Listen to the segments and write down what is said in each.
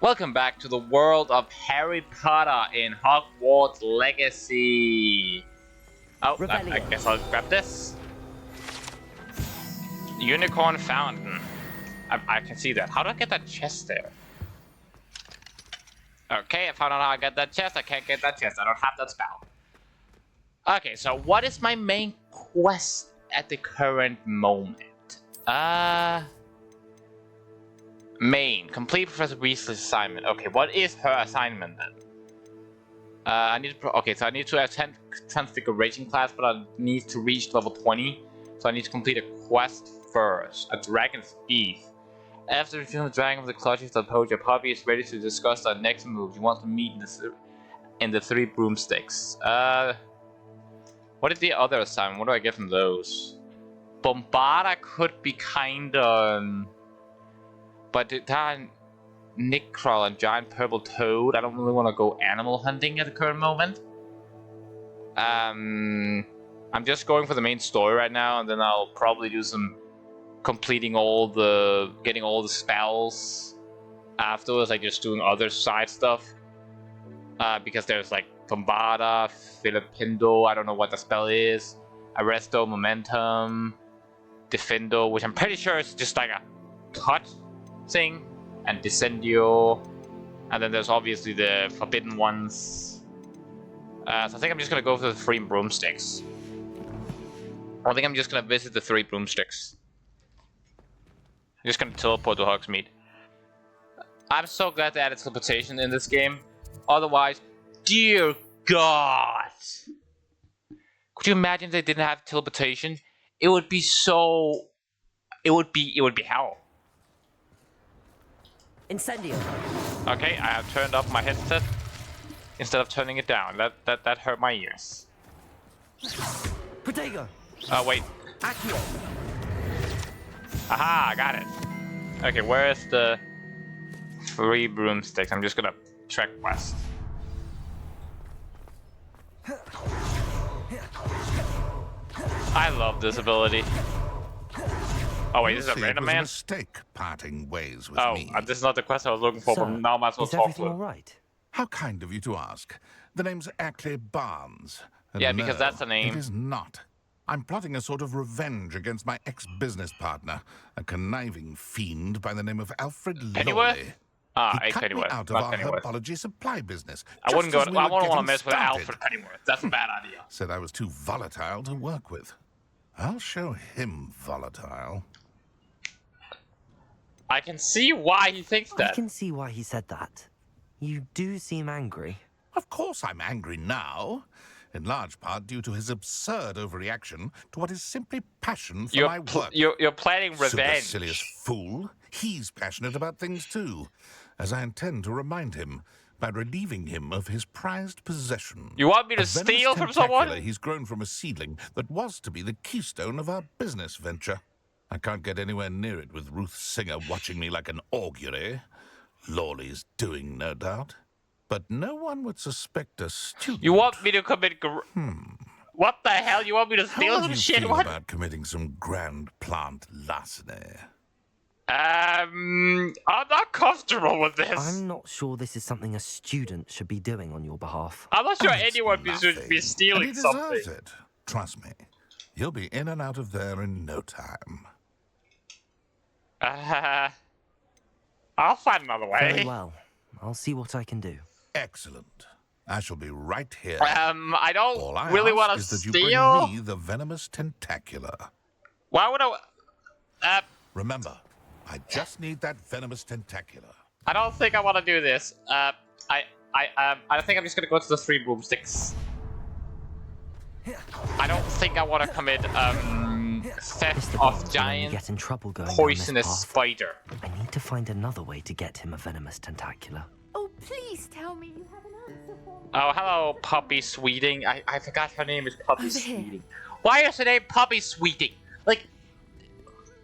Welcome back to the world of Harry Potter in Hogwarts Legacy. Oh, I guess I'll grab this. Unicorn Fountain. I can see that. How do I get that chest there? Okay, I found out how I get that chest. I can't get that chest. I don't have that spell. Okay, so what is my main quest at the current moment? Main. Complete Professor Weasley's assignment. Okay, what is her assignment then? I need to. Okay, so I need to attend Transfiguration class, but I need to reach level 20. So I need to complete a quest first. A Dragon's Thief. After revealing the dragon of the clutches of Poacher, Poppy is ready to discuss our next move. She wants to meet in the three broomsticks. What is the other assignment? What do I get from those? Bombarda could be kinda. But that Nickcrawl and Giant Purple Toad, I don't really want to go animal hunting at the current moment. I'm just going for the main story right now, and then I'll probably do some getting all the spells afterwards, like just doing other side stuff. Because there's like Bombarda, Filipindo, I don't know what the spell is, Arresto, Momentum, Defendo, which I'm pretty sure is just like a cut thing, and Descendio, and then there's obviously the forbidden ones. So I think I'm just gonna go for the three broomsticks. I think I'm just gonna visit the three broomsticks. I'm just gonna teleport to Hogsmeade. I'm so glad they added teleportation in this game. Otherwise, dear God, could you imagine if they didn't have teleportation? It would be so. It would be hell. Incendio. Okay, I have turned up my headset instead of turning it down. That hurt my ears. Protego. Oh wait. Accio. Aha, I got it. Okay, where is the three broomsticks? I'm just gonna trek west. I love this ability. Oh wait, this is a random man? A mistake parting ways with me. This is not the quest I was looking for, Sir, but now I might as well is talk everything to all him. right? How kind of you to ask. The name's Ackley Barnes. And Yeah, because no, that's the name. It is not. I'm plotting a sort of revenge against my ex-business partner, a conniving fiend by the name of Alfred Pennyworth? Lawley. Ah, He cut me Pennyworth, out of not our Pennyworth. herbology supply business. I wouldn't go. just as we I were wouldn't want to getting mess with started. Alfred Pennyworth. That's a bad idea. Said I was too volatile to work with. I'll show him volatile. I can see why he thinks I that. can see why he said that. You do seem angry. Of course I'm angry now, in large part due to his absurd overreaction to what is simply passion for my work. You're planning revenge. Supercilious fool. He's passionate about things too, as I intend to remind him by relieving him of his prized possession. You want me to A venomous steal from tentacula someone? He's grown from a seedling that was to be the keystone of our business venture. I can't get anywhere near it with Ruth Singer watching me like an augury. Lawley's doing, no doubt. But no one would suspect a student. You want me to commit? What the hell? You want me to steal How some would you shit? feel What? about committing some grand plant larceny? I'm not comfortable with this. I'm not sure this is something a student should be doing on your behalf. I'm not sure It's anyone should be nothing, stealing and he something. deserves it. Trust me. He'll be in and out of there in no time. I'll find another way. Very well. I'll see what I can do. Excellent. I shall be right here. I don't All I really ask want to is that you steal. bring me the venomous tentacula. Why would I? Remember, I just need that venomous tentacula. I don't think I want to do this. I think I'm just gonna go to the three broomsticks. I don't think I want to commit theft Mr. of Barnes will only giant get in trouble going down poisonous this path. spider. I need to find another way to get him a venomous tentacula. Oh, please tell me you have an answer for me. Oh, hello, Puppy Sweeting. I forgot her name is Puppy Over here. Sweeting. Why is her name Puppy Sweeting? Like,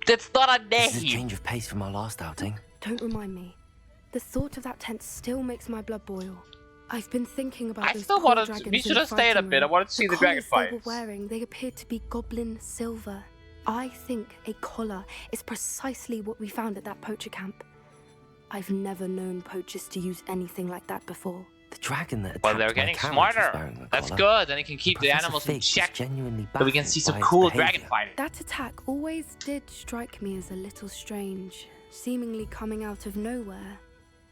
that's not a This is a name. change of pace from our last outing. Don't remind me. The thought of that tent still makes my blood boil. I've been thinking about I those still poor wanted. dragons We in should the have stayed a fighting bit. I room. wanted to see the dragon collars they were fights. wearing, they appeared to be goblin silver. I think a collar is precisely what we found at that poacher camp. I've never known poachers to use anything like that before. The dragon that attacked Well, they're my getting carriage was smarter. wearing a That's collar. good. Then it can keep the Professor animals in Fig was check. genuinely So we can baffled see some by its cool behaviour. dragon fighting. That attack always did strike me as a little strange, seemingly coming out of nowhere.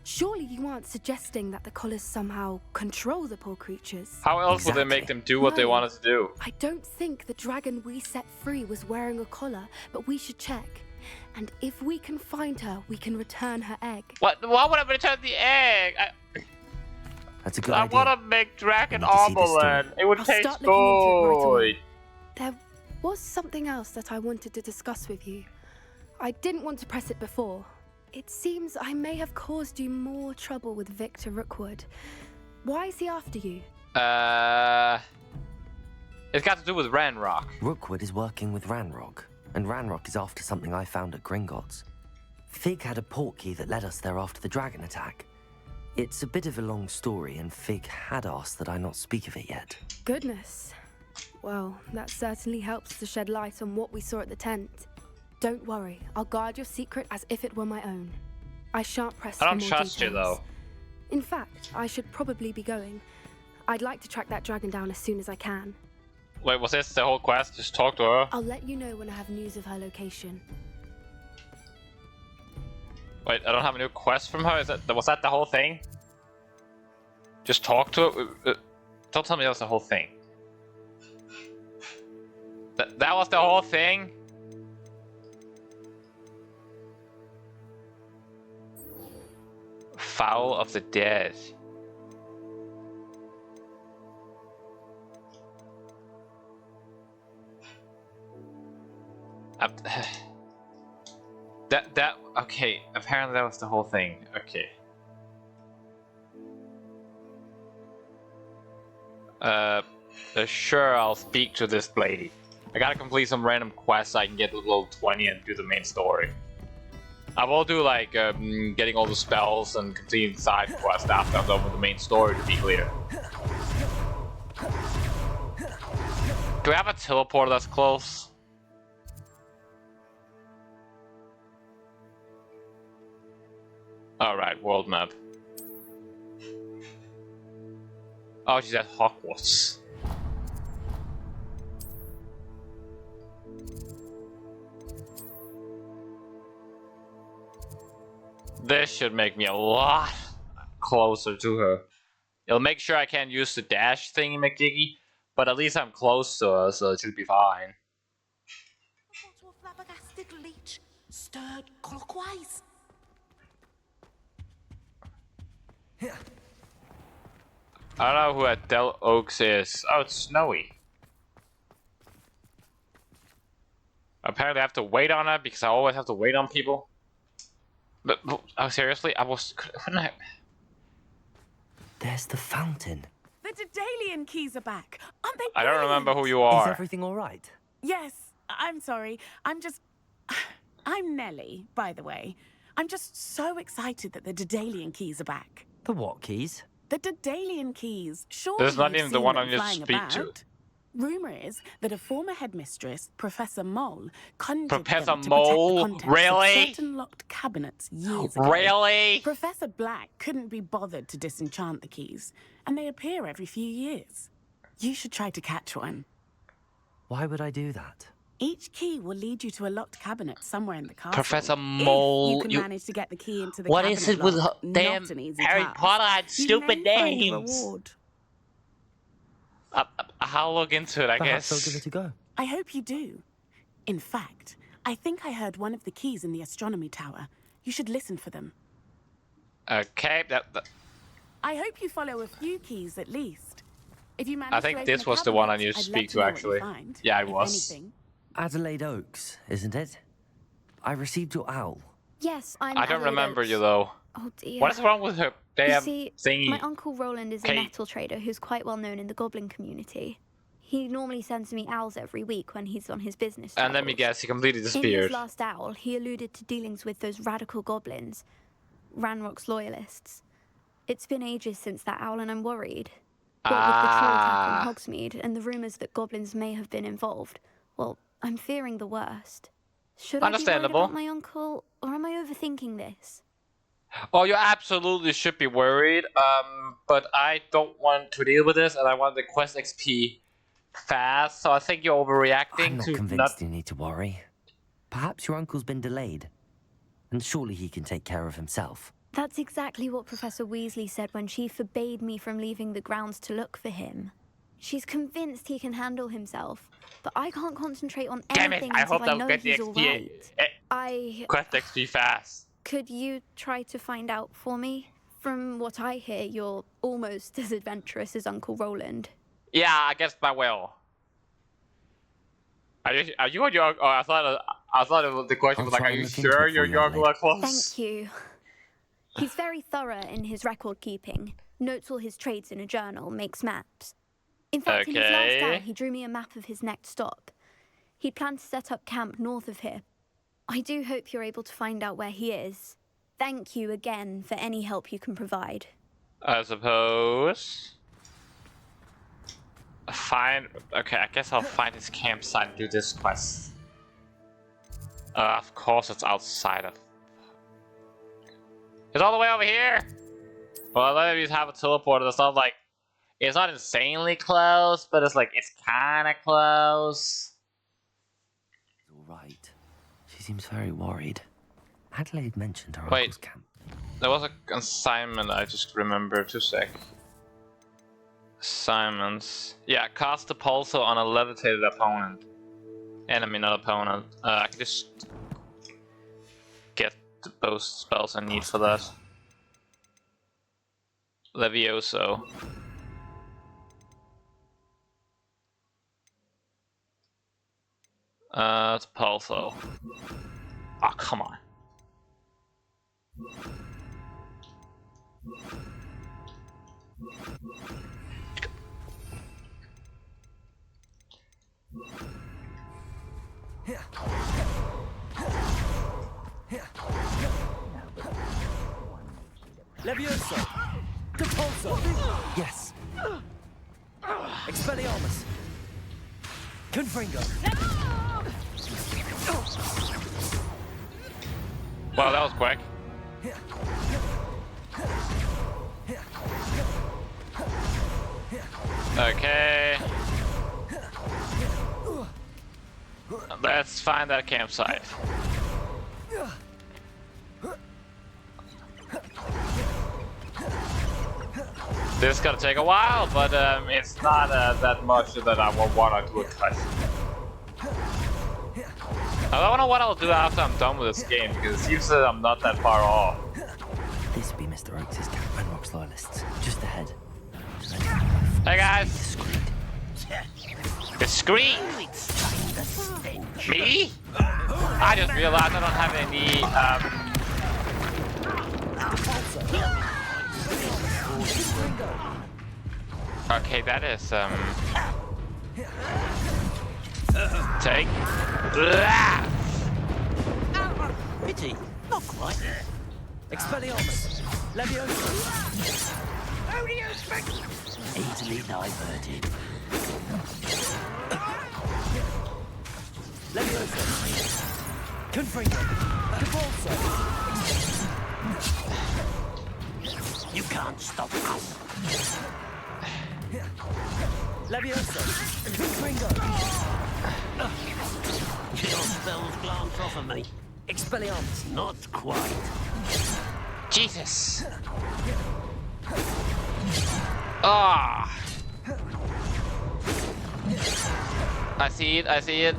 Surely you aren't suggesting that the collars somehow control the poor creatures? How else would they make Exactly. them do what they No. wanted to do? I don't think the dragon we set free was wearing a collar, but we should check. And if we can find her, we can return her egg. What? Why would I return the egg? That's a good I idea. want to make dragon I need to see this omelet. It would I'll taste start looking into it right good. away. There was something else that I wanted to discuss with you. I didn't want to press it before. It seems I may have caused you more trouble with Victor Rookwood. Why is he after you? It's got to do with Ranrock. Rookwood is working with Ranrock, and Ranrock is after something I found at Gringotts. Fig had a portkey that led us there after the dragon attack. It's a bit of a long story, and Fig had asked that I not speak of it yet. Goodness. Well, that certainly helps to shed light on what we saw at the tent. Don't worry, I'll guard your secret as if it were my own. I shan't press for I don't more trust you, details. though. In fact, I should probably be going. I'd like to track that dragon down as soon as I can. Wait, was this the whole quest? Just talk to her? I'll let you know when I have news of her location. Wait, I don't have a new quest from her? Was that the whole thing? Just talk to her? Don't tell me that was the whole thing. That was the whole thing? Fowl of the Dead. Okay, apparently that was the whole thing. Okay. Sure, I'll speak to this lady. I gotta complete some random quests so I can get to level 20 and do the main story. I will do like getting all the spells and completing side quests after I'm done with the main story, to be clear. Do we have a teleport that's close? Alright, world map. Oh, she's at Hogwarts. This should make me a lot closer to her. It'll make sure I can't use the dash thingy McJiggy, but at least I'm close to her, so it should be fine. To a flabbergasted leech, stirred clockwise. I don't know who Adele Oaks is. Oh, it's Snowy. Apparently I have to wait on her because I always have to wait on people. But oh, seriously? Couldn't I? There's the fountain. The Daedalian keys are back. Aren't they? I don't brilliant? remember who you Is are. everything all right? Yes, I'm sorry. I'm Nellie, by the way. I'm just so excited that the Daedalian keys are back. The what keys? The Daedalian keys. Sure, This is not you've even the seen one them I need to flying speak to. about. Rumor is that a former headmistress, Professor Mole, conjured Professor them to Mole? protect the contents Really? of certain locked cabinets years ago. Really? Professor Black couldn't be bothered to disenchant the keys, and they appear every few years. You should try to catch one. Why would I do that? Each key will lead you to a locked cabinet somewhere in the castle. Professor If Mole, you can manage to get the key into the What cabinet is it with lock, damn not an easy Harry task. Potter and You stupid may find a names? reward. I'll look into it, I Perhaps guess. I'll give it a go. I hope you do. In fact, I think I heard one of the keys in the astronomy tower. You should listen for them. Okay, I hope you follow a few keys at least. If you manage I to think open this a was the one I cabinet, need to I'd speak love to, know what you actually. find, Yeah, it if was. anything. Adelaide Oaks, isn't it? I received your owl. Yes, I'm. I don't Adelaide remember Oaks. you though. Oh dear. What is wrong with her You damn see, thingy? my uncle Roland is a Hey. metal trader who's quite well known in the goblin community. He normally sends me owls every week when he's on his business And let me travels. guess, he completely In his disappeared. last owl, he alluded to dealings with those radical goblins, Ranrock's loyalists. It's been ages since that owl, and I'm worried. What with the troll attack in Hogsmeade and the rumours that goblins may have been involved, well, I'm fearing the worst. Should I be worried Understandable. about my uncle, or am I overthinking this? Oh, you absolutely should be worried. But I don't want to deal with this, and I want the quest XP fast. So I think you're I'm overreacting not to convinced not. you need to worry. Perhaps your uncle's been delayed, and surely he can take care of himself. That's exactly what Professor Weasley said when she forbade me from leaving the grounds to look for him. She's convinced he can handle himself, but I can't concentrate on Damn it! anything I until hope I they'll know get the he's all right. quest XP fast. Could you try to find out for me? From what I hear, you're almost as adventurous as Uncle Roland. Yeah, I guess I will. Are you on your? Oh, I thought the question I'll was like, try are and you look into sure it your for you, Yorgle are close? Thank you. He's very thorough in his record keeping. Notes all his trades in a journal, makes maps. In fact, in his last Okay. out, he drew me a map of his next stop. He planned to set up camp north of here. I do hope you're able to find out where he is. Thank you again for any help you can provide. I suppose. Fine. Okay, I guess I'll find his campsite and do this quest. Of course, it's outside of. It's all the way over here. Well, let me have a teleporter. That's not like. It's not insanely close, but it's like it's kind of close. All right. She seems very worried. Adelaide mentioned her Wait. uncle's camp. There was an assignment I just remembered. 2 sec. Assignments. Yeah, cast the pulsar on a levitated opponent. Enemy, not opponent. I can just get both spells I need for that. Levioso. It's Pulso. Oh, come on. Levioso! Depulso! Yes. Expelliarmus! Confringo! Wow, that was quick. Okay. Let's find that campsite. This is gonna take a while, but it's not that much that I will want to do a cut. I don't know what I'll do after I'm done with this game, because it seems that I'm not that far off. This would be Mr. Oakes' camp, Ranrock's loyalists. Just ahead. Hey guys! Discreet! Me? I just realized I don't have any, Okay, that is, take. Pity, not quite. Expelliarmus! Levioso! Easily diverted. Levioso! Confringo! Depulso! You can't stop us. Levioso! Confringo! Your spells glance off of me. Expelliarmus! Not quite. Jesus! Ah! I see it, I see it.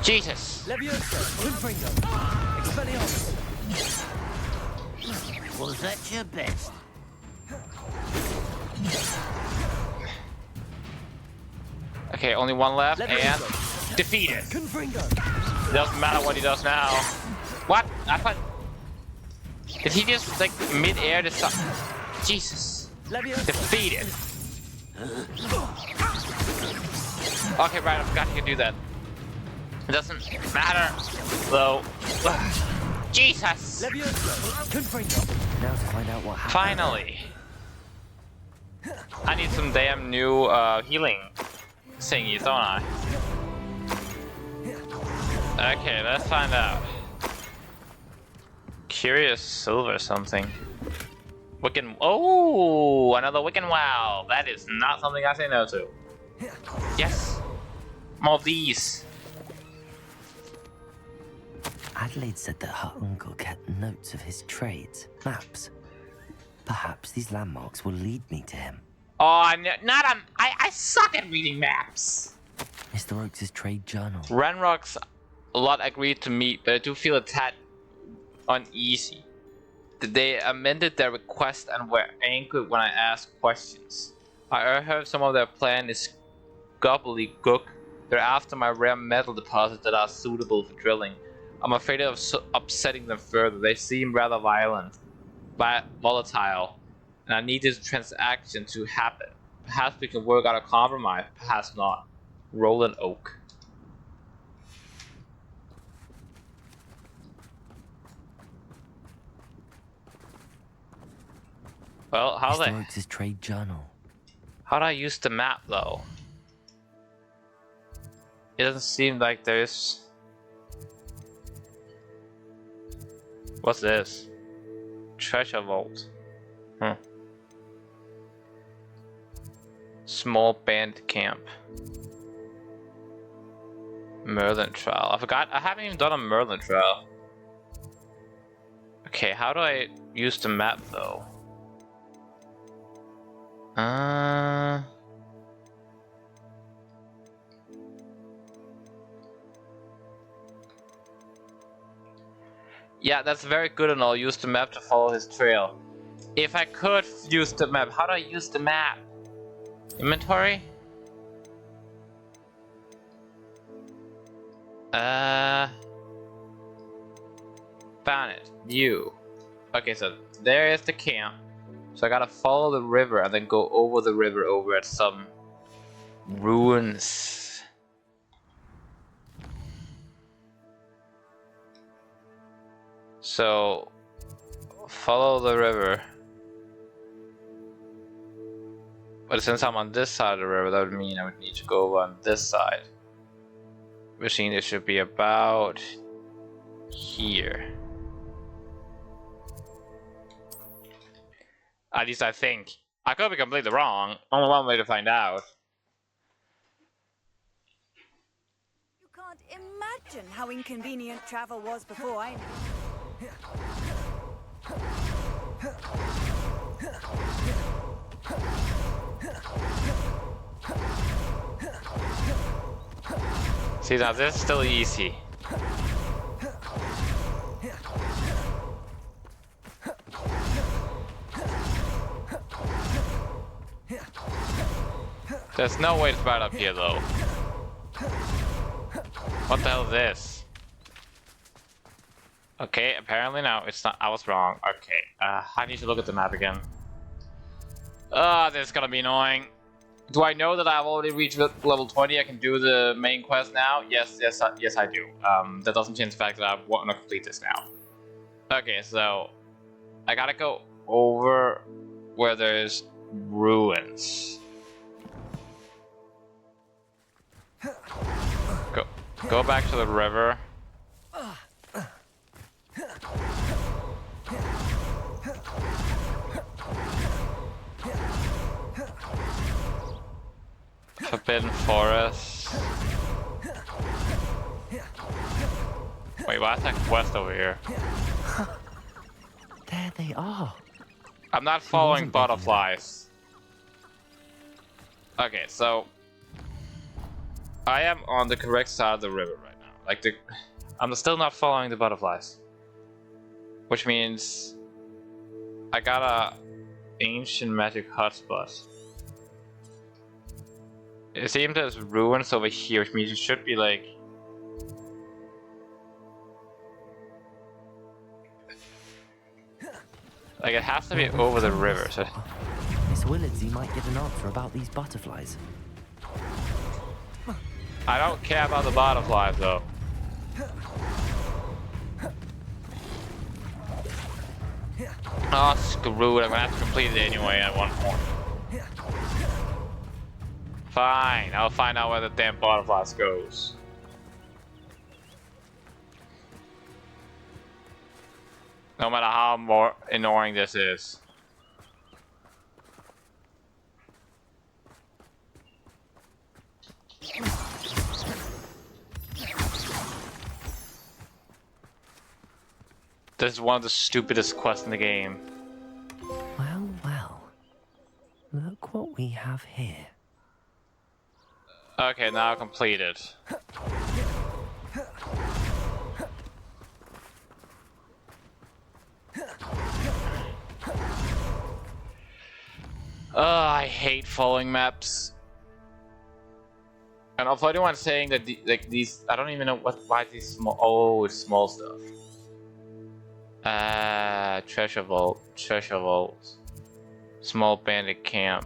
Jesus! Levioso! Confringo! Expelliarmus! Was that your best? Okay, only one left, and Levioso! defeat it. Confringo! Doesn't matter what he does now. What? I thought. Did he just like mid-air decide? Jesus! Levioso! Defeat it. Okay, right. I forgot he could do that. It doesn't matter, though. Jesus! Levioso! Confringo! Now to find out what happened. Finally. I need some damn new healing thingies, don't I? Okay, let's find out. Curious silver something. Wiccan. Oh, another Wiccan wow. That is not something I say no to. Yes. More of these. Adelaide said that her uncle kept notes of his trades, maps. Perhaps these landmarks will lead me to him. Oh, I suck at reading maps. Mr. Oakes' trade journal. Ranrock's a lot agreed to meet, but I do feel a tad uneasy. They amended their request and were angered when I asked questions. I heard some of their plan is gobbledygook. They're after my rare metal deposits that are suitable for drilling. I'm afraid of upsetting them further. They seem rather violent, but volatile, and I need this transaction to happen. Perhaps we can work out a compromise, perhaps not. Roland Oak. Well, Mr. Oakes' trade journal. How do I use the map though? It doesn't seem like there's. What's this? Treasure vault. Small band camp. Merlin trial. I forgot. I haven't even done a Merlin trial. Okay, how do I use the map though? Yeah, that's very good, and I'll use the map to follow his trail. If I could use the map, how do I use the map? Inventory? Found it. View. Okay, so there is the camp. So I gotta follow the river and then go over the river over at some ruins. So follow the river. But since I'm on this side of the river, that would mean I would need to go over on this side. Which means it should be about here. At least I think. I could be completely wrong. Only one way to find out. You can't imagine how inconvenient travel was before I knew. See, now this is still easy. There's no way to start up here though. What the hell is this? Okay, apparently no, it's not. I was wrong. Okay, I need to look at the map again. This is gonna be annoying. Do I know that I've already reached level 20? I can do the main quest now? Yes, I do. That doesn't change the fact that I want to complete this now. Okay, so I gotta go over where there's ruins. Go back to the river. Forbidden Forest. Wait, why is that quest over here? There they are. I'm not following butterflies. Okay, so I am on the correct side of the river right now. Like I'm still not following the butterflies. Which means I got a ancient magic hotspot. It seems there's ruins over here, which means it should be like it has to be over the river. So Miss Willardsy might get an answer about these butterflies. I don't care about the butterflies though. Oh, screw it. I'm gonna have to complete it anyway at one point. Fine, I'll find out where the damn butterflies goes. No matter how more annoying this is. This is one of the stupidest quests in the game. Well, well. Look what we have here. Okay, now completed. I hate following maps. And also, anyone saying that these, I don't even know why these small. Oh, it's small stuff. Treasure vault, small bandit camp.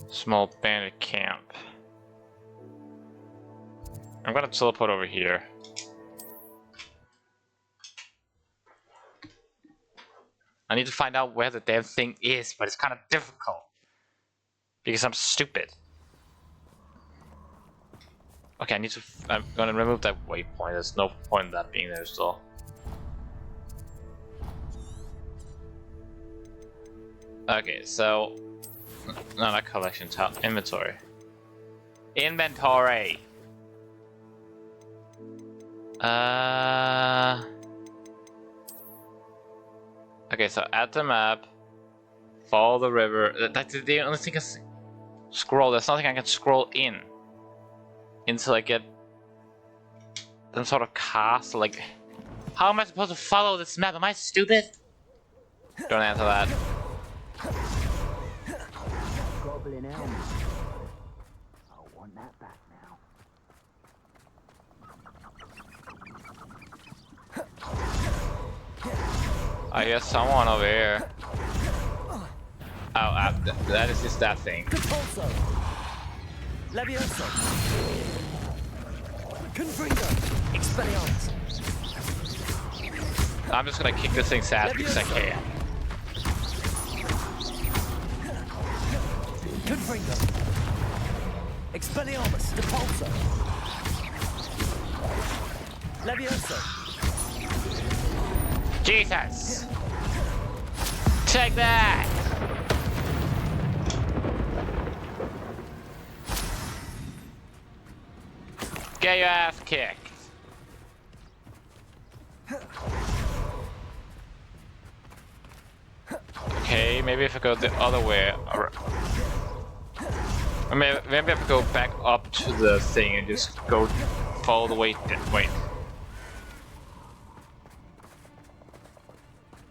Small bandit camp. I'm gonna teleport over here. I need to find out where the damn thing is, but it's kind of difficult. Because I'm stupid. Okay, I'm gonna remove that waypoint. There's no point in that being there still. Okay, so... No, not collection, inventory. Inventory! Okay, so add the map, follow the river. That's the only thing I scroll. There's nothing I can scroll in until I get some sort of castle. Like, how am I supposed to follow this map? Am I stupid? Don't answer that. Goblin elm. I want that back now. I hear someone over here. Oh, that is just that thing. Repulso. Levioso. Confringo. Expelliarmus. I'm just gonna kick this thing's ass because I can. Confringo. Expelliarmus. Repulso. Levioso. Jesus! Take that! Get your ass kicked. Okay, maybe if I go the other way. Or maybe I have to go back up to the thing and just go follow the way. Wait.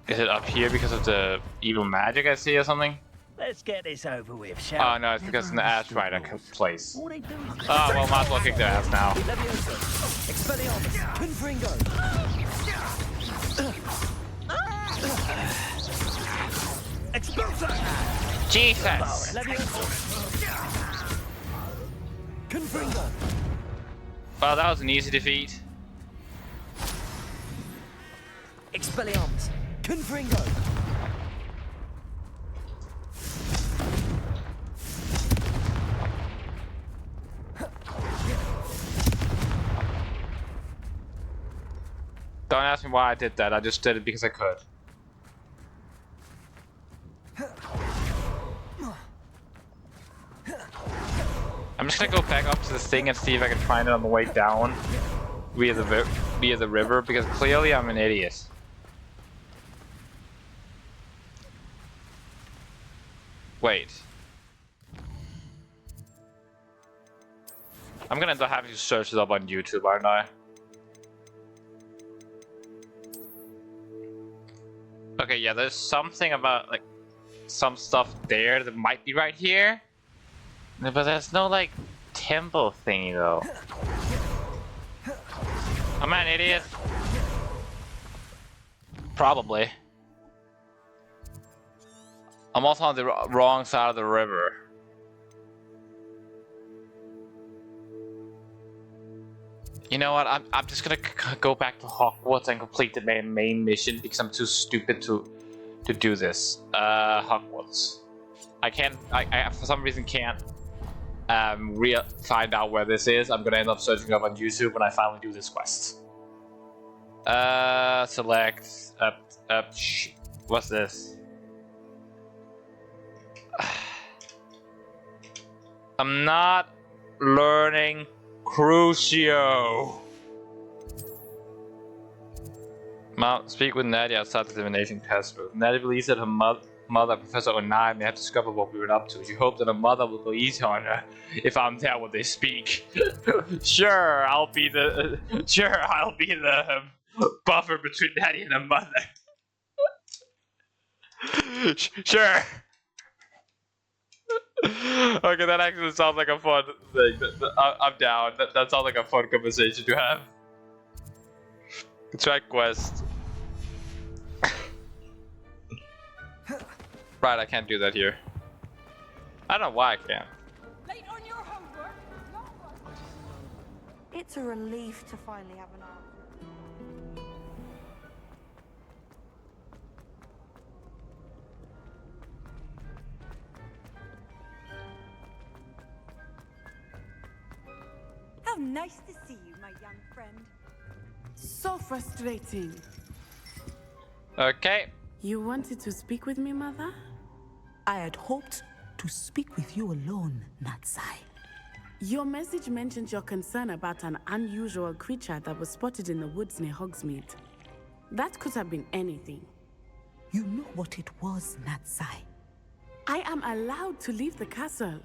Is it up here because of the evil magic I see or something? Let's get this over with, shall Oh no, it's because in the ass rider place. Oh well, might as well kick their ass now. Levioso. Expelliarmus. Confringo. Expulso. Jesus! Levioso. Confringo. Well, that was an easy defeat. Expelliarmus. Confringo. Don't ask me why I did that, I just did it because I could. I'm just gonna go back up to the thing and see if I can find it on the way down via the river, because clearly I'm an idiot. Wait. I'm gonna have to search it up on YouTube, aren't I? Okay, yeah, there's something about, like, some stuff there that might be right here. But there's no, like, temple thingy, though. Am I an idiot? Probably. I'm also on the wrong side of the river. You know what? I'm just gonna go back to Hogwarts and complete the main mission because I'm too stupid to do this. Hogwarts. I can't. I for some reason can't find out where this is. I'm gonna end up searching up on YouTube when I finally do this quest. Select what's this? I'm not learning Crucio. Speak with Nadia outside the divination test room. Nadia believes that her mother, Professor Onai, may have discovered what we were up to. She hoped that her mother will go easy on her if I'm there when they speak. Sure, I'll be the buffer between Nadia and her mother. Sure. Okay, that actually sounds like a fun thing. I'm down. That sounds like a fun conversation to have. Track quest. Right, I can't do that here. I don't know why I can't. Late on your homework? It's a relief to finally have an answer. How nice to see you, my young friend. So frustrating. Okay. You wanted to speak with me, Mother? I had hoped to speak with you alone, Natsai. Your message mentioned your concern about an unusual creature that was spotted in the woods near Hogsmeade. That could have been anything. You know what it was, Natsai. I am allowed to leave the castle.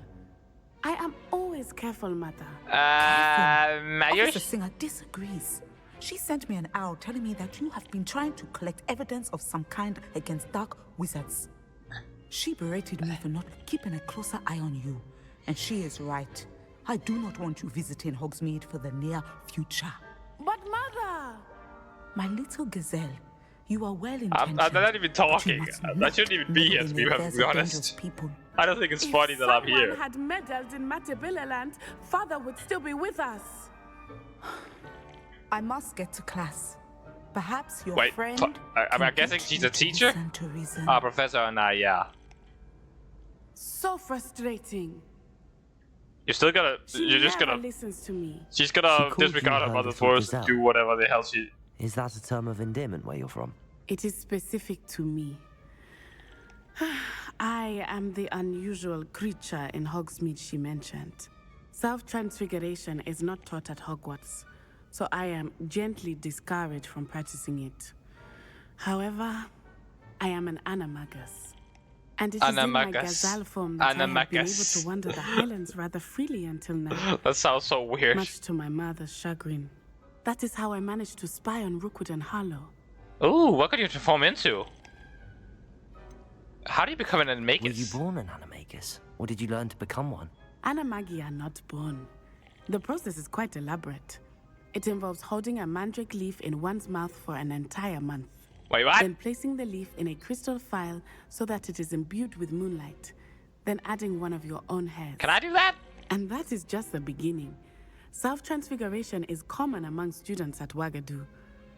I am always careful, Mother. Officer Singer disagrees. She sent me an owl telling me that you have been trying to collect evidence of some kind against dark wizards. She berated me for not keeping a closer eye on you. And she is right. I do not want you visiting Hogsmeade for the near future. But Mother! My little gazelle, you are well intentioned. I'm not even talking. I shouldn't even be here, to be honest. I don't think it's funny that I'm here. If someone had meddled in Matabeleland, Father would still be with us. I must get to class. Perhaps your Wait, friend. I'm guessing she's a teacher? Professor Onai, yeah. So frustrating. You're still gonna. You're just gonna. Listens to me. She's gonna disregard her mother's words and do whatever the hell she. Is that a term of endearment where you're from? It is specific to me. I am the unusual creature in Hogsmeade she mentioned. Self-transfiguration is not taught at Hogwarts, so I am gently discouraged from practicing it. However, I am an animagus. And it is in my gazelle form that I have been able to wander the Highlands rather freely until now. That sounds so weird. Much to my mother's chagrin. That is how I managed to spy on Rookwood and Harlow. Ooh, what could you transform into? How do you become an animagus? Were you born an animagus, or did you learn to become one? Animagi are not born. The process is quite elaborate. It involves holding a mandrake leaf in one's mouth for an entire month. Wait, what? Then placing the leaf in a crystal phial so that it is imbued with moonlight. Then adding one of your own hairs. Can I do that? And that is just the beginning. Self-transfiguration is common among students at Wagadu.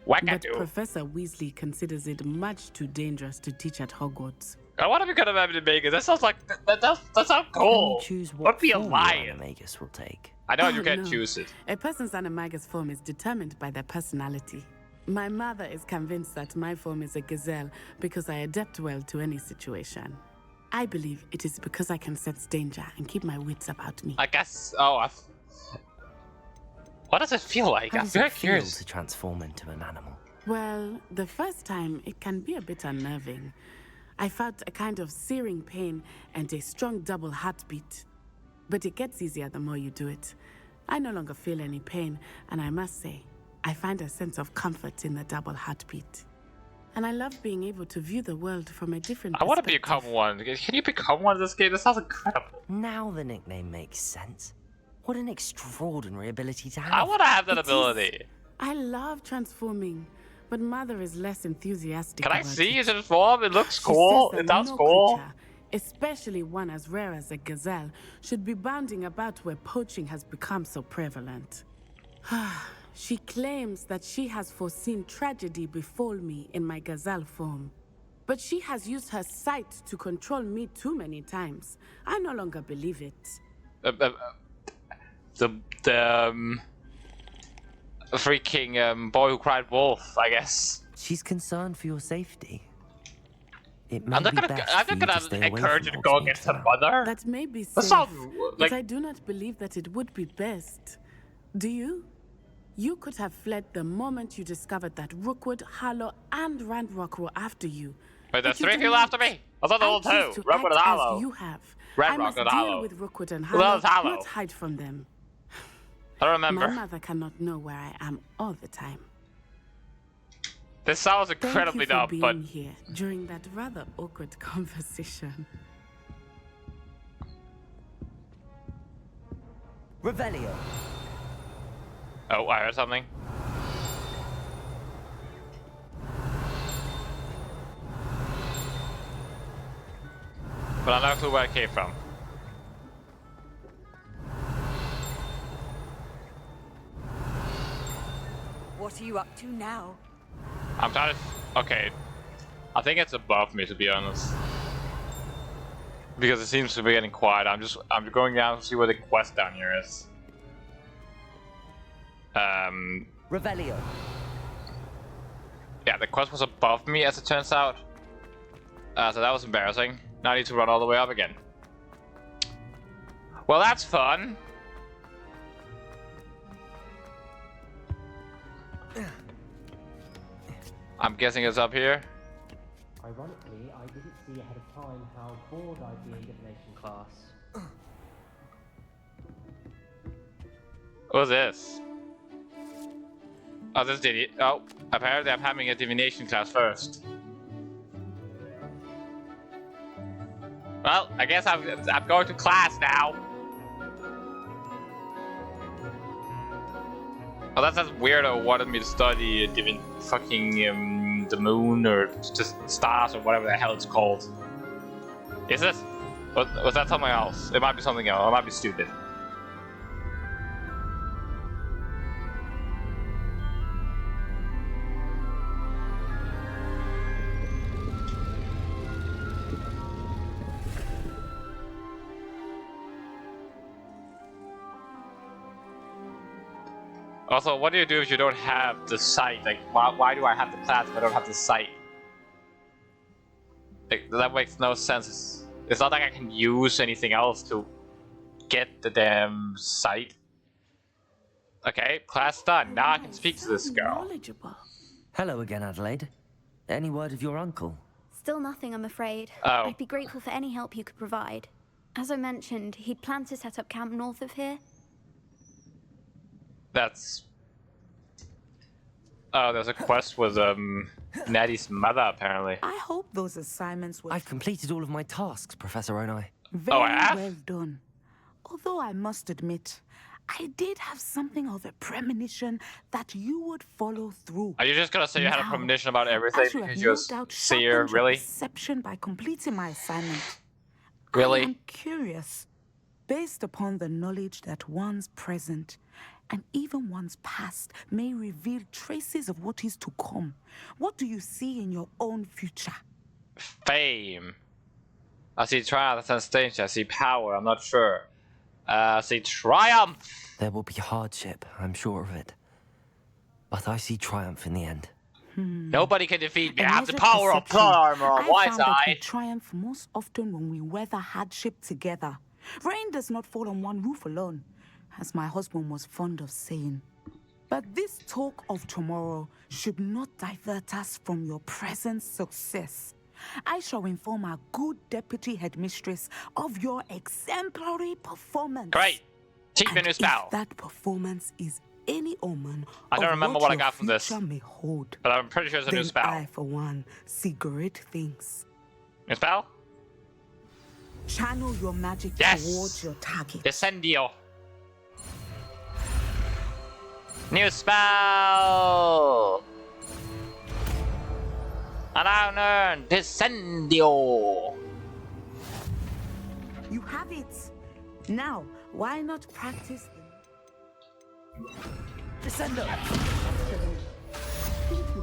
But Professor Weasley considers it much too dangerous to teach at Hogwarts. I want to become an animagus. That sounds like that sounds cool. Can you choose what be a form lion. your animagus will take? I know you can't choose it. A person's animagus form is determined by their personality. My mother is convinced that my form is a gazelle because I adapt well to any situation. I believe it is because I can sense danger and keep my wits about me. I guess. What does it feel like? How I'm does very it feel curious. to transform into an animal? Well, the first time it can be a bit unnerving. I felt a kind of searing pain and a strong double heartbeat. But it gets easier the more you do it. I no longer feel any pain, and I must say, I find a sense of comfort in the double heartbeat. And I love being able to view the world from a different perspective. I want to become one. Can you become one in this game? That sounds incredible. Now the nickname makes sense. What an extraordinary ability to have. I want to have that ability. I love transforming, but Mother is less enthusiastic. Can I about see it. you transform? It looks She cool. says It that sounds no cool. creature, especially one as rare as a gazelle, should be bounding about where poaching has become so prevalent. She claims that she has foreseen tragedy befall me in my gazelle form. But she has used her sight to control me too many times. I no longer believe it. freaking boy who cried wolf, I guess. She's concerned for your safety. It may I'm not be gonna, best I'm for not you to gonna stay away encourage you from to go Hogsmeade against for her now. mother. That may be That's safe, not, but like, I do not believe that it would be best. Do you? You could have fled the moment you discovered that Rookwood, Harlow, and Ranrock were after you. wait, there's But you 3 did people not. after me? I thought there were I choose 2. to Rookwood and act as Harlow. you have. Ranrock I must and deal Harlow. with Rookwood and Who the hell Harlow, is Harlow? not hide from them. I don't remember. My mother cannot know where I am all the time. This sounds incredibly Thank dumb, you for but being here during that rather awkward conversation. Revelio. oh, I heard something. But I have no clue where it came from. What are you up to now? I'm trying to. Okay. I think it's above me, to be honest. Because it seems to be getting quiet. I'm going down to see where the quest down here is. Revelio. Yeah, the quest was above me, as it turns out. So that was embarrassing. Now I need to run all the way up again. Well, that's fun. I'm guessing it's up here. Ironically, I didn't see ahead of time how bored I'd be in divination class. What's this? Oh, this idiot. Oh, apparently I'm having a divination class first. Well, I guess I'm going to class now. Oh, that's that weirdo wanted me to study fucking the moon or just stars or whatever the hell it's called. Is it? Was that something else? It might be something else. I might be stupid. Also, what do you do if you don't have the sight? Like, why do I have the class if I don't have the sight? Like, that makes no sense. It's not like I can use anything else to get the damn sight. Okay, class done. Now I can speak to this girl. Hello again, Adelaide. Any word of your uncle? Still nothing, I'm afraid. Oh. I'd be grateful for any help you could provide. As I mentioned, he'd planned to set up camp north of here. That's... Oh, there's a quest with Natty's mother, apparently. I hope those assignments were... I've completed all of my tasks, Professor Onai. Very I have? well done. Although I must admit, I did have something of a premonition that you would follow through. Are you just gonna say you had a Now, premonition about everything as you have because no you're doubt seer, sharpened your really? perception by completing my assignment. Really? I am curious, based upon the knowledge that one's present and even one's past may reveal traces of what is to come. What do you see in your own future? Fame. I see triumph and stage. I see power. I'm not sure. I see triumph. There will be hardship, I'm sure of it. But I see triumph in the end. Nobody can defeat me. A I have the measured power of perception. plot armor on I my found that we side. triumph most often when we weather hardship together. Rain does not fall on one roof alone, as my husband was fond of saying. But this talk of tomorrow should not divert us from your present success. I shall inform our good deputy headmistress of your exemplary performance. Great. Teach me a new spell. If that performance is any omen I don't of remember what I your got from this, future may hold, but I'm pretty sure it's a new then spell. I, for one, see great things. New spell? Channel your magic Yes. towards your target. Descendio. New spell. And I learn Descendio. You have it. Now, why not practice? Descendo!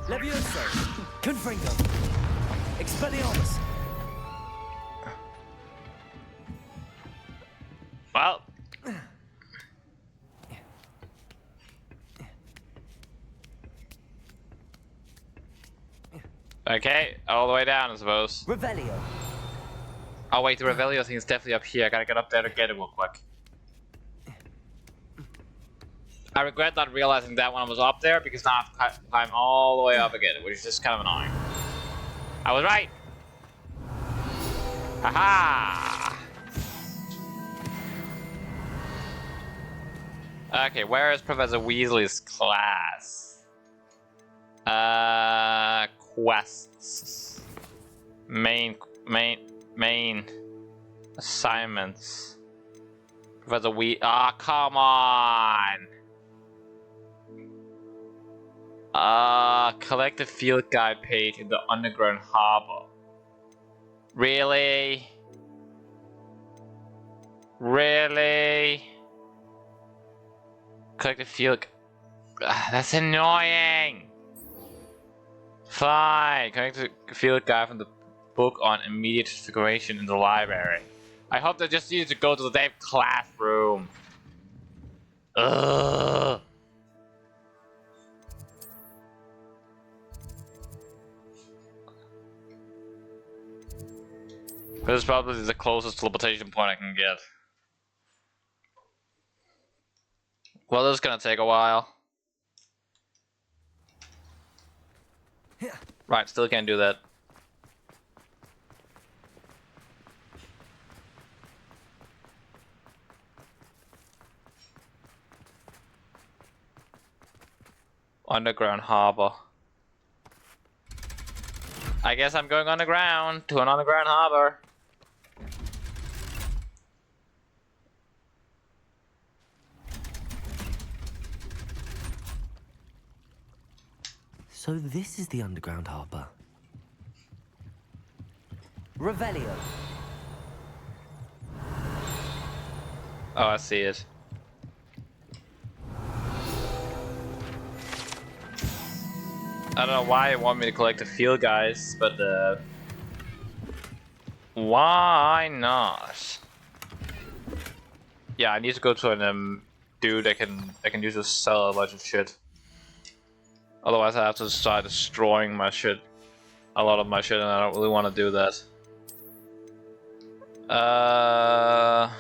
Levioso! Confringo! Expelliarmus! Well, Okay, all the way down, I suppose. Revelio. Oh wait, the Revelio thing is definitely up here. I gotta get up there to get it real quick. I regret not realizing that when I was up there, because now I have to climb all the way up again, which is just kind of annoying. I was right! Haha! Okay, where is Professor Weasley's class? Quests. Main assignments. Professor come on! Collect the field guide page in the underground harbor. Really? Really? Collect the field. That's annoying! Fine, collect the field guide from the book on immediate transfiguration in the library. I hope they just needed to go to the damn classroom. Ugh. This is probably the closest teleportation point I can get. Well, this is gonna take a while. Right, still can't do that. Underground harbor. I guess I'm going underground to an underground harbor. So this is the underground harbor. Revelio. Oh, I see it. I don't know why you want me to collect the field guys, but why not? Yeah, I need to go to an dude that can use to sell a bunch of shit. Otherwise, I have to start destroying my shit, a lot of my shit, and I don't really want to do that. I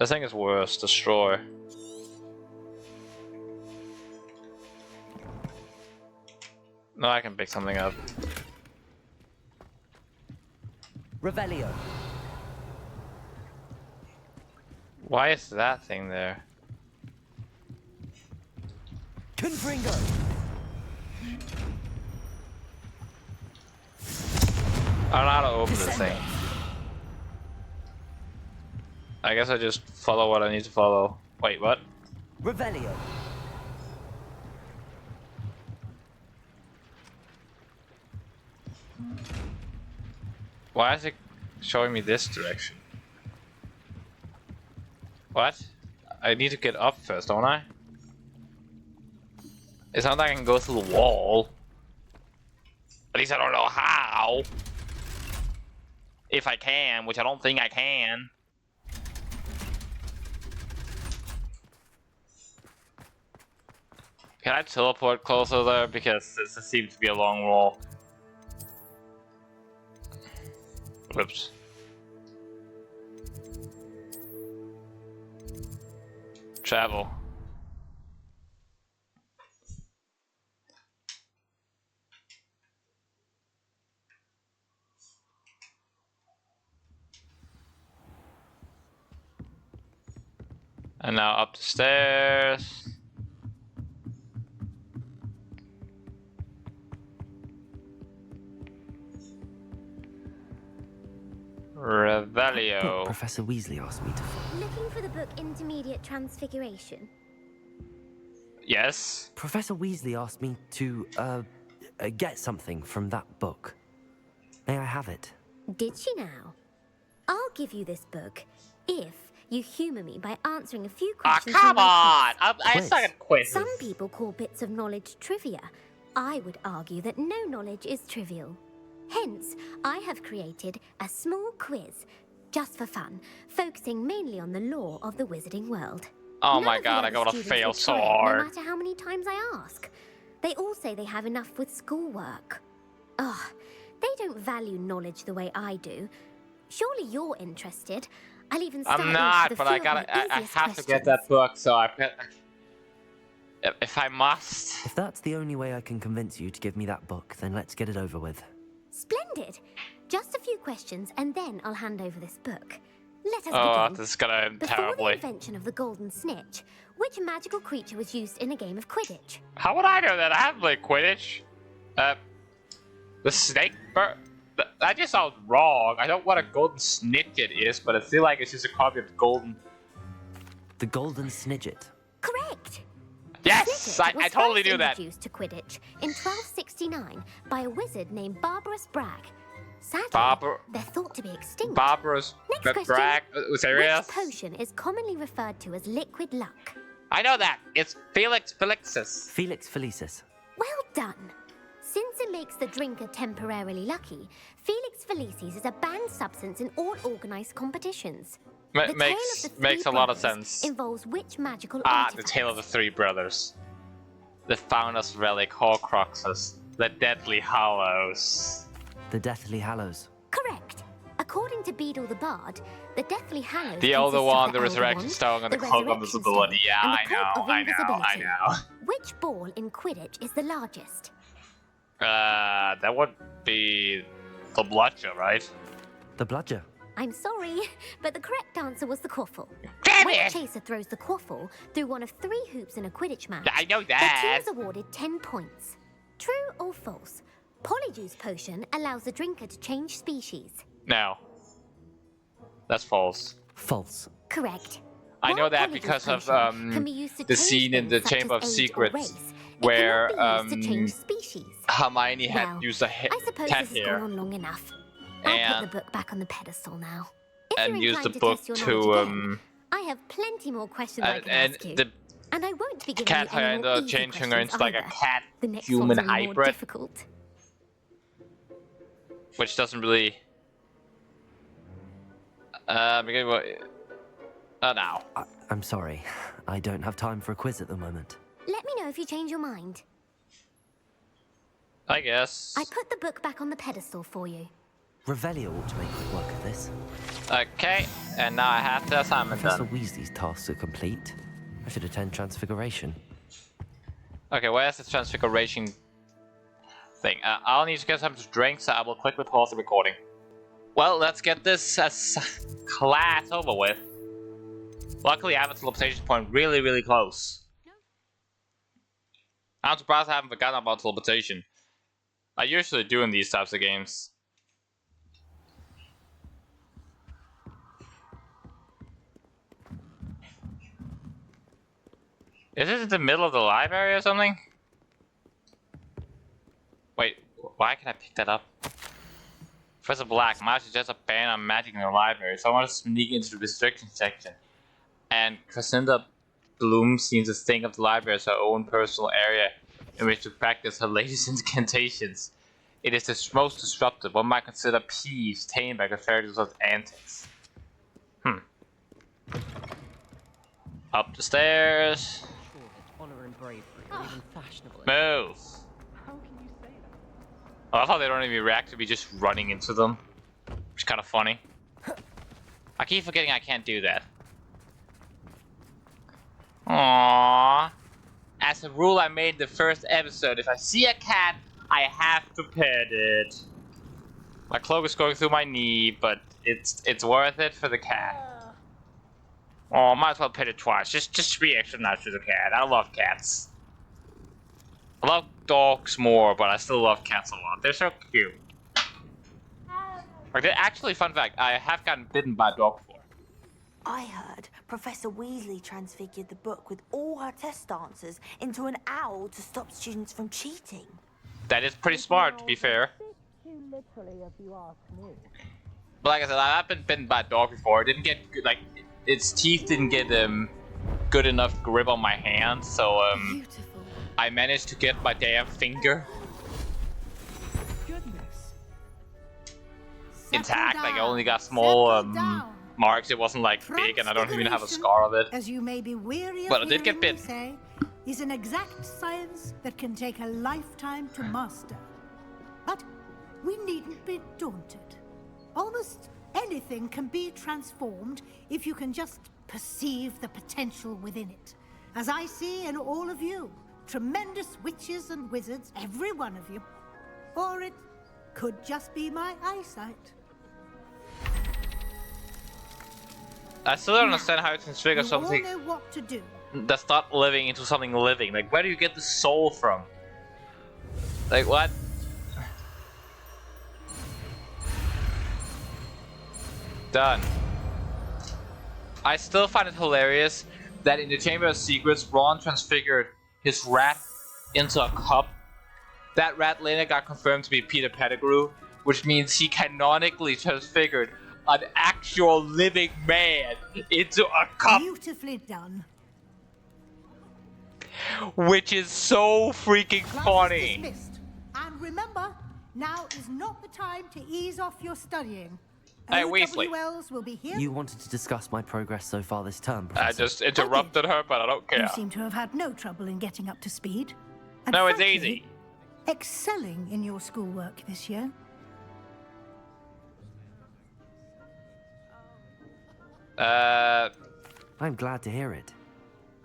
think it's worse. Destroy. No, I can pick something up. Revelio. Why is that thing there? Confringo. I don't know how to open this thing. I guess I just follow what I need to follow. Wait, what? Revelio. Why is it showing me this direction? What? I need to get up first, don't I? It's not like I can go through the wall. At least I don't know how. If I can, which I don't think I can. Can I teleport closer there? Because this seems to be a long wall. Whoops. Travel. And now up the stairs. Revelio. Professor Weasley asked me to find. Looking for the book Intermediate Transfiguration? Yes? Professor Weasley asked me to, get something from that book. May I have it? Did she now? I'll give you this book if you humor me by answering a few questions. Come on! I suck at quizzes. Some people call bits of knowledge trivia. I would argue that no knowledge is trivial. Hence, I have created a small quiz, just for fun, focusing mainly on the lore of the wizarding world. Oh None my of the god, other I'm gonna students fail will so try it, hard. No matter how many times I ask. They all say they have enough with schoolwork. Ugh, they don't value knowledge the way I do. Surely you're interested. I'll even start I'm not, with but a I few of gotta. my I easiest have to get questions. that book, so I. If I must. If that's the only way I can convince you to give me that book, then let's get it over with. Splendid. Just a few questions, and then I'll hand over this book. Let us Oh, begin. this is gonna end Before terribly. the invention of the golden snitch, which magical creature was used in a game of Quidditch? How would I know that? I haven't played Quidditch. The snake bird. That just sounds wrong. I don't know what a golden snitch is, but I feel like it's just a copy of the golden. The golden snidget. Correct. Yes, Snidget I was totally first knew that. Introduced to Quidditch in 1269 by a wizard named Barbarous Bragg. Sadly, they're thought to be extinct. Barbarous Next Bragg. question. Serious? Which potion is commonly referred to as liquid luck? I know that. It's Felix Felixus. Felix Felicis. Well done. Since it makes the drinker temporarily lucky, Felix Felicis is a banned substance in all organized competitions. The tale Makes of the makes a three lot of brothers sense. Involves which magical The artifact? tale of the three brothers. The Founder's Relic, Horcruxes, the Deadly Hallows. The Deathly Hallows. Correct. According to Beedle the Bard, the Deathly Hallows The older consists of one, the Elder Resurrection Wand, Stone, and the Cloak of Resurrection Invisibility. Stone, Yeah, and I the Cloak know, of I know, I Invisibility. know. Which ball in Quidditch is the largest? That would be the bludger, right? The bludger. I'm sorry, but the correct answer was the quaffle. Damn When a it! chaser throws the quaffle through one of 3 hoops in a Quidditch match, I know the that. team is awarded 10 points. True or false? Polyjuice potion allows the drinker to change species. No. That's false. False. Correct. I know While that Polyjuice because of potion can be used to the change scene in the things such Chamber of as age or Secrets race, it where cannot be used to change species. Hermione had Well, used a I suppose cat this has hair gone on long enough. I'll and put the book back on the pedestal now. If and you're used the inclined book test your to knowledge again, I have plenty more questions I can and ask you. the And I won't be giving cat you hair any ended more up easy changing her questions into like a either. cat The next human ones are more hybrid, difficult. which doesn't really. Now. I'm sorry. I don't have time for a quiz at the moment. Let me know if you change your mind. I guess. I put the book back on the pedestal for you. Revelio ought to make quick work of this. Okay, and now I have the assignment Professor done. Weasley's tasks are complete. I should attend Transfiguration. Okay, where's the transfiguration thing? I'll need to get some drink, so I will quick pause the recording. Well, let's get this class over with. Luckily, I have a teleportation point really close. I'm surprised I haven't forgotten about teleportation. I usually do in these types of games. Is it in the middle of the library or something? Wait, why can I pick that up? Professor Black, March suggests a ban on magic in the library, so I want to sneak into the restriction section. And Crescenda Bloom seems to think of the library as her own personal area in which to practice her latest incantations. It is the most disruptive. One might consider peeves tamed by compared to such antics. Up the stairs. Honor and bravery are even fashionable. Move. How can you say that? I love how they don't even react to me just running into them. Which is kind of funny. I keep forgetting I can't do that. Aww. As a rule I made in the first episode, if I see a cat, I have to pet it. My cloak is going through my knee, but it's worth it for the cat. Oh, might as well pet it twice. Just be extra nice to the cat. I love cats. I love dogs more, but I still love cats a lot. They're so cute. Like, actually, fun fact, I have gotten bitten by a dog before. I heard Professor Weasley transfigured the book with all her test answers into an owl to stop students from cheating. That is pretty smart, to be fair. Too literally, if you ask me. But like I said, I've been bitten by a dog before. It didn't get good, like its teeth didn't get good enough grip on my hand, so I managed to get my damn finger intact. Like I only got small marks. It wasn't like big, and I don't even have a scar of it. As you may be weary of But I did get hearing me bit. say, is an exact science that can take a lifetime to master. But we needn't be daunted. Almost anything can be transformed if you can just perceive the potential within it. As I see in all of you, tremendous witches and wizards, every one of you. Or it could just be my eyesight. I still don't understand how you can trigger something You all know what to do. that's not living into something living. Like, where do you get the soul from? Like, what? Done. I still find it hilarious that in the Chamber of Secrets, Ron transfigured his rat into a cup. That rat later got confirmed to be Peter Pettigrew, which means he canonically transfigured an actual living man into a cup. Beautifully done. Which is so freaking funny. Dismissed. And remember, now is not the time to ease off your studying. Hey, Weasley. OWLs will be here. You wanted to discuss my progress so far this term, I Professor. just interrupted her, but I don't care. You seem to have had no trouble in getting up to speed. And No, it's frankly, easy. excelling in your schoolwork this year. I'm glad to hear it.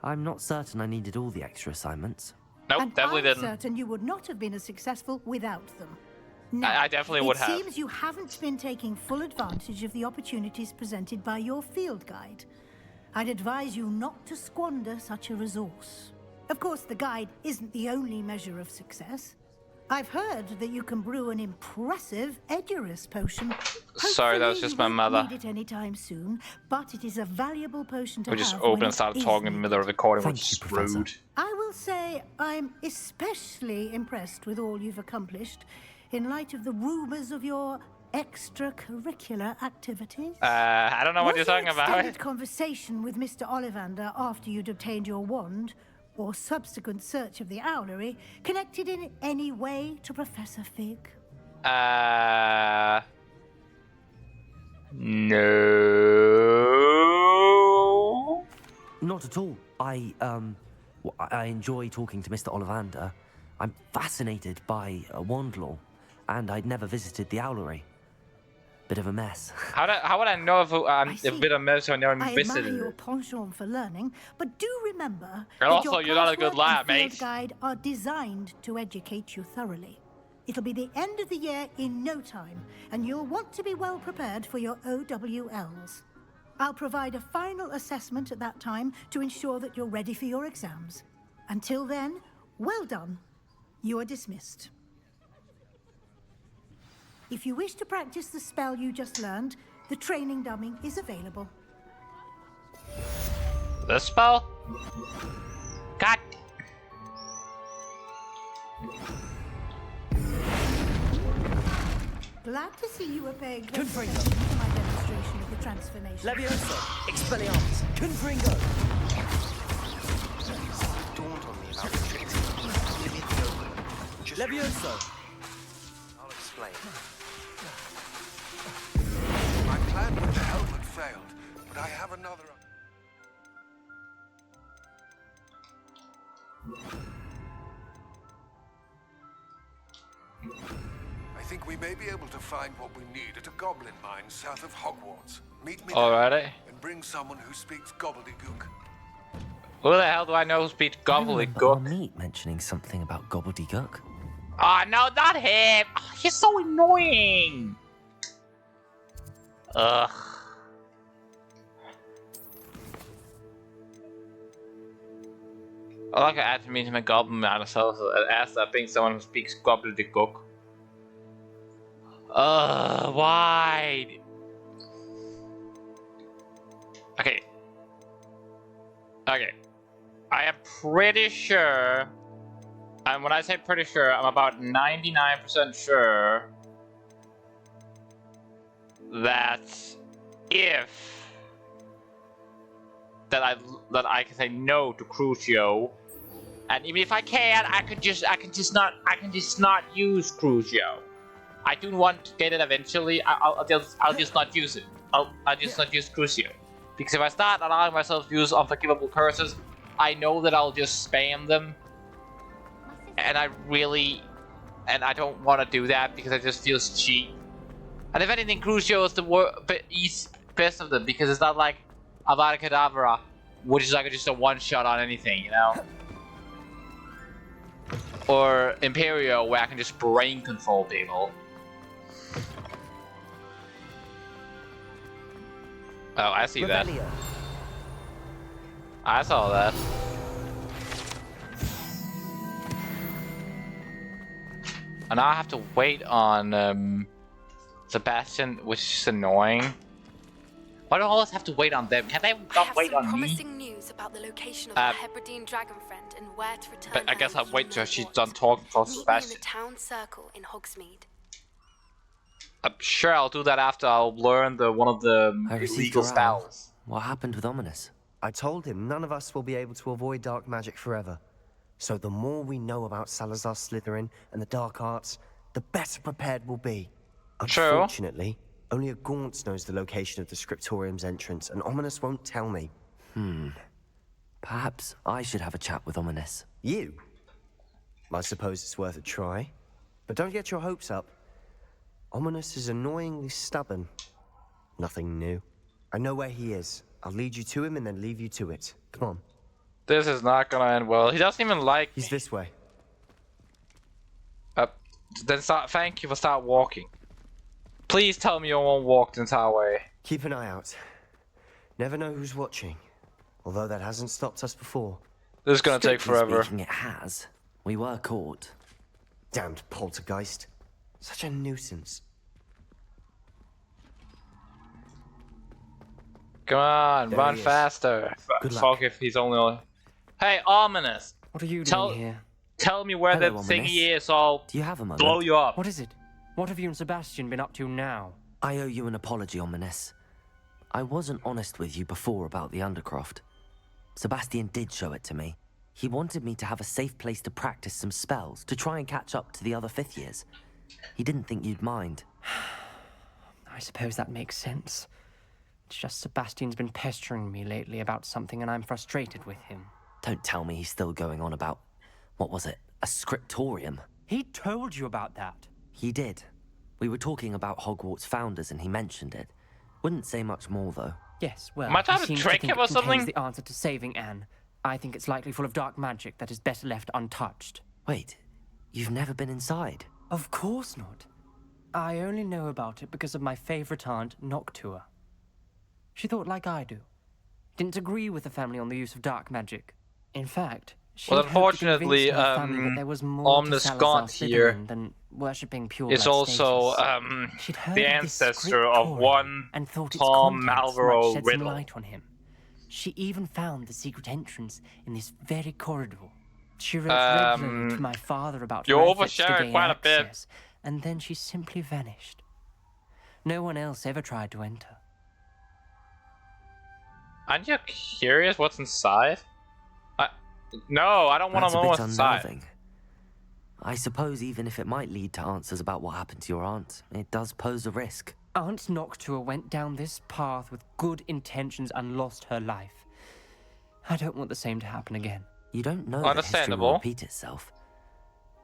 I'm not certain I needed all the extra assignments. Nope, And definitely I'm didn't. certain you would not have been as successful without them. I definitely would have. It seems you haven't been taking full advantage of the opportunities presented by your field guide. I'd advise you not to squander such a resource. Of course, the guide isn't the only measure of success. I've heard that you can brew an impressive Edurus potion. Sorry, that was Hopefully just you my won't mother. need it anytime soon, but it is a valuable potion to We have. just when opened and it started is talking in the needed. middle of the recording, Thank which you, is Professor. rude. I will say I'm especially impressed with all you've accomplished in light of the rumors of your extracurricular activities. I don't know what you're Was your talking about. extended conversation with Mr. Ollivander after you'd obtained your wand, or subsequent search of the owlery, connected in any way to Professor Fig? No. Not at all. I enjoy talking to Mr. Ollivander. I'm fascinated by wand lore, and I'd never visited the owlery. Bit of a mess. How would I know if I'm a see. bit of medicine I never I admire visited your it? penchant for learning, but do remember And that also, your you're not a good classwork lad, and field mate. guide are designed to educate you thoroughly. It'll be the end of the year in no time, and you'll want to be well prepared for your OWLs. I'll provide a final assessment at that time to ensure that you're ready for your exams. Until then, well done. You are dismissed. If you wish to practice the spell you just learned, the training dummy is available. The spell? God. Glad to see you were paying close Confringo. attention to my demonstration of the transformation. Levioso! Expelliarmus! Confringo! Dawned on me about the tricks of living open. Just Levioso! I'll explain. My plan with the helmet failed, but I have another. I think we may be able to find what we need at a goblin mine south of Hogwarts. Meet me there Alrighty. and bring someone who speaks gobbledygook. Who the hell do I know who speaks gobbledygook? Meat mentioning something about gobbledygook. Oh no, not him! Oh, he's so annoying! Ugh. I like to add me to my goblin man myself as I think someone who speaks gobbledygook. Why? Okay. Okay. I am pretty sure, and when I say pretty sure, I'm about 99% sure that that I can say no to Crucio, and even if I can, I can just not use Crucio. I do want to get it eventually. I'll just not use it. I just not use Crucio. Because if I start allowing myself to use unforgivable curses, I know that I'll just spam them. And I don't want to do that because it just feels cheap. And if anything, Crucio is the best of them because it's not like Avada Kedavra, which is like just a one-shot on anything, you know? Or Imperio, where I can just brain control people. Oh, I see that. I saw that. And now I have to wait on Sebastian, which is annoying. Why do I always have to wait on them? Can't they not wait on me? Promising news about the location of the Hebridean dragon friend and where to return. But I guess I'll wait till she's done talking for Sebastian. Meet me in the town circle in Hogsmeade. Sure, I'll do that after I'll learn one of the illegal spells. What happened with Ominous? I told him none of us will be able to avoid dark magic forever. So the more we know about Salazar Slytherin and the dark arts, the better prepared we'll be. Unfortunately, only a Gaunts knows the location of the Scriptorium's entrance, and Ominous won't tell me. Perhaps I should have a chat with Ominous. You? I suppose it's worth a try. But don't get your hopes up. Ominous is annoyingly stubborn. Nothing new. I know where he is. I'll lead you to him and then leave you to it. Come on. This is not gonna end well. He doesn't even like He's this way. Then thank you for start walking. Please tell me you won't walk the entire way. Keep an eye out. Never know who's watching. Although that hasn't stopped us before. This is gonna take forever. Speaking, it has. We were caught. Damned poltergeist. Such a nuisance. Come on, There run he is. faster. Good luck. Fuck if he's only... Hey, Ominous! What are you doing here? Tell me where Hello, that Ominous. thingy is, I'll Do you have a moment? blow you up. What is it? What have you and Sebastian been up to now? I owe you an apology, Ominous. I wasn't honest with you before about the Undercroft. Sebastian did show it to me. He wanted me to have a safe place to practice some spells, to try and catch up to the other 5th years. He didn't think you'd mind. I suppose that makes sense. It's just Sebastian's been pestering me lately about something and I'm frustrated with him. Don't tell me he's still going on about, what was it, a scriptorium? He told you about that. He did. We were talking about Hogwarts founders and he mentioned it. Wouldn't say much more though. Yes, well, Am I trying he to seems trick think him or it contains something? the answer to saving Anne. I think it's likely full of dark magic that is better left untouched. Wait, you've never been inside? Of course not. I only know about it because of my favorite aunt, Noctua. She thought like I do. Didn't agree with the family on the use of dark magic. In fact, she Well, hoped to unfortunately, convince my family that there was more to Omnis Salazar Gaunt here Slytherin than worshipping pure is blood also stages. She'd heard the of this ancestor of scriptorium one and thought its Tom contents might Malvero shed some Riddle. light on him. She even found the secret entrance in this very corridor. She wrote regularly to my father about you're her efforts to oversharing gain quite a bit. access, and then she simply vanished. No one else ever tried to enter. Aren't you curious what's inside? No, I don't want to know what's inside. unnerving. I suppose even if it might lead to answers about what happened to your aunt, it does pose a risk. Aunt Noctua went down this path with good intentions and lost her life. I don't want the same to happen again. You don't know that history Understandable. will repeat itself.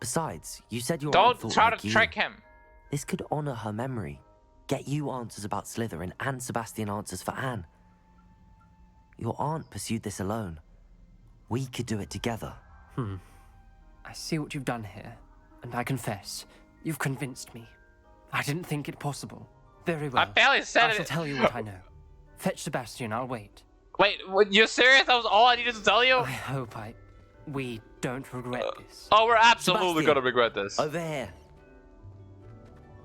Besides, you said your aunt Don't thought try like to you. trick him. This could honor her memory. Get you answers about Slytherin and Sebastian answers for Anne. Your aunt pursued this alone. We could do it together. I see what you've done here, and I confess, you've convinced me. I didn't think it possible. Very well. I barely said I shall it. tell you what I know. Fetch Sebastian, I'll wait. Wait, you're serious? That was all I needed to tell you? I hope we don't regret this. Oh, we're absolutely Sebastian, gonna regret this. Over here.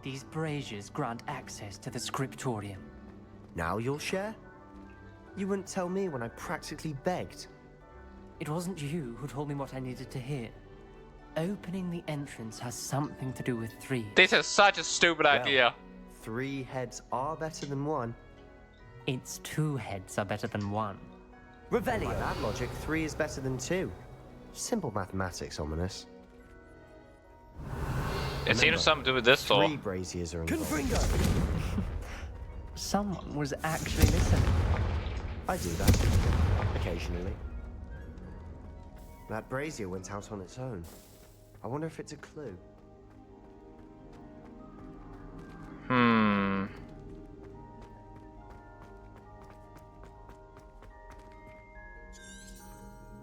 These braziers grant access to the scriptorium. Now you'll share? You wouldn't tell me when I practically begged. It wasn't you who told me what I needed to hear. Opening the entrance has something to do with 3. This is such a stupid idea. 3 heads are better than 1. It's 2 heads are better than 1. By that logic, 3 is better than 2. Simple mathematics, Ominous. It seems something to do with this door. 3 braziers are involved. Someone was actually listening. I do that. Occasionally. That brazier went out on its own. I wonder if it's a clue.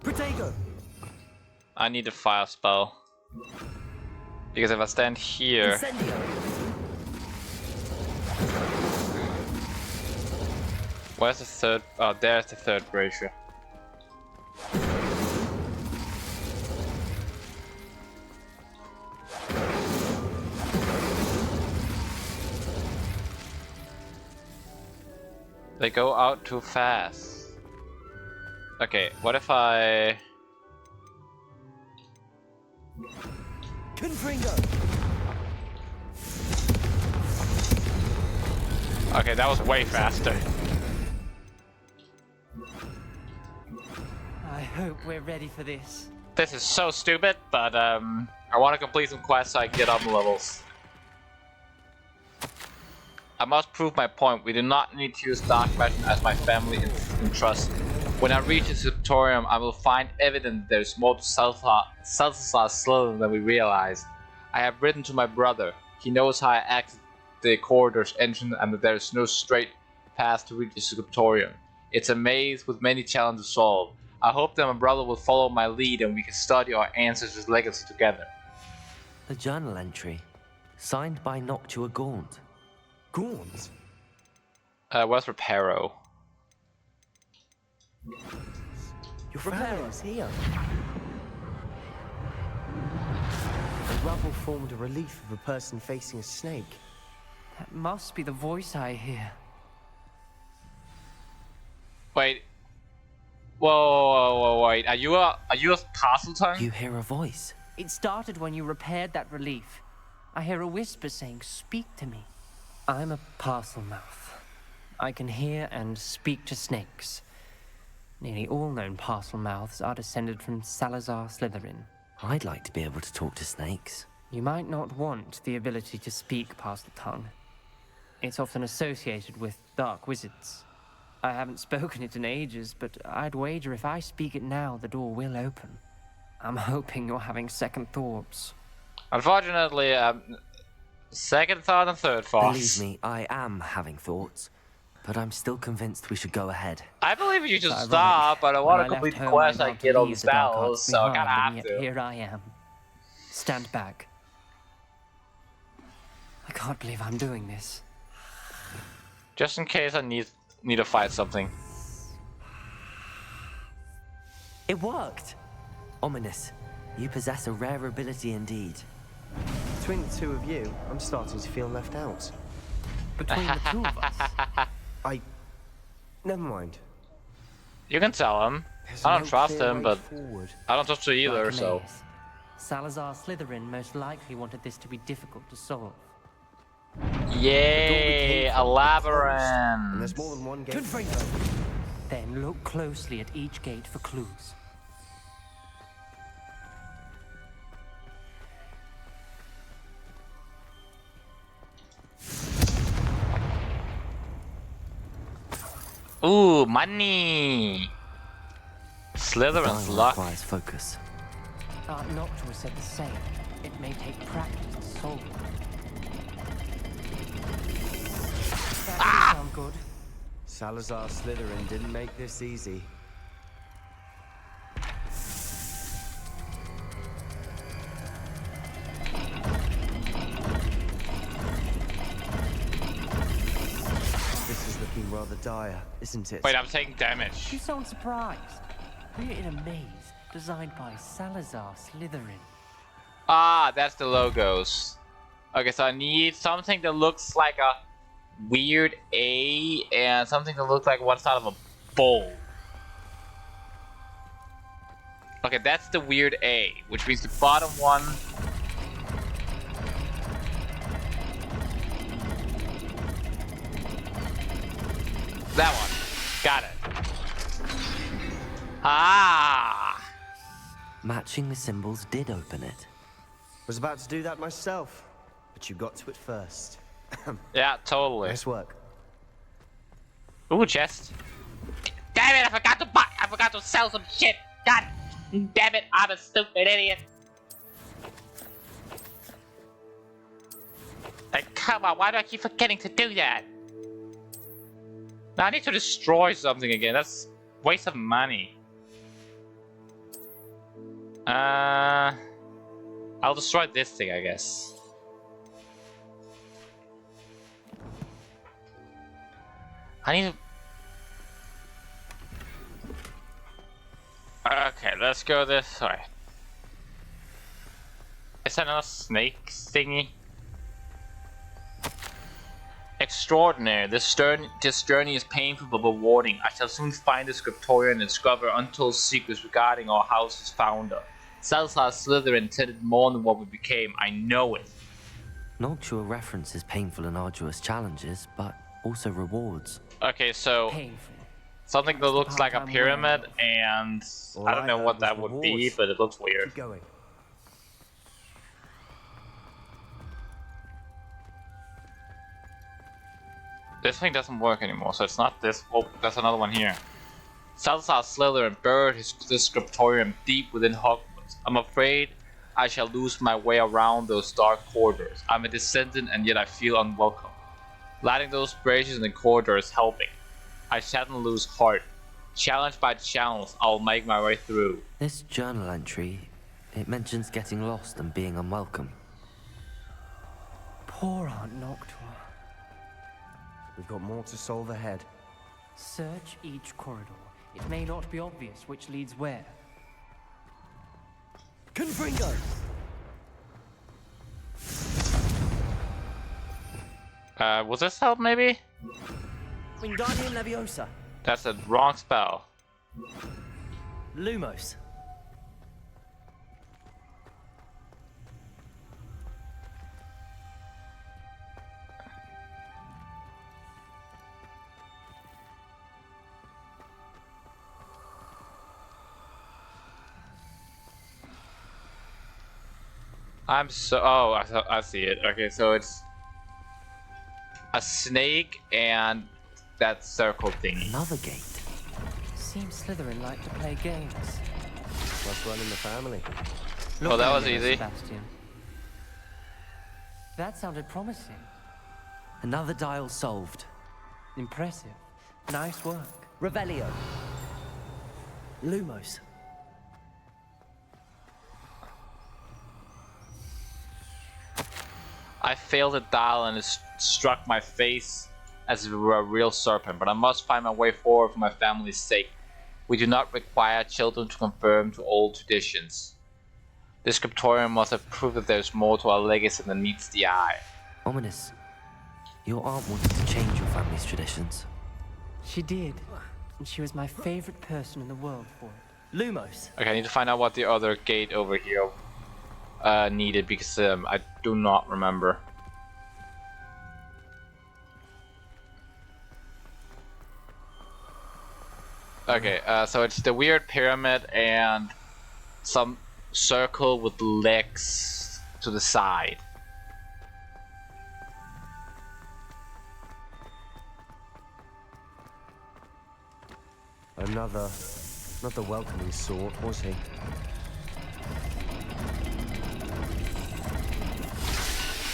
Protego! I need a fire spell. Because if I stand here... Incendio! Where's the third? Oh, there's the third brazier. They go out too fast. Okay, what if I... Confringo! Okay, that was way faster. I hope we're ready for this. This is so stupid, but I want to complete some quests so I can get up levels. I must prove my point. We do not need to use dark magic as my family entrusts. When I reach the scriptorium, I will find evidence there is more to Salazar Slytherin than we realize. I have written to my brother. He knows how I exit the corridor's entrance and that there is no straight path to reach the scriptorium. It's a maze with many challenges to solve. I hope that my brother will follow my lead and we can study our ancestors' legacy together. A journal entry, signed by Noctua Gaunt. Gaunt? Where's Reparo? Your Reparo's here. The rubble formed a relief of a person facing a snake. That must be the voice I hear. Wait. Whoa, wait. Are you a Parseltongue? You hear a voice. It started when you repaired that relief. I hear a whisper saying, "Speak to me." I'm a Parselmouth. I can hear and speak to snakes. Nearly all known Parselmouths are descended from Salazar Slytherin. I'd like to be able to talk to snakes. You might not want the ability to speak Parseltongue. It's often associated with dark wizards. I haven't spoken it in ages, but I'd wager if I speak it now, the door will open. I'm hoping you're having second thoughts. Unfortunately, second thought and third thoughts. Believe me, I am having thoughts, but I'm still convinced we should go ahead. I believe you should stop, but I want to complete the quest I get all the spells, so I kinda have to. Here I am. Stand back. I can't believe I'm doing this. Just in case I need to fight something. It worked! Ominous. You possess a rare ability indeed. Between the two of you, I'm starting to feel left out. Between the two of us? Never mind. You can tell him. I don't trust him, but I don't trust you either, so... Salazar Slytherin most likely wanted this to be difficult to solve. Yay! A labyrinth! There's more than one gate. Then look closely at each gate for clues. Ooh, money! Slytherin's luck. Requires focus. Noctua said the same. It may take practice to solve it. That doesn't sound good. Salazar Slytherin didn't make this easy. This is looking rather dire, isn't it? Wait, I'm taking damage. You sound surprised. We're in a maze designed by Salazar Slytherin. Ah, that's the logos. Okay, so I need something that looks like a weird A and something that looks like one side of a bowl. Okay, that's the weird A, which means the bottom one. That one. Got it. Ah! Matching the symbols did open it. Was about to do that myself, but you got to it first. Yeah, totally. Nice work. Ooh, chest. Damn it! I forgot to sell some shit. God damn it! I'm a stupid idiot. Like, come on! Why do I keep forgetting to do that? Now I need to destroy something again. That's a waste of money. I'll destroy this thing, I guess. I need to... Okay, let's go this way. Is that another snake thingy? Extraordinary. This journey is painful but rewarding. I shall soon find the scriptorium and discover untold secrets regarding our house's founder. Salazar Slytherin intended more than what we became. I know it. Noctua references painful and arduous challenges, but also rewards. Okay, so something that looks like a pyramid, and I don't know what that would be, but it looks weird. Keep going. This thing doesn't work anymore, so it's not this. Oh, there's another one here. Salazar Slytherin buried this scriptorium deep within Hogwarts. I'm afraid I shall lose my way around those dark corridors. I'm a descendant, and yet I feel unwelcome. Lighting those braziers in the corridor is helping. I shan't lose heart. Challenged by channels, I'll make my way through. This journal entry, it mentions getting lost and being unwelcome. Poor Aunt Noctua. We've got more to solve ahead. Search each corridor. It may not be obvious which leads where. Confringo! Will this help maybe? Wingardium Leviosa. That's a wrong spell. Lumos. I'm so... Oh, I see it. Okay, so it's a snake and that circle thing. Another gate. Seems Slytherin like to play games. What's running the family? Oh, that was easy. Sebastian. That sounded promising. Another dial solved. Impressive. Nice work. Revelio. Lumos. I failed a dial and it struck my face as if it were a real serpent, but I must find my way forward for my family's sake. We do not require children to conform to old traditions. This scriptorium must have proved that there's more to our legacy than meets the eye. Ominous. Your aunt wanted to change your family's traditions. She did. And she was my favorite person in the world for it. Lumos. Okay, I need to find out what the other gate over here needed, because I do not remember. Okay, so it's the weird pyramid and some circle with legs to the side. Another, not the welcoming sort, was he?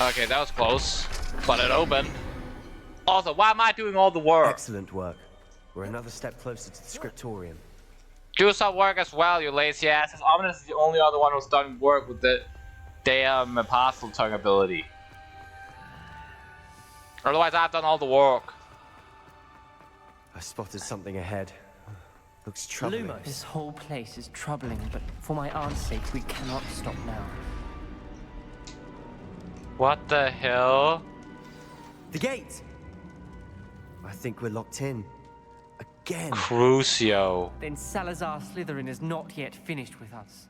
Okay, that was close, but it opened. Also, why am I doing all the work? Excellent work. We're another step closer to the scriptorium. Do some work as well, you lazy asses. Ominous is the only other one who's done work with the damn apostle tongue ability. Otherwise, I've done all the work. I spotted something ahead. Looks troubling. Lumos. This whole place is troubling, but for my aunt's sake, we cannot stop now. What the hell? The gate! I think we're locked in. Again. Crucio. Then Salazar Slytherin is not yet finished with us.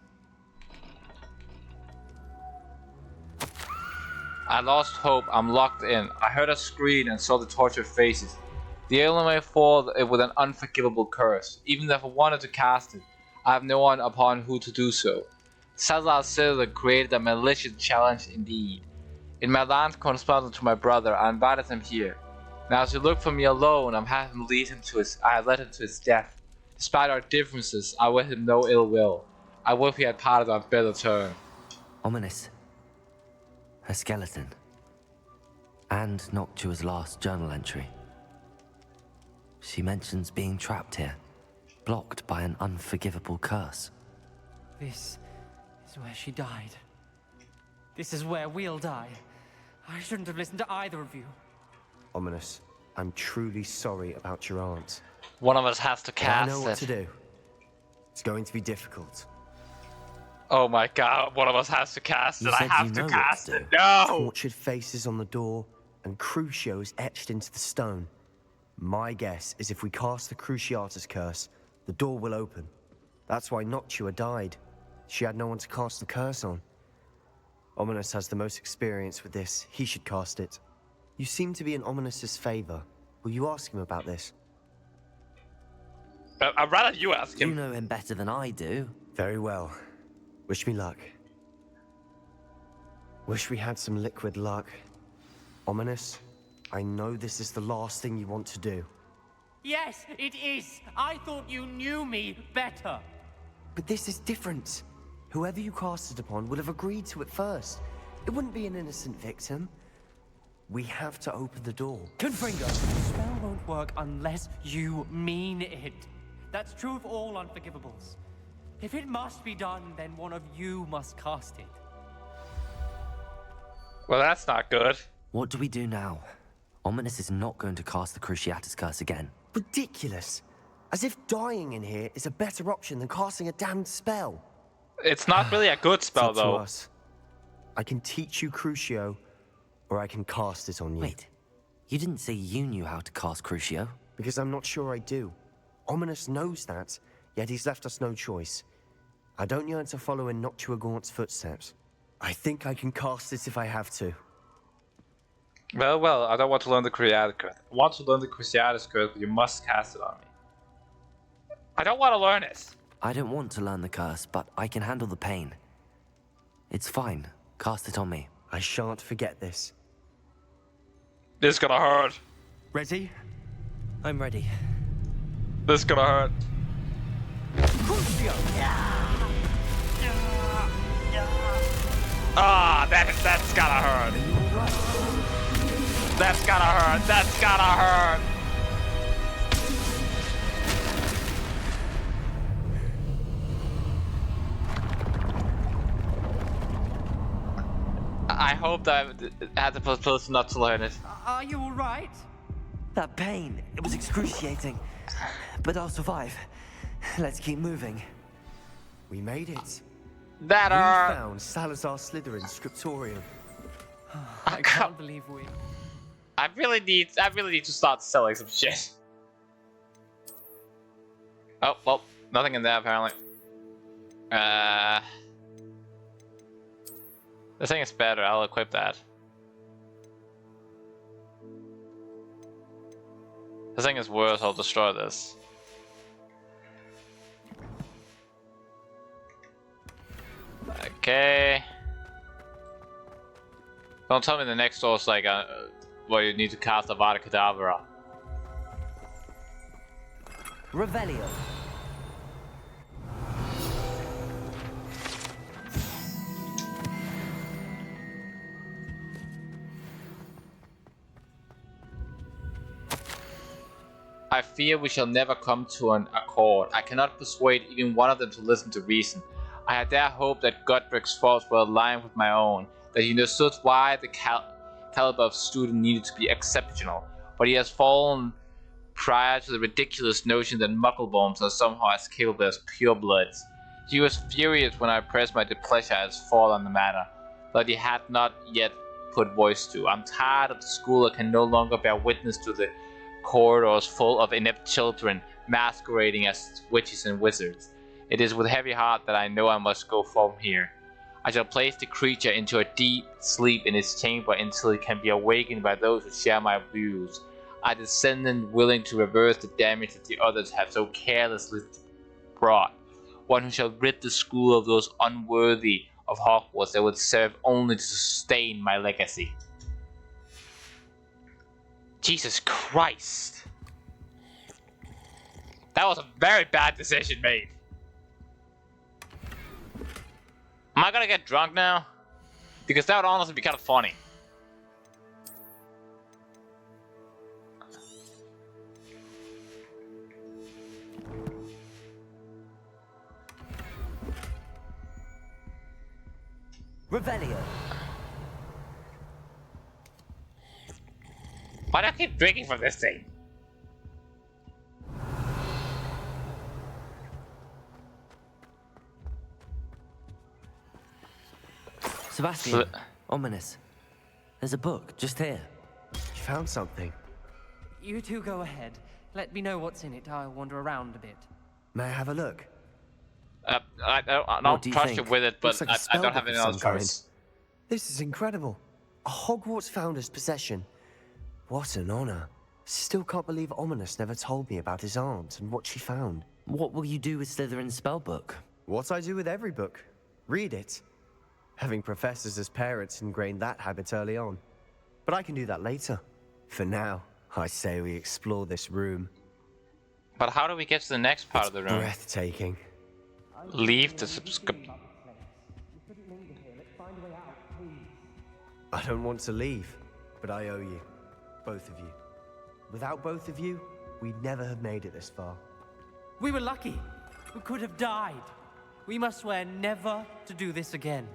I lost hope. I'm locked in. I heard a scream and saw the tortured faces. The alien may fall with an unforgivable curse. Even if I wanted to cast it, I have no one upon who to do so. Salazar Slytherin created a malicious challenge indeed. In my land correspondence to my brother, I invited him here. Now as you look for me alone, I led him to his death. Despite our differences, I wish him no ill will. I wish we had parted on better terms. Ominous. Her skeleton. And Noctua's last journal entry. She mentions being trapped here, blocked by an unforgivable curse. This is where she died. This is where we'll die. I shouldn't have listened to either of you. Ominous, I'm truly sorry about your aunt. One of us has to cast it. I know what to do. It's going to be difficult. Oh my god, one of us has to cast it. I have to cast it. No! Tortured faces on the door and Crucios etched into the stone. My guess is if we cast the Cruciatus curse, the door will open. That's why Noctua died. She had no one to cast the curse on. Ominous has the most experience with this. He should cast it. You seem to be in Ominous's favor. Will you ask him about this? I'd rather you ask him. You know him better than I do. Very well. Wish me luck. Wish we had some liquid luck. Ominous, I know this is the last thing you want to do. Yes, it is. I thought you knew me better. But this is different. Whoever you cast it upon would have agreed to it first. It wouldn't be an innocent victim. We have to open the door. Confringo, the spell won't work unless you mean it. That's true of all unforgivables. If it must be done, then one of you must cast it. Well, that's not good. What do we do now? Ominous is not going to cast the Cruciatus curse again. Ridiculous. As if dying in here is a better option than casting a damned spell. It's not really a good spell, though. Us. I can teach you Crucio, or I can cast it on you. Wait, you didn't say you knew how to cast Crucio? Because I'm not sure I do. Ominous knows that, yet he's left us no choice. I don't yearn to follow in Noctua Gaunt's footsteps. I think I can cast it if I have to. Well, I don't want to learn the Cruciatus curse. I want to learn the Cruciatus curse, but you must cast it on me. I don't want to learn it. I don't want to learn the curse, but I can handle the pain. It's fine. Cast it on me. I shan't forget this. This is gonna hurt. Ready? I'm ready. This is gonna hurt. Ah, that's gotta hurt. That's gotta hurt. That's gotta hurt. I hope that I had the possibility not to learn it. Are you all right? That pain, it was excruciating. But I'll survive. Let's keep moving. We made it. We That found Salazar Slytherin's scriptorium. I can't believe we... I really need to start selling some shit. Oh, well, nothing in there apparently. This thing is better, I'll equip that. This thing is worse, I'll destroy this. Okay. Don't tell me the next door is like where you need to cast Avada Kedavra. Revelio. I fear we shall never come to an accord. I cannot persuade even one of them to listen to reason. I had dare hope that Godric's thoughts were aligned with my own, that he understood why the caliber of student needed to be exceptional, but he has fallen prior to the ridiculous notion that Muggleborns are somehow as capable as purebloods. He was furious when I pressed my displeasure at his fall on the matter, that he had not yet put voice to. I'm tired of the school that can no longer bear witness to the corridors full of inept children masquerading as witches and wizards. It is with heavy heart that I know I must go from here. I shall place the creature into a deep sleep in his chamber until it can be awakened by those who share my views. A descendant willing to reverse the damage that the others have so carelessly brought. One who shall rid the school of those unworthy of Hogwarts that would serve only to sustain my legacy. Jesus Christ. That was a very bad decision made. Am I gonna get drunk now? Because that would honestly be kind of funny. Revelio. Why do I keep drinking from this thing? Sebastian, ominous. There's a book just here. You found something. You two go ahead. Let me know what's in it. I'll wander around a bit. May I have a look? I don't trust you with it, but Looks like a I don't have spellbook any of other some kind. choice. This is incredible. A Hogwarts founder's possession. What an honor. Still can't believe Ominous never told me about his aunt and what she found. What will you do with Slytherin's spellbook? What I do with every book. Read it. Having professors as parents ingrained that habit early on. But I can do that later. For now, I say we explore this room. But how do we get to the next part of the room? Breathtaking. Leave the subscription. I don't want to leave, but I owe you. Both of you. Without both of you, we'd never have made it this far. We were lucky. We could have died. We must swear never to do this again.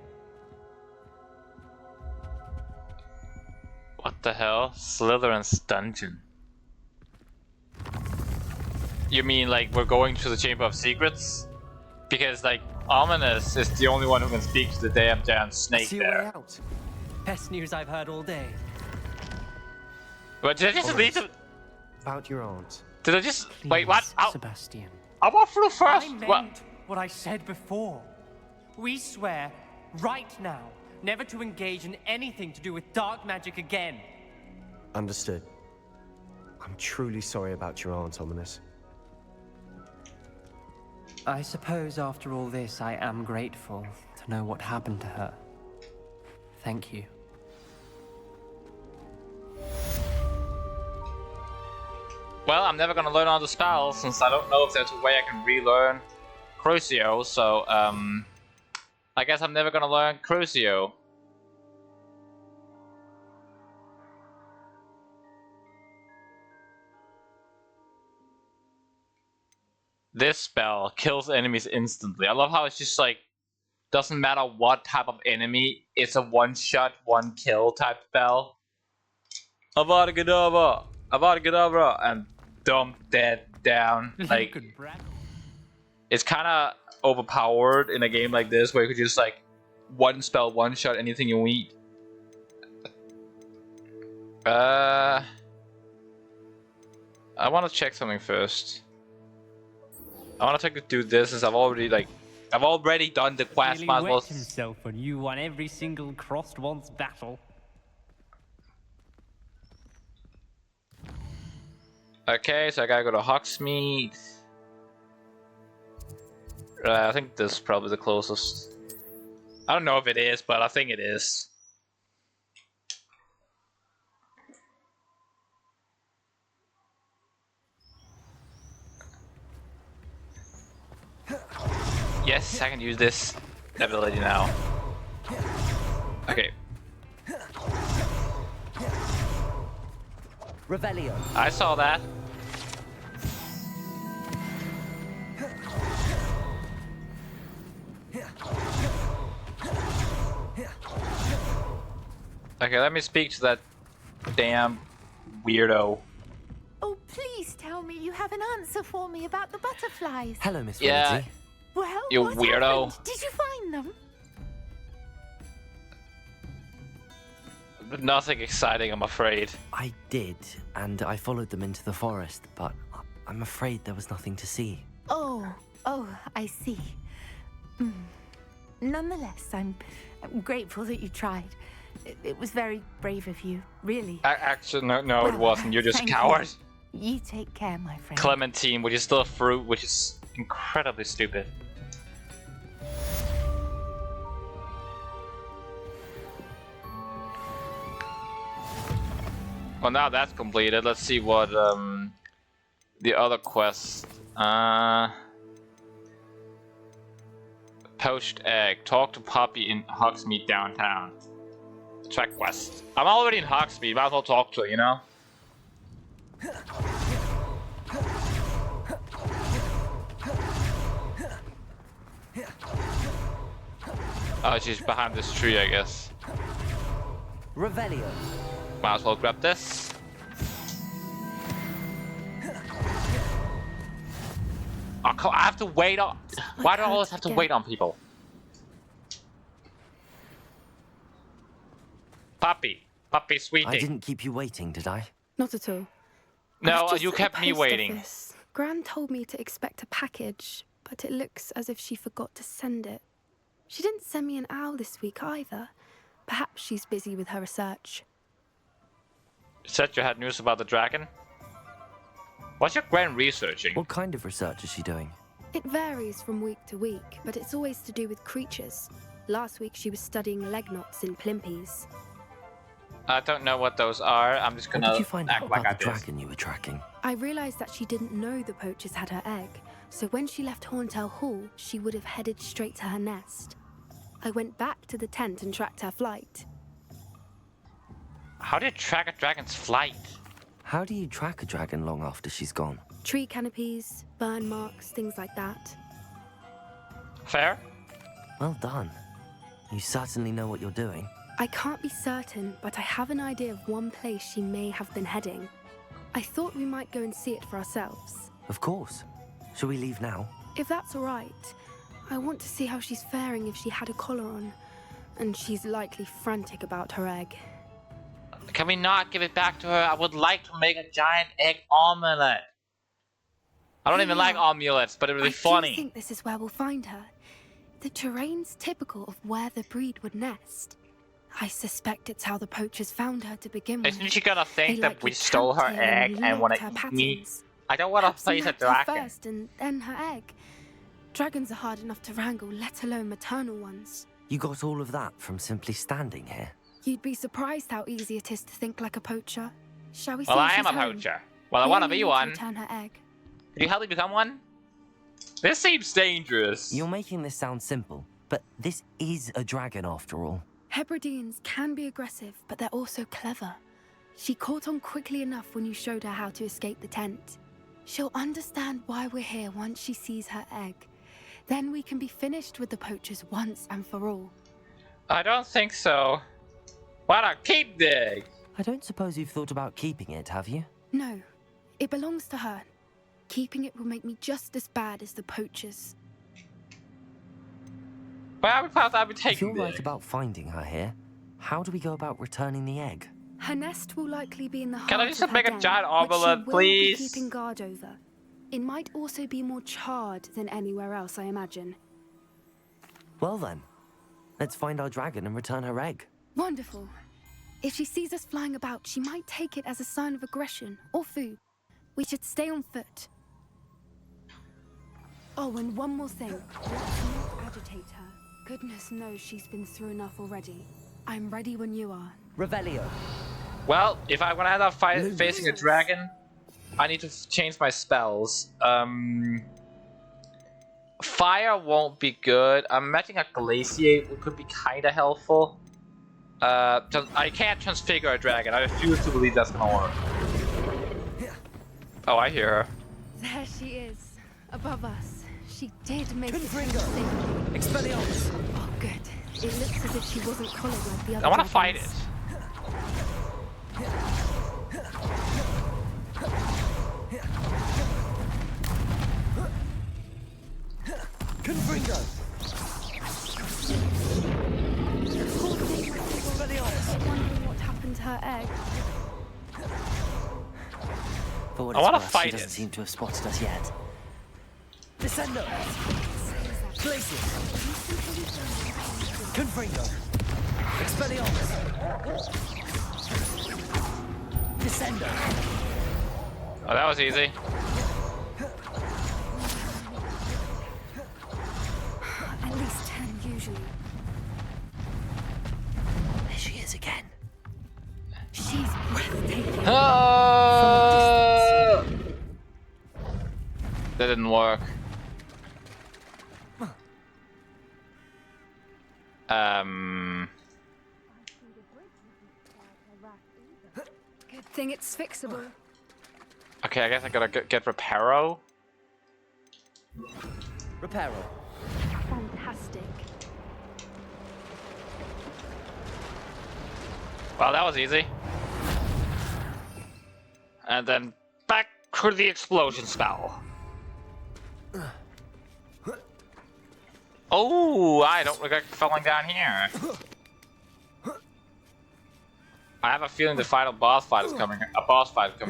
What the hell? Slytherin's dungeon. You mean like we're going to the Chamber of Secrets? Because like Ominous is the only one who can speak to the damn snake there. Out. Best news I've heard all day. But did I just leave them? About your aunt. Did I just Please, wait? What? Sebastian. I went through first. I meant what I said before. We swear right now never to engage in anything to do with dark magic again. Understood. I'm truly sorry about your aunt, Ominous. I suppose after all this, I am grateful to know what happened to her. Thank you. Well, I'm never gonna learn all the spells since I don't know if there's a way I can relearn Crucio. So, I guess I'm never gonna learn Crucio. This spell kills enemies instantly. I love how it's just like, doesn't matter what type of enemy, it's a one-shot, one-kill type spell. Avada Kedavra! Avada Kedavra! And dump that down. Like, it's kind of overpowered in a game like this where you could just like, one spell, one-shot anything you need. I want to check something first. I want to do this since I've already done the quest. Really might as well. wet himself when you won every single crossed once battle. Okay, so I gotta go to Hogsmeade. I think this is probably the closest. I don't know if it is, but I think it is. Yes, I can use this ability now. Okay. Revelio. I saw that. Okay, let me speak to that damn weirdo. Oh, please tell me you have an answer for me about the butterflies. Hello, Miss Yeah. Weasley. Well, You what weirdo. happened? Did you find them? Nothing exciting, I'm afraid. I did, and I followed them into the forest, but I'm afraid there was nothing to see. Oh, I see. Nonetheless, I'm grateful that you tried. It was very brave of you, really. Actually, no, it wasn't. You're just a Thank coward. You take care, my friend. Clementine, which is still a fruit, which is incredibly stupid. Well, now that's completed. Let's see what the other quest. Poached egg. Talk to Poppy in Hogsmeade downtown. Track quest. I'm already in Hogsmeade. Might as well talk to her, you know. Oh, she's behind this tree, I guess. Revelio. Might as well grab this. Oh, I have to wait on. Why do I always have to wait on people? Poppy, sweetie. I didn't keep you waiting, did I? Not at all. No, you kept me waiting. Gran told me to expect a package, but it looks as if she forgot to send it. She didn't send me an owl this week either. Perhaps she's busy with her research. You said you had news about the dragon? What's your Gran researching? What kind of research is she doing? It varies from week to week, but it's always to do with creatures. Last week she was studying leg knots in Plimpies. I don't know what those are. I'm just gonna What did you find out like about the dragon you were tracking? I realized that she didn't know the poachers had her egg, so when she left Horntail Hall, she would have headed straight to her nest. I went back to the tent and tracked her flight. How do you track a dragon's flight? How do you track a dragon long after she's gone? Tree canopies, burn marks, things like that. Fair? Well done. You certainly know what you're doing. I can't be certain, but I have an idea of one place she may have been heading. I thought we might go and see it for ourselves. Of course. Shall we leave now? If that's all right. I want to see how she's faring if she had a collar on. And she's likely frantic about her egg. Can we not give it back to her? I would like to make a giant egg omelette. I don't even like omelettes, but it would be funny. I think this is where we'll find her. The terrain's typical of where the breed would nest. I suspect it's how the poachers found her to begin with. Isn't she gonna think that we stole her egg and want to eat me? I don't want to face a dragon. First and then her egg. Dragons are hard enough to wrangle, let alone maternal ones. You got all of that from simply standing here? You'd be surprised how easy it is to think like a poacher. Shall we see? Well, I am a poacher. Well, I want to be one. Return her egg. Could you help me become one? This seems dangerous. You're making this sound simple, but this is a dragon after all. Hebrideans can be aggressive, but they're also clever. She caught on quickly enough when you showed her how to escape the tent. She'll understand why we're here once she sees her egg. Then we can be finished with the poachers once and for all. I don't think so. Why not keep the egg? I don't suppose you've thought about keeping it, have you? No. It belongs to her. Keeping it will make me just as bad as the poachers. Well, I would take if you're right about finding her here, how do we go about returning the egg? Her nest will likely be in the heart Can I just of her make a den, giant which omelette, she will please? be keeping guard over. It might also be more charred than anywhere else, I imagine. Well then, let's find our dragon and return her egg. Wonderful. If she sees us flying about, she might take it as a sign of aggression or food. We should stay on foot. Oh, and one more thing. Let's not agitate her. Goodness knows she's been through enough already. I'm ready when you are. Revelio. Well, if I'm gonna end up facing a dragon, I need to change my spells. Fire won't be good. I'm imagining a glaciate could be kinda helpful. I can't transfigure a dragon. I refuse to believe that's gonna work. Oh, I hear her. There she is, above us. She did make it. Expelliarmus. Oh, good. It looks as if she wasn't collared like the other. I want to fight it. Confringo. Wondering what happened to her egg. For what I want to worth, fight she doesn't it. seem to have spotted us yet. Descendo. Glacius. Confringo. Expelliarmus. Descendo. Oh, that was easy. At least 10 usually. There she is again. She's breathtaking. Ah! that didn't work. Good thing it's fixable. Okay, I guess I gotta get Reparo. Reparo. Fantastic. Well, that was easy. And then back to the explosion spell. Oh, I don't regret falling down here. I have a feeling the final boss fight is coming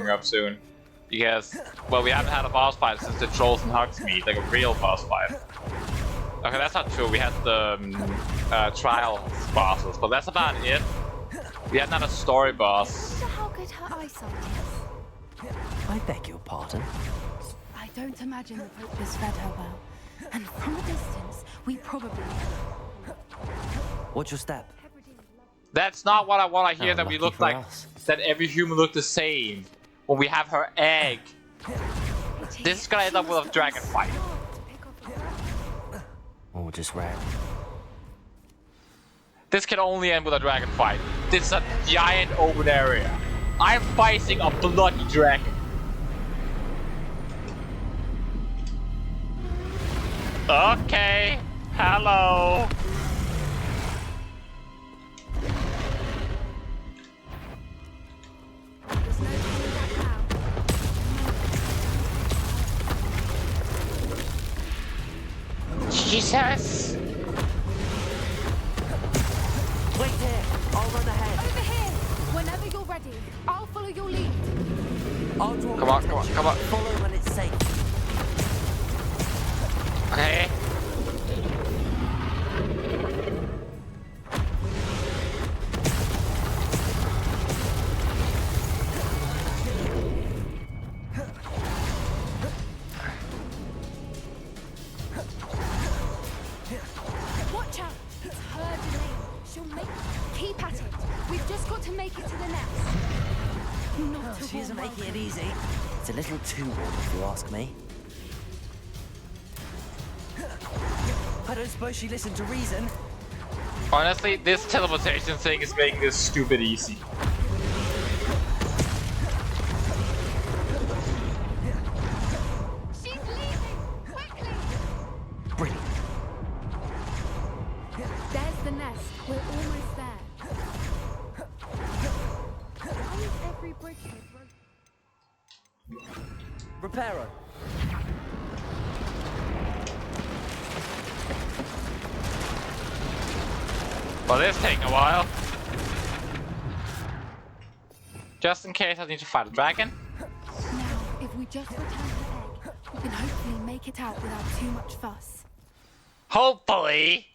up soon. Because, well, we haven't had a boss fight since the Trolls and Hogsmeade, like a real boss fight. Okay, that's not true. We had the trial bosses, but that's about it. We had not a story boss. I wonder how good her eyesight is. I beg your pardon? I don't imagine the Pope has fed her well. And from a distance, we probably... What's your step? That's not what I want to hear, that we lucky look for like... us. That every human look the same. When we have her egg. This is gonna end up with a dragon fight. Or just red. This can only end with a dragon fight. This is a giant open area. I'm fighting a bloody dragon. Okay. Hello. Jesus. Wait here. I'll run ahead. Over here. Whenever you're ready, I'll follow your lead. I'll draw Come on, come on, come on. Follow when it's safe. Okay. Watch out. It's her domain. She'll make... Keep at it. We've just got to make it to the nest. Not She isn't warm making it welcome. easy. It's a little too warm, if you ask me. I don't suppose she listened to reason. Honestly, this teleportation thing is making this stupid easy. She's leaving. Quickly. Brilliant. There's the nest. We're almost there. Why is every bridge here broken? Reparo. Well, this taking a while. Just in case I need to fight a dragon. Now, if we just return her egg, we can hopefully make it out without too much fuss. Hopefully.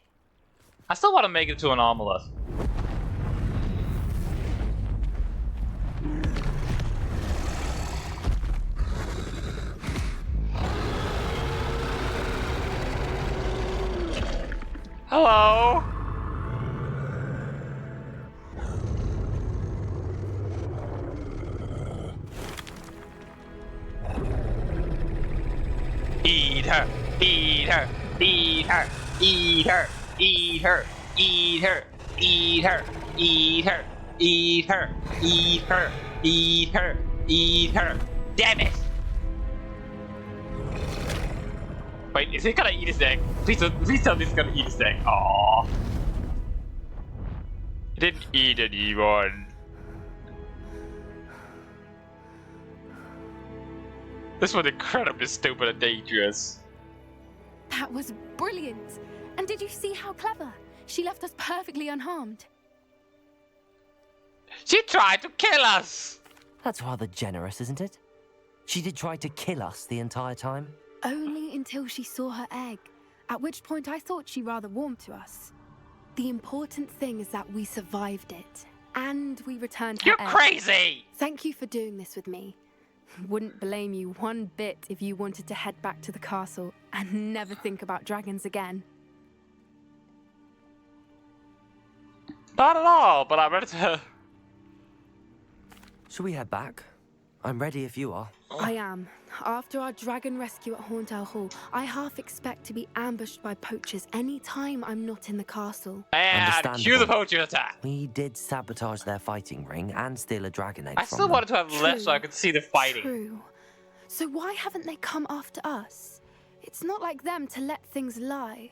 I still want to make it to an omelet. Hello. Eat her, eat her, eat her, eat her, eat her, eat her, eat her, eat her, eat her, eat her, eat her, eat her. Damn it! Wait, is he gonna eat his egg? Please tell me he's gonna eat his egg. Aww. He didn't eat anyone. This was incredibly stupid and dangerous. That was brilliant. And did you see how clever? She left us perfectly unharmed. She tried to kill us! That's rather generous, isn't it? She did try to kill us the entire time. Only until she saw her egg, at which point I thought she rather warmed to us. The important thing is that we survived it, and we returned her You're egg. crazy! Thank you for doing this with me. Wouldn't blame you one bit if you wanted to head back to the castle and never think about dragons again. Not at all, but I'm ready to... Shall we head back? I'm ready if you are. I am. After our dragon rescue at Hauntel Hall, I half expect to be ambushed by poachers any time I'm not in the castle. And cue the poacher attack. We did sabotage their fighting ring and steal a dragon egg I from still them. wanted to have left so I could see the fighting. True. So why haven't they come after us? It's not like them to let things lie.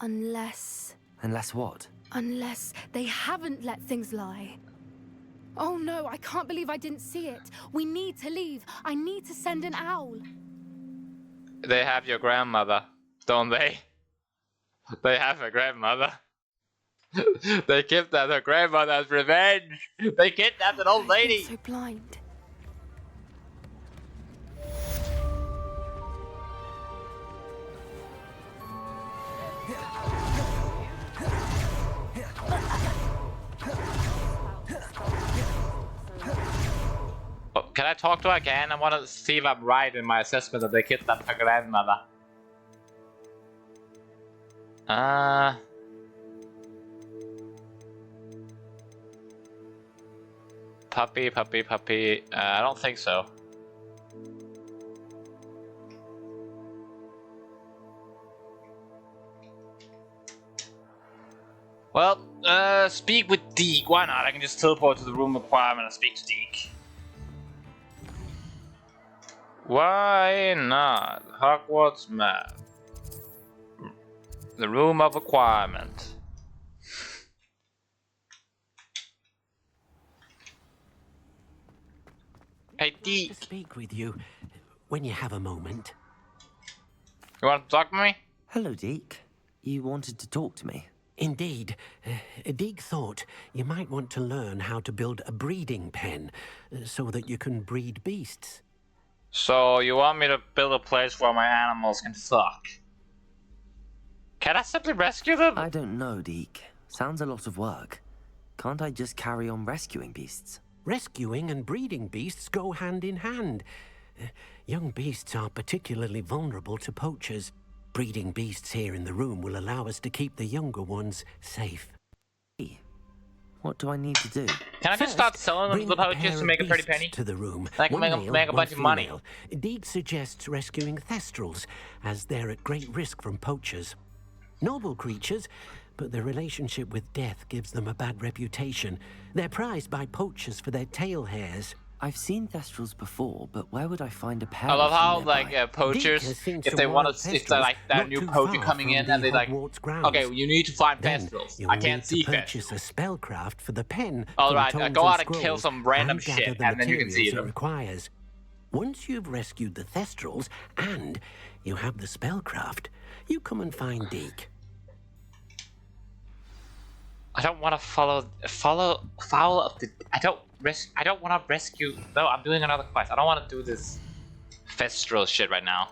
Unless... Unless what? Unless they haven't let things lie. Oh no, I can't believe I didn't see it. We need to leave. I need to send an owl. They have your grandmother, don't they? They have a grandmother. They kidnapped her grandmother as revenge. They kidnapped an old lady. So blind. Oh, can I talk to her again? I want to see if I'm right in my assessment that they kidnapped her grandmother. Puppy. I don't think so. Well, speak with Deke. Why not? I can just teleport to the room requirement and speak to Deke. Why not? Hogwarts map. The room of requirement. Hey, Deke. To speak with you when you have a moment. You want to talk to me? Hello, Deke. You wanted to talk to me? Indeed. Deke thought you might want to learn how to build a breeding pen so that you can breed beasts. So, you want me to build a place where my animals can fuck? Can I simply rescue them? I don't know, Deke. Sounds a lot of work. Can't I just carry on rescuing beasts? Rescuing and breeding beasts go hand in hand. Young beasts are particularly vulnerable to poachers. Breeding beasts here in the room will allow us to keep the younger ones safe. What do I need to do? Can I just start selling them to the poachers to make a pretty penny? To the room. I can make a bunch of money. Deke suggests rescuing thestrals, as they're at great risk from poachers. Noble creatures, but their relationship with death gives them a bad reputation. They're prized by poachers for their tail hairs. I've seen thestrals before, but where would I find a pair? I love how like poachers, if they want to, if they're like that new poacher coming in and they like, okay, you need to find thestrals. I can't see purchase a spellcraft for the pen. All right, go out and kill some random shit, and then you can see them. Requires. Once you've rescued the thestrals and you have the spellcraft, you come and find Deke. I don't want to foul of the. I don't want to rescue. No, I'm doing another quest. I don't want to do this Thestral shit right now.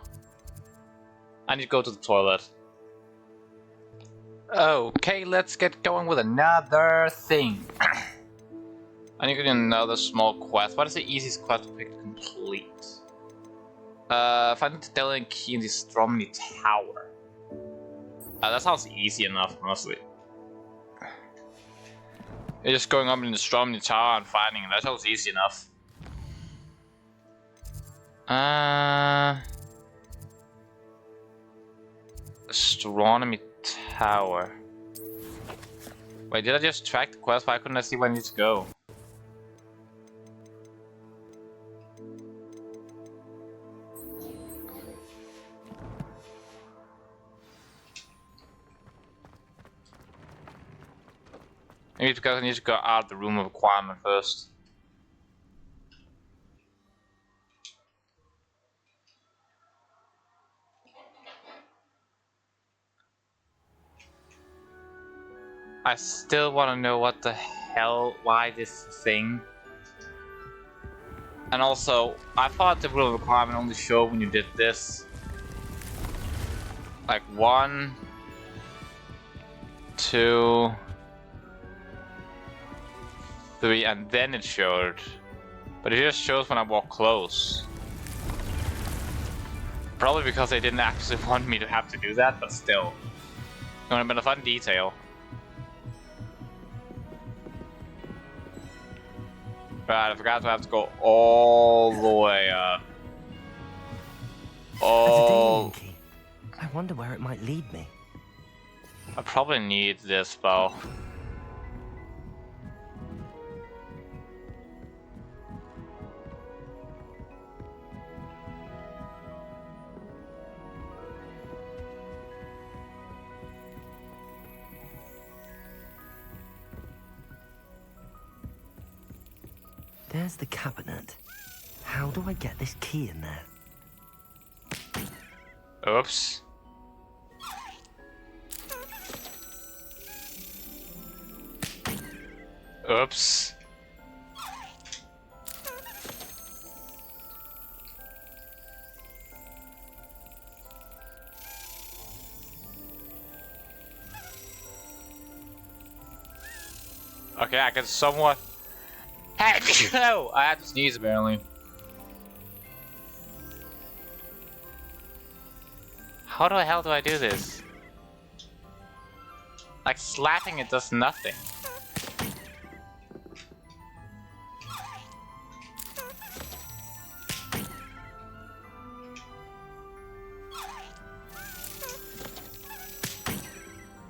I need to go to the toilet. Okay, let's get going with another thing. I need to do another small quest. What is the easiest quest to pick to complete? Find the Deadly Key in the Stromney Tower. That sounds easy enough, honestly. You're just going up in the Stromney Tower and finding it. That sounds easy enough. Astronomy Tower. Wait, did I just track the quest? Why couldn't I see where I need to go? I need to go out of the room of requirement first. I still want to know what the hell, why this thing. And also, I thought the room of requirement only showed when you did this. Like 1, 2, 3, and then it showed. But it just shows when I walk close. Probably because they didn't actually want me to have to do that, but still. It would have been a fun detail. Right, I forgot to have to go all the way up. Oh. There's a key. I wonder where it might lead me. I probably need this bow. There's the cabinet. How do I get this key in there? Oops. Oops. Okay, I can somewhat... Hey, no! I had to sneeze apparently. How the hell do I do this? Like, slapping it does nothing.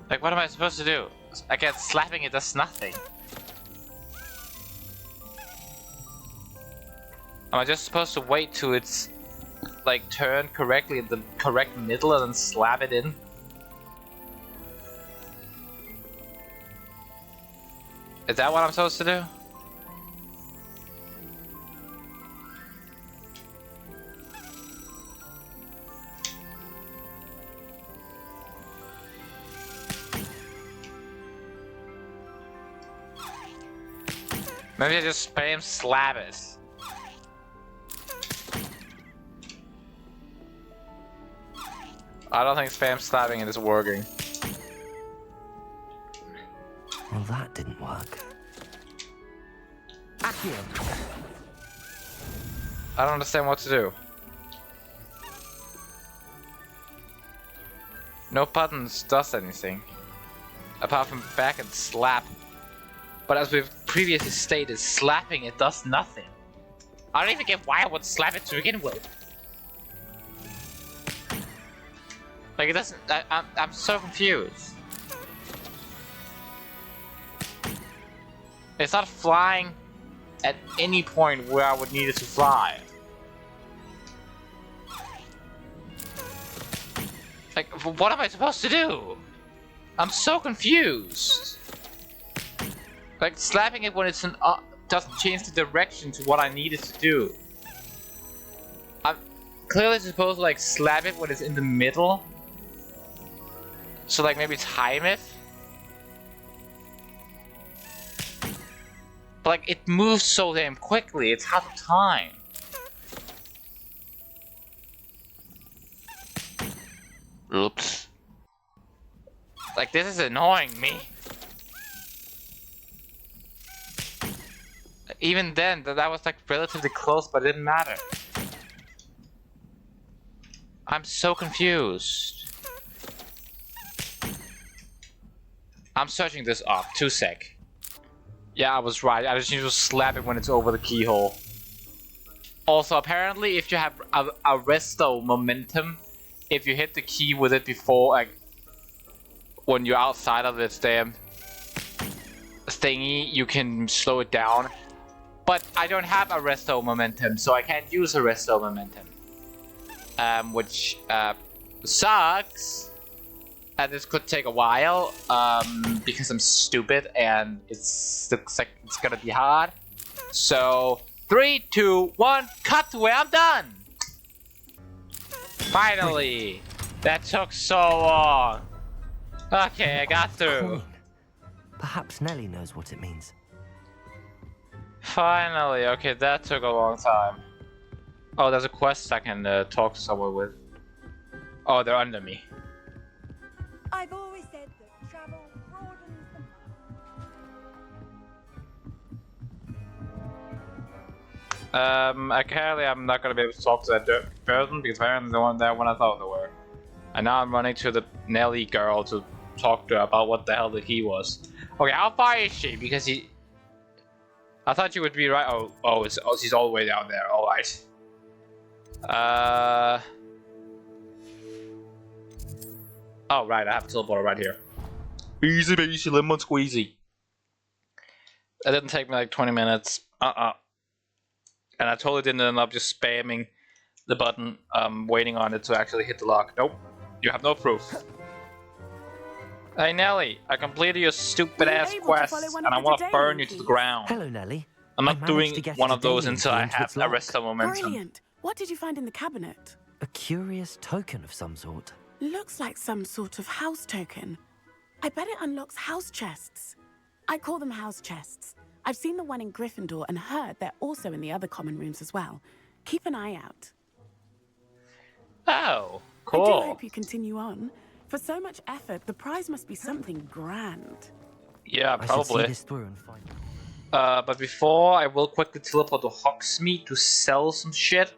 Like, what am I supposed to do? I guess slapping it does nothing. Am I just supposed to wait till it's like turn correctly in the correct middle and then slap it in? Is that what I'm supposed to do? Maybe I just spam slap it. I don't think spam slapping it is working. Well, that didn't work. Accio. I don't understand what to do. No buttons does anything. Apart from back and slap. But as we've previously stated, slapping it does nothing. I don't even get why I would slap it to begin with. Like, it doesn't... I'm so confused. It's not flying at any point where I would need it to fly. Like, what am I supposed to do? I'm so confused. Like, slapping it when it's an doesn't change the direction to what I need it to do. I'm clearly supposed to, like, slap it when it's in the middle. So, like, maybe time it. But, like, it moves so damn quickly, it's hard to time. Oops. Like, this is annoying me. Even then, that was, like, relatively close, but it didn't matter. I'm so confused. I'm searching this up. 2 sec. Yeah, I was right. I just need to slap it when it's over the keyhole. Also, apparently, if you have a resto momentum, if you hit the key with it before, like, when you're outside of this damn thingy, you can slow it down. But I don't have a resto momentum, so I can't use a resto momentum. Which sucks. This could take a while, because I'm stupid and it looks like it's gonna be hard. So, 3, 2, 1, cut to where I'm done! Finally! That took so long. Okay, I got through. Perhaps Nelly knows what it means. Finally, okay, that took a long time. Oh, there's a quest I can talk to someone with. Oh, they're under me. I've always said that travel broadens the... Apparently I'm not gonna be able to talk to that person because apparently they weren't there when I thought they were. And now I'm running to the Nelly girl to talk to her about what the hell the key was. Okay, how far is she? Because I thought you would be right. Oh, she's all the way down there. All right. Oh, right. I have a teleporter right here. Easy peasy, lemon squeezy. It didn't take me like 20 minutes. And I totally didn't end up just spamming the button, waiting on it to actually hit the lock. Nope. You have no proof. Hey Nelly, I completed your stupid ass quest, and I want to burn you to the ground. Hello, Nelly. I'm not doing one of those until I have arrested momentum. Brilliant. What did you find in the cabinet? A curious token of some sort. Looks like some sort of house token. I bet it unlocks house chests. I call them house chests. I've seen the one in Gryffindor and heard they're also in the other common rooms as well. Keep an eye out. Oh, cool. I do hope you continue on. For so much effort, the prize must be something grand. Yeah, probably. I should see this through and find but before, I will quickly teleport to Hogsmeade to sell some shit.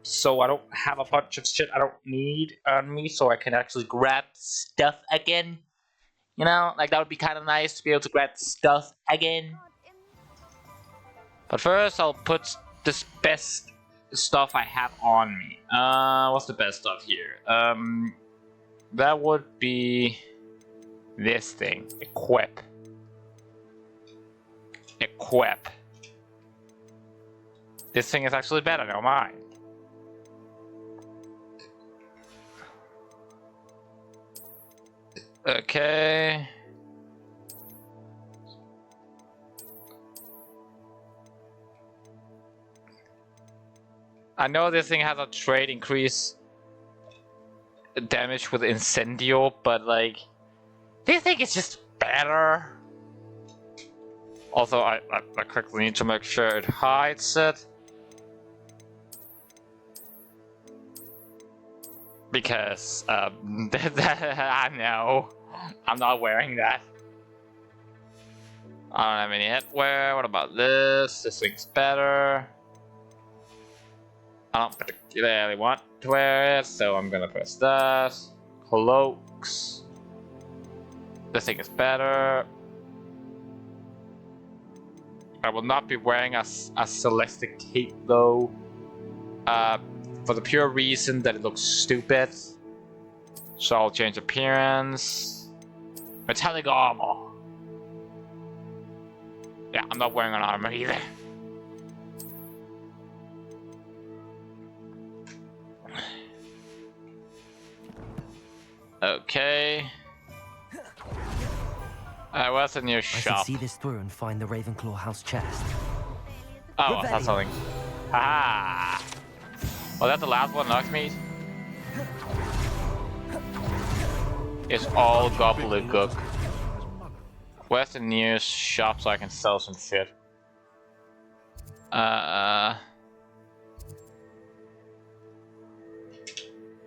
So I don't have a bunch of shit I don't need on me, so I can actually grab stuff again. You know, like that would be kind of nice to be able to grab stuff again. But first, I'll put this best stuff I have on me. What's the best stuff here? That would be this thing. Equip. Equip. This thing is actually better than mine. Okay. I know this thing has a trait increase damage with Incendio, but like, this thing is just better. Also, I quickly need to make sure it hides it. Because, I know. I'm not wearing that. I don't have any headwear. What about this? This thing's better. I don't particularly want to wear it, so I'm gonna press that. Cloaks. This thing is better. I will not be wearing a Celestic cape though. For the pure reason that it looks stupid. So I'll change appearance. Metallic armor. Yeah, I'm not wearing an armor either. Okay. What's in your shop? I should see this through and find the Ravenclaw house chest. Oh, I found something. Haha! Was that the last one, Hogsmeade? It's all gobbledygook. Where's the nearest shop so I can sell some shit? I'm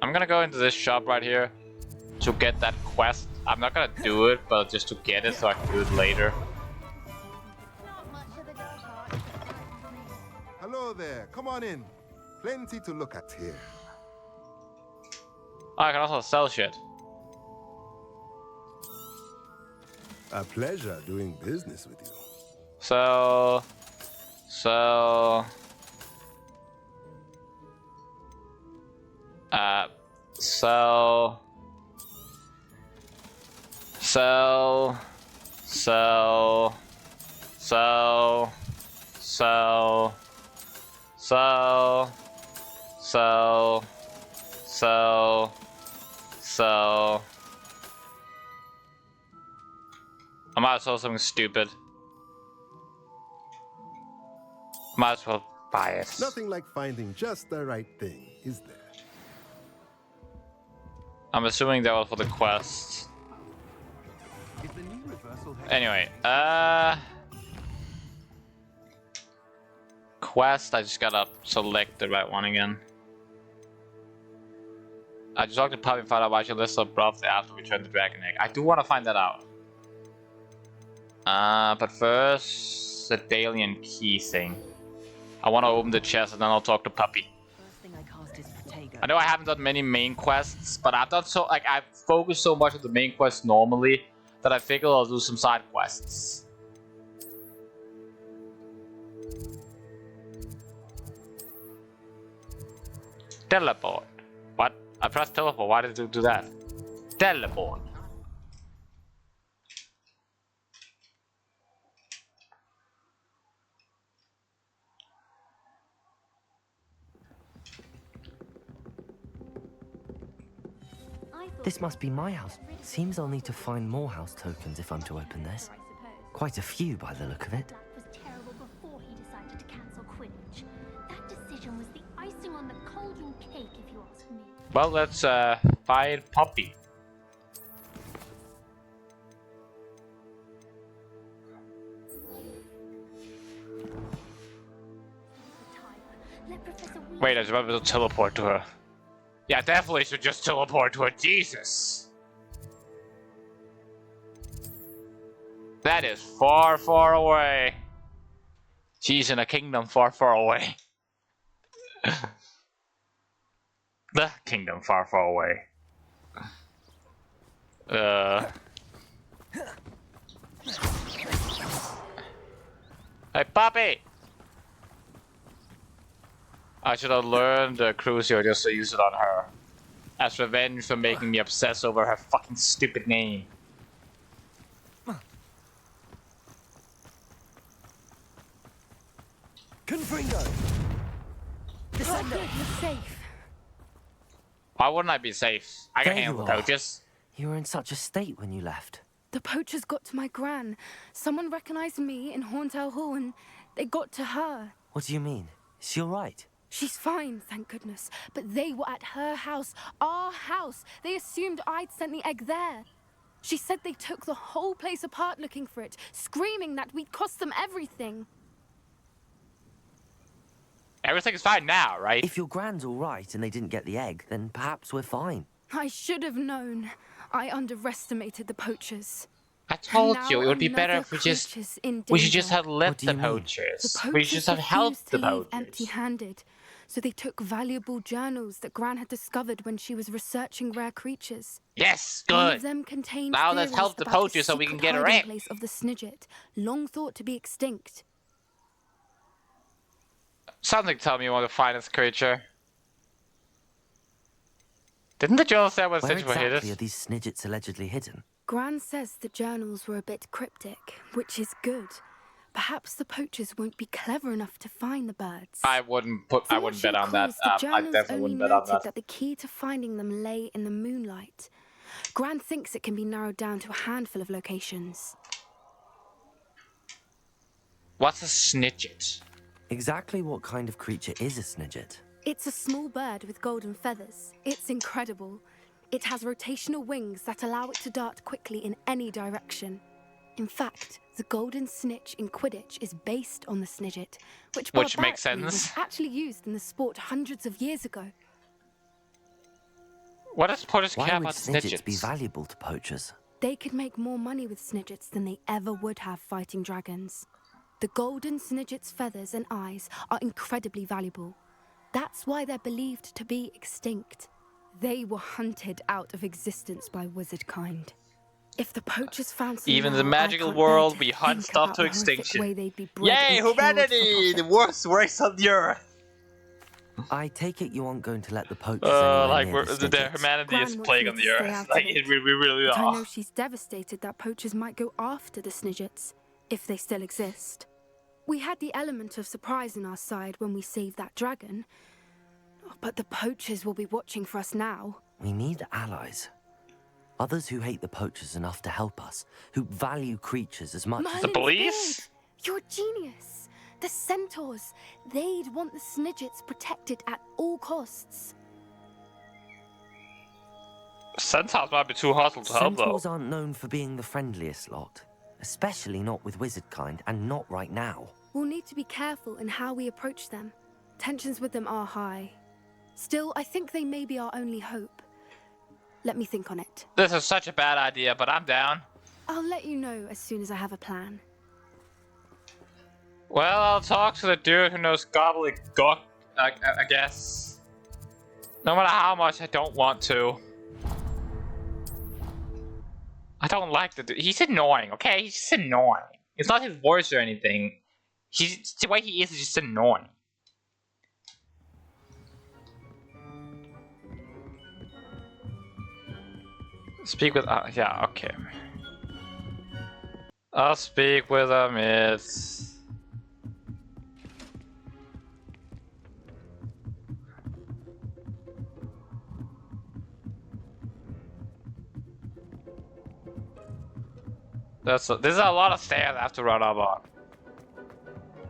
gonna go into this shop right here to get that quest. I'm not gonna do it, but just to get it so I can do it later. Hello there, come on in. Plenty to look at here. Oh, I can also sell shit. A pleasure doing business with you. So... Sell... Sell... Sell... Sell... Sell... Sell... Sell... Sell... Sell... Sell... I might as well something stupid. Might as well buy it. Nothing like finding just the right thing, is there? I'm assuming that was for the quest. Anyway, quest, I just gotta select the right one again. I just talked to Puppy and found out why she lists up abruptly after we turned the dragon egg. I do want to find that out. But first, the Dalian key thing. I want to open the chest and then I'll talk to Puppy. I know I haven't done many main quests, but I've done so, like, I've focused so much on the main quest normally that I figure I'll do some side quests. Teleport. What? I pressed teleport. Why did it do that? Teleport. This must be my house. Seems I'll need to find more house tokens if I'm to open this. Quite a few by the look of it. Was terrible before he decided to cancel Quidditch. That decision was the icing on the cauldron cake, if you ask me. Well, let's find Poppy. Wait, I was about to teleport to her. Yeah, definitely should just teleport to her. Jesus! That is far, far away. She's in a kingdom far, far away. The kingdom far, far away. Hey, Poppy! I should have learned Crucio just to use it on her. As revenge for making me obsess over her fucking stupid name. Confringo! You're safe. Why wouldn't I be safe? I can There handle you the are. poachers. You were in such a state when you left. The poachers got to my gran. Someone recognized me in Horntail Hall and they got to her. What do you mean? Is she alright? She's fine, thank goodness. But they were at her house, our house. They assumed I'd sent the egg there. She said they took the whole place apart looking for it, screaming that we'd cost them everything. Everything's fine now, right? If your grand's alright and they didn't get the egg, then perhaps we're fine. I should have known. I underestimated the poachers. I told And you it now would be better if another we just creature's in we should just danger. have left the poachers. We should just have helped the refused to leave poachers. empty-handed. So they took valuable journals that Gran had discovered when she was researching rare creatures. Yes, One good. of them contained Now let's theories help the about poachers the so we can secret get her hiding egg. place of the Snidget, long thought to be extinct. Something tell me you want to find this creature. Didn't the journal say what Where Snidget were hidden? exactly are these Snidgets allegedly hidden? Gran says the journals were a bit cryptic, which is good. Perhaps the poachers won't be clever enough to find the birds. I wouldn't bet on that. The I journals definitely only wouldn't bet on noted that. that the key to finding them lay in the moonlight. Gran thinks it can be narrowed down to a handful of locations. What's a Snidget? Exactly what kind of creature is a Snidget? It's a small bird with golden feathers. It's incredible. It has rotational wings that allow it to dart quickly in any direction. In fact, the golden snitch in Quidditch is based on the Snidget, which makes barbarically was sense. actually used in the sport hundreds of years ago. What does poachers Why care would about Snidgets be Snidgets? valuable to poachers? They could make more money with Snidgets than they ever would have fighting dragons. The golden Snidget's feathers and eyes are incredibly valuable. That's why they're believed to be extinct. They were hunted out of existence by wizard kind. If the poachers found some Even in the now, magical I can't world, bear to we hunt think stuff about to the horrific extinction. way they'd be bred Yay, and killed for humanity! profit. The worst race on the earth! I take it you aren't going to let the poachers Like anywhere near the the Snidgets. humanity is Gran wants plague me on the to stay earth. out Like of it. we really But I are. know she's devastated that poachers might go after the Snidgets, if they still exist. We had the element of surprise on our side when we saved that dragon, but the poachers will be watching for us now. We need allies. Others who hate the poachers enough to help us, who value creatures as much as... The police? You're a genius. The centaurs, they'd want the Snidgets protected at all costs. Centaurs might be too hostile to help though. Centaurs aren't known for being the friendliest lot. Especially not with wizard kind, and not right now. We'll need to be careful in how we approach them. Tensions with them are high. Still, I think they may be our only hope. Let me think on it. This is such a bad idea, but I'm down. I'll let you know as soon as I have a plan. Well, I'll talk to the dude who knows gobbledygook, I guess. No matter how much I don't want to. I don't like the dude. He's annoying, okay? He's just annoying. It's not his voice or anything. The way he is just annoying. Speak with... yeah, okay. I'll speak with Amit. This is a lot of stairs I have to run up on.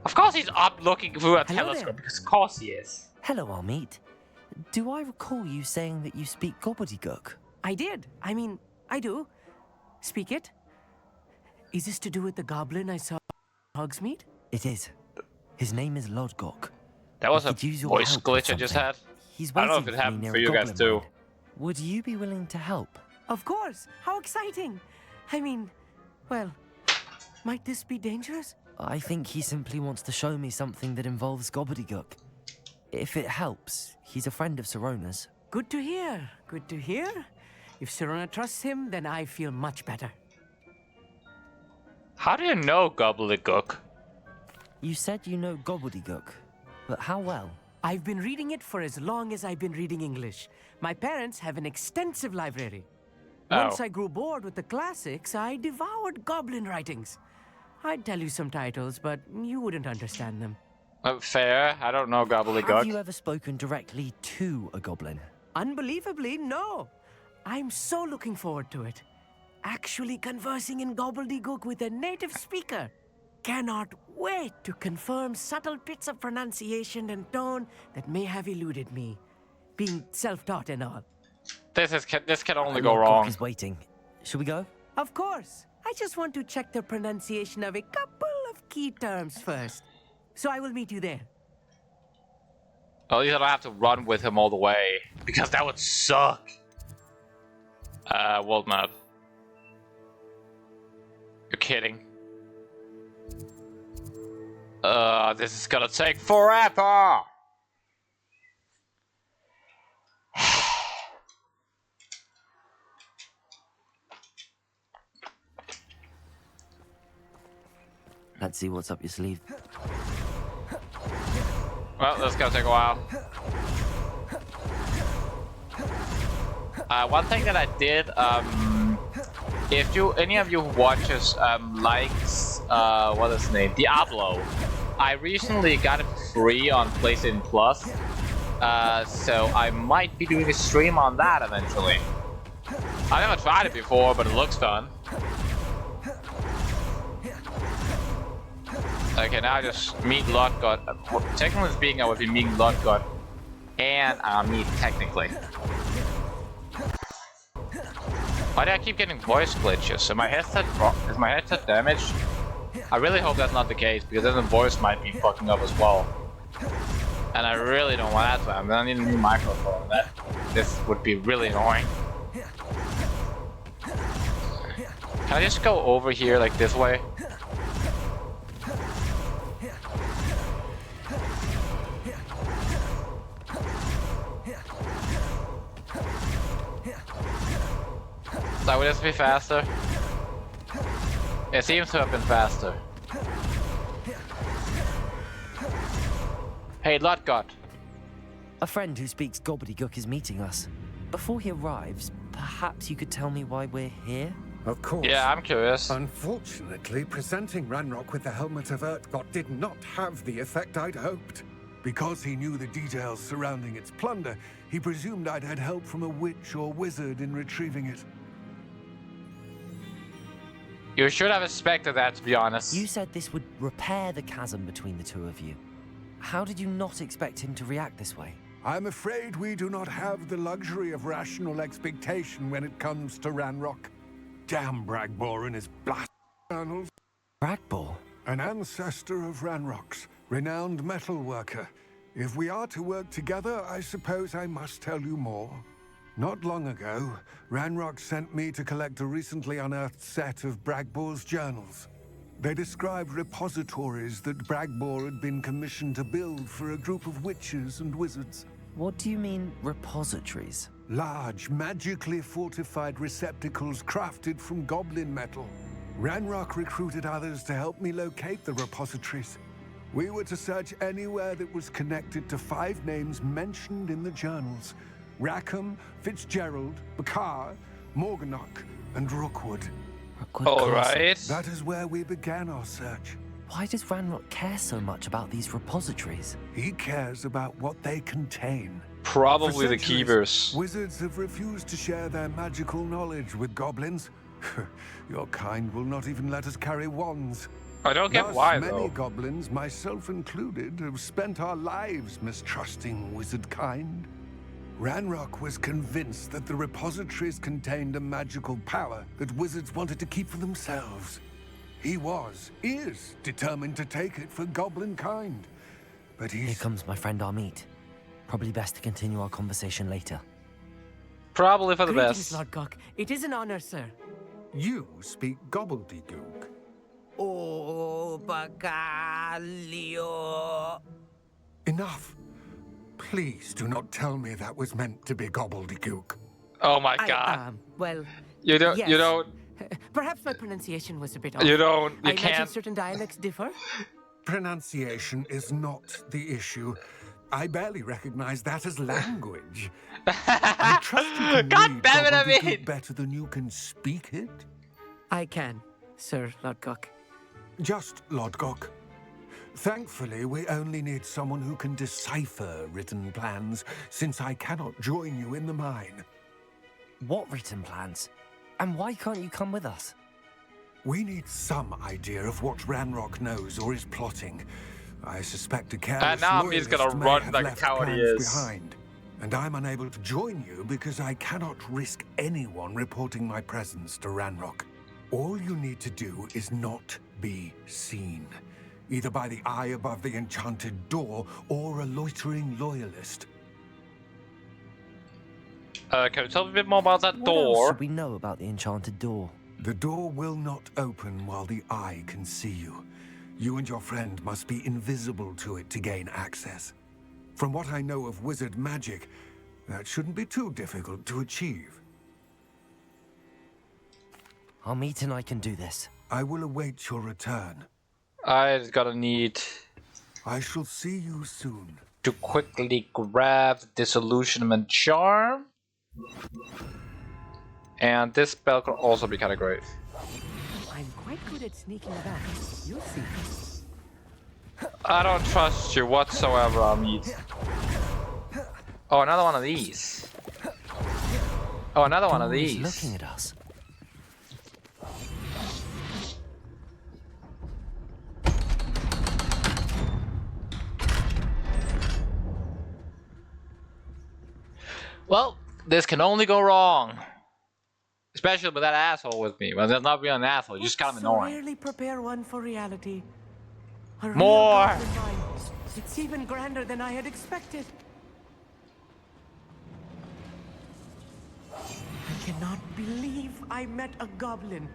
Of course he's up looking through a telescope, because of course he is. Hello, Amit. Do I recall you saying that you speak gobbledygook? I did. I mean, I do. Speak it. Is this to do with the goblin I saw at Hogsmeade? It is. His name is Lodgok. That was a voice glitch I just had. I don't know if it happened for you guys too. Would you be willing to help? Of course. How exciting. I mean, well, might this be dangerous? I think he simply wants to show me something that involves gobbledygook. If it helps, he's a friend of Sirona's. Good to hear. Good to hear. If Sirona trusts him, then I feel much better. How do you know gobbledygook? You said you know gobbledygook, but how well? I've been reading it for as long as I've been reading English. My parents have an extensive library. Once I grew bored with the classics, I devoured goblin writings. I'd tell you some titles, but you wouldn't understand them. Fair. I don't know gobbledygook. Have you ever spoken directly to a goblin? Unbelievably, no. I'm so looking forward to it. Actually conversing in gobbledygook with a native speaker. Cannot wait to confirm subtle bits of pronunciation and tone that may have eluded me. Being self-taught and all. This can only go wrong. Is waiting. Should we go? Of course. I just want to check the pronunciation of a couple of key terms first. So I will meet you there. At least I don't have to run with him all the way, because that would suck. World map. You're kidding. This is gonna take forever! Let's see what's up your sleeve. Well, this is gonna take a while. One thing that I did, if any of you watches, likes, what is his name? Diablo. I recently got it free on PlayStation Plus. So I might be doing a stream on that eventually. I never tried it before, but it looks fun. Okay, now I just meet Lodgok. Technically speaking, I would be meeting Lodgok and Amit, technically. Why do I keep getting voice glitches? So is my headset damaged? I really hope that's not the case, because then the voice might be fucking up as well. And I really don't want that to happen. I need a new microphone. This would be really annoying. Can I just go over here, like this way? So would this be faster? It seems to have been faster. Hey, Lodgok. A friend who speaks gobbledygook is meeting us. Before he arrives, perhaps you could tell me why we're here? Of course. Yeah, I'm curious. Unfortunately, presenting Ranrock with the Helmet of Urtkot did not have the effect I'd hoped. Because he knew the details surrounding its plunder, he presumed I'd had help from a witch or wizard in retrieving it. You should have expected that, to be honest. You said this would repair the chasm between the two of you. How did you not expect him to react this way? I'm afraid we do not have the luxury of rational expectation when it comes to Ranrock. Damn Bragbor and his blast journals. Bragbor? An ancestor of Ranrock's, renowned metal worker. If we are to work together, I suppose I must tell you more. Not long ago, Ranrock sent me to collect a recently unearthed set of Bragbor's journals. They described repositories that Bragbor had been commissioned to build for a group of witches and wizards. What do you mean, repositories? Large, magically fortified receptacles crafted from goblin metal. Ranrock recruited others to help me locate the repositories. We were to search anywhere that was connected to 5 names mentioned in the journals. Rackham, Fitzgerald, Bakar, Morganach, and Rookwood. All right. That is where we began our search. Why does Ranrock care so much about these repositories? He cares about what they contain. Probably the centuries, keepers. Wizards have refused to share their magical knowledge with goblins. Your kind will not even let us carry wands. I don't get Thus, why, many though. goblins, myself included, have spent our lives mistrusting wizard kind. Ranrock was convinced that the repositories contained a magical power that wizards wanted to keep for themselves. He is determined to take it for goblin kind. But Here comes my friend Amit. Probably best to continue our conversation later. Probably for the Greetings, best. Lord Gok. It is an honor, sir. You speak gobbledygook. Oh, Bagalio. Enough. Please do not tell me that was meant to be gobbledygook. Oh my god. Well, You don't. yes. You don't. Perhaps my pronunciation was a bit off. You don't. You I imagine can't. certain dialects differ. Pronunciation is not the issue. I barely recognize that as language. I trust you can God read damn it, gobbledygook Amit. better than you can speak it. I can, Sir Lord Gok. Just Lodgok. Thankfully, we only need someone who can decipher written plans, since I cannot join you in the mine. What written plans? And why can't you come with us? We need some idea of what Ranrock knows or is plotting. I suspect a careless now I'm just gonna loyalist may run have like a left coward he plans is. behind. And I'm unable to join you because I cannot risk anyone reporting my presence to Ranrock. All you need to do is not be seen, either by the eye above the enchanted door or a loitering loyalist. Can you tell me a bit more about that What else door? should we know about the enchanted door? The door will not open while the eye can see you. You and your friend must be invisible to it to gain access. From what I know of wizard magic, that shouldn't be too difficult to achieve. Amit and I can do this. I will await your return. I gotta need I shall see you soon. to quickly grab the disillusionment charm. And this spell could also be kind of great. I'm quite good at sneaking back. You'll see. I don't trust you whatsoever, Amit. Oh, another one of these. Oh, another one of Door is these. looking at us. Well, this can only go wrong. Especially with that asshole with me. Well, there's not really an asshole, just kind of So annoying. rarely prepare one for reality. A real More. goblin mine. It's even grander than I had expected. I cannot believe I met a goblin.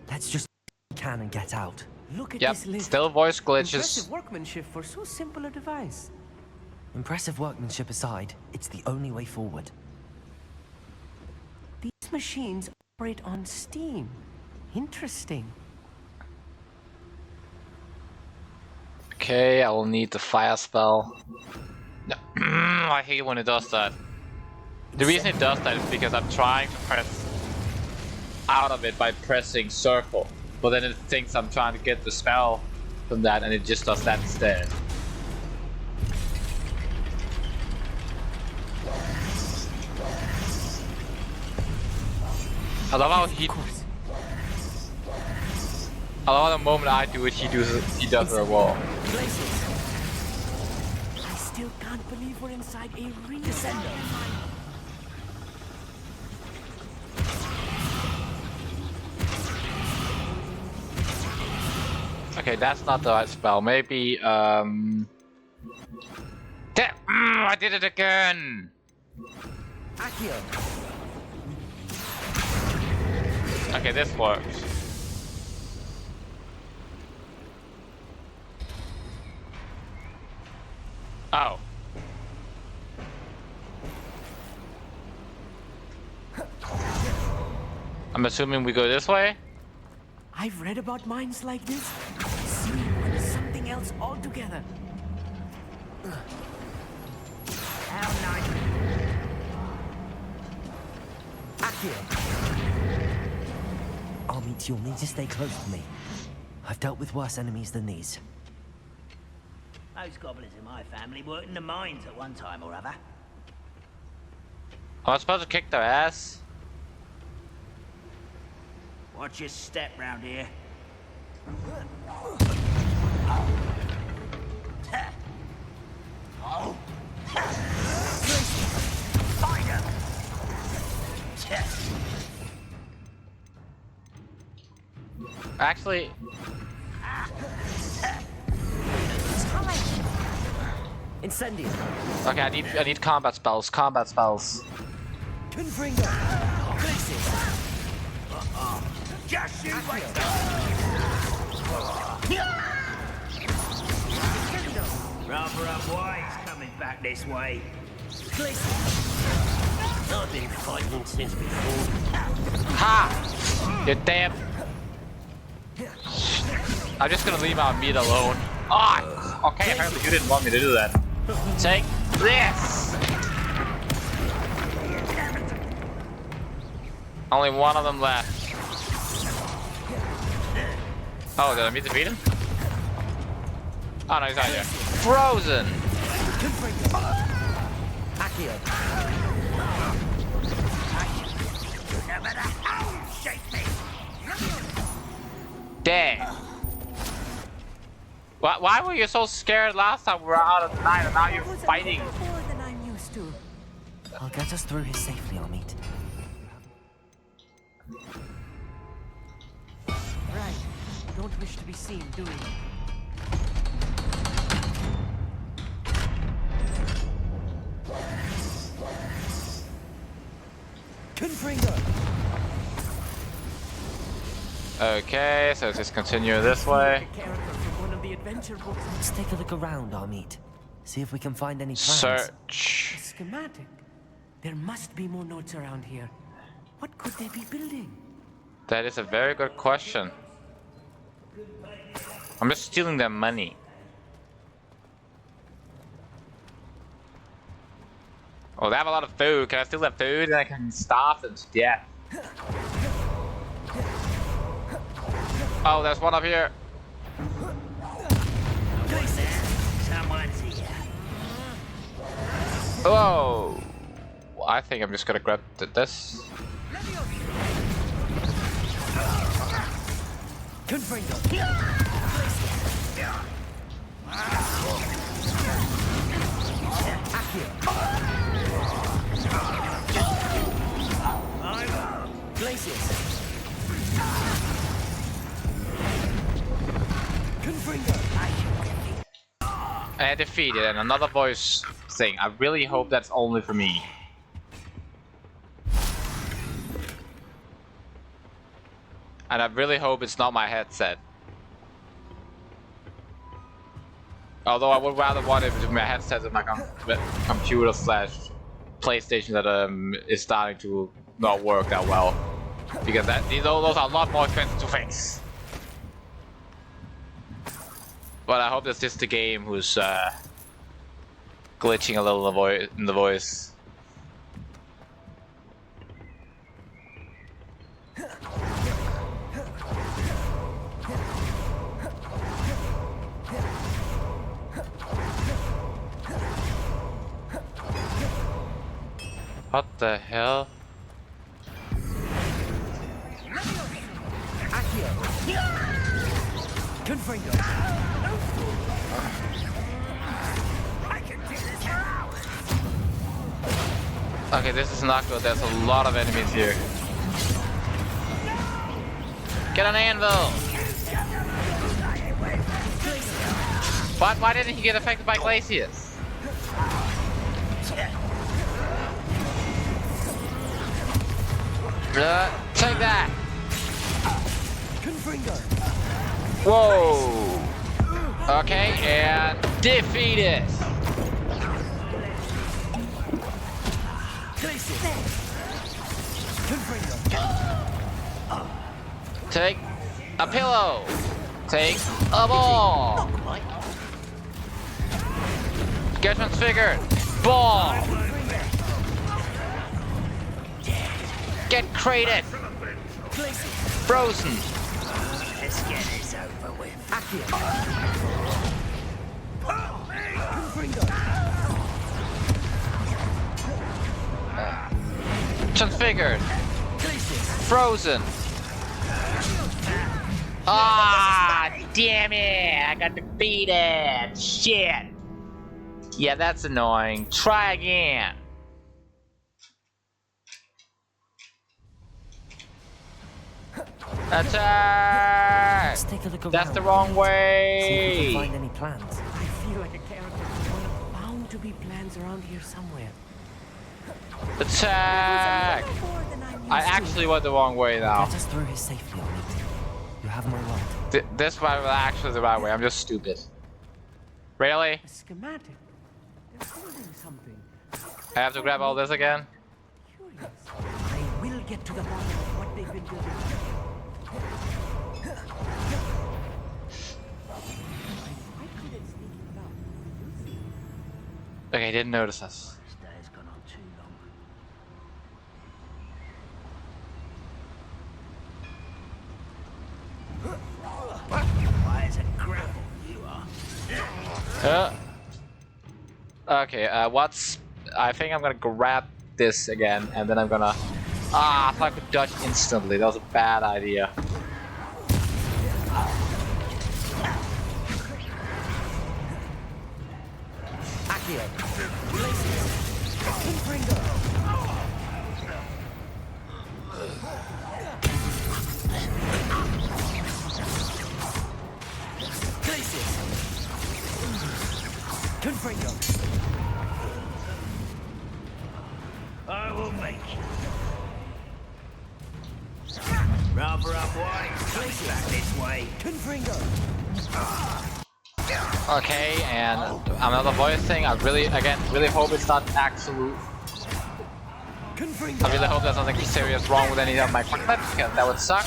Let's just can and get out. Look at Yep, this lift. still voice glitches. Impressive workmanship for so simple a device. Impressive workmanship aside, it's the only way forward. These machines operate on steam. Interesting. Okay, I will need the fire spell. No, I hate when it does that. The reason it does that is because I'm trying to press out of it by pressing circle. But then it thinks I'm trying to get the spell from that and it just does that instead. I love how he... I love how the moment I do it, he does it as well. I still can't believe we're inside a real mine. Okay, that's not the right spell. Maybe, Damn! I did it again! Okay, this works. Oh. I'm assuming we go this way? I've read about mines like this. Seeing one is something else altogether. Armit, you'll need to stay close to me. I've dealt with worse enemies than these. Those goblins in my family worked in the mines at one time or other. Am I supposed to kick their ass? Watch your step round here. Actually, Incendio. okay, I need combat spells. Combat spells. Confringo. Just you wait. Rather unwise coming back this way. I've been fighting since before. Ha! You damn. I'm just gonna leave our meat alone. Ah! Okay, apparently you didn't want me to do that. Take this! Only one of them left. Oh, did I meet defeat him? Oh no, he's not here. Frozen! Dang. Why were you so scared last time we were out of the night and now you're fighting? More than I'm used to. I'll get us through here safely, Armit. Right. Don't wish to be seen, do you? Confringo. Okay, so let's just continue this way. Let's take a look around, Armit. See if we can find any plans. Search. A schematic. There must be more notes around here. What could they be building? That is a very good question. I'm just stealing their money. Oh, they have a lot of food. Can I steal their food and I can starve them to death? Oh, there's one up here. Someone's here. Whoa! I think I'm just gonna grab this. And defeated, and another voice thing. I really hope that's only for me. And I really hope it's not my headset. Although I would rather want it with my headset and my computer slash PlayStation that is starting to not work that well. Because those are a lot more expensive to fix. But I hope that's just the game who's glitching a little in the voice. What the hell? Okay, this is not good. There's a lot of enemies here. Get an anvil! But why didn't he get affected by glaciers? Take that! Whoa! Okay, and defeat it! Take a pillow! Take a ball! Get transfigured! Ball! Get crated! Frozen! Let's get this over with. Transfigured! Frozen! Ah, damn it! I got defeated! Shit! Yeah, that's annoying. Try again! Attack! Let's take a look around. That's the wrong way! See if we can find any plans. I feel like a character from one of bound to be plans around here somewhere. Attack! I actually went the wrong way now. Let us through here safely, Onit. You have my word. This was actually the right way. I'm just stupid. Really? A schematic. They're building something. I have to grab all this again? Curious. I will get to the bottom of what they've been building. Okay, didn't notice us. This day's gone on too long. Why is it grapple you are? Okay, what's... I think I'm gonna grab this again, and then I'm gonna... Ah, I thought I could dodge instantly. That was a bad idea. I will make you. Rather unwise. Place back this way. Okay, and another voice thing. I really hope it's not absolute. I really hope there's nothing serious wrong with any of my equipment, because that would suck.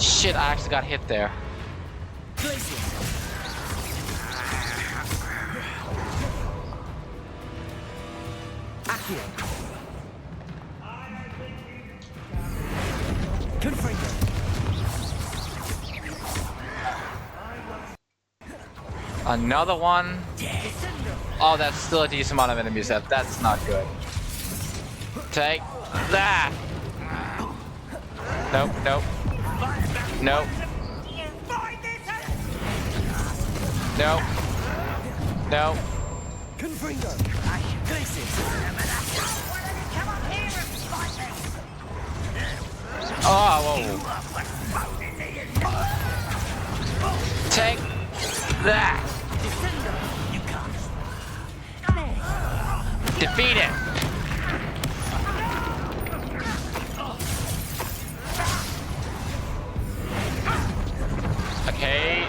Shit, I actually got hit there. Another one. Oh, that's still a decent amount of enemies left. That's not good. Take that. Nope, nope. Nope. Nope. Nope. Oh, whoa. Take that. Defeat it. Okay.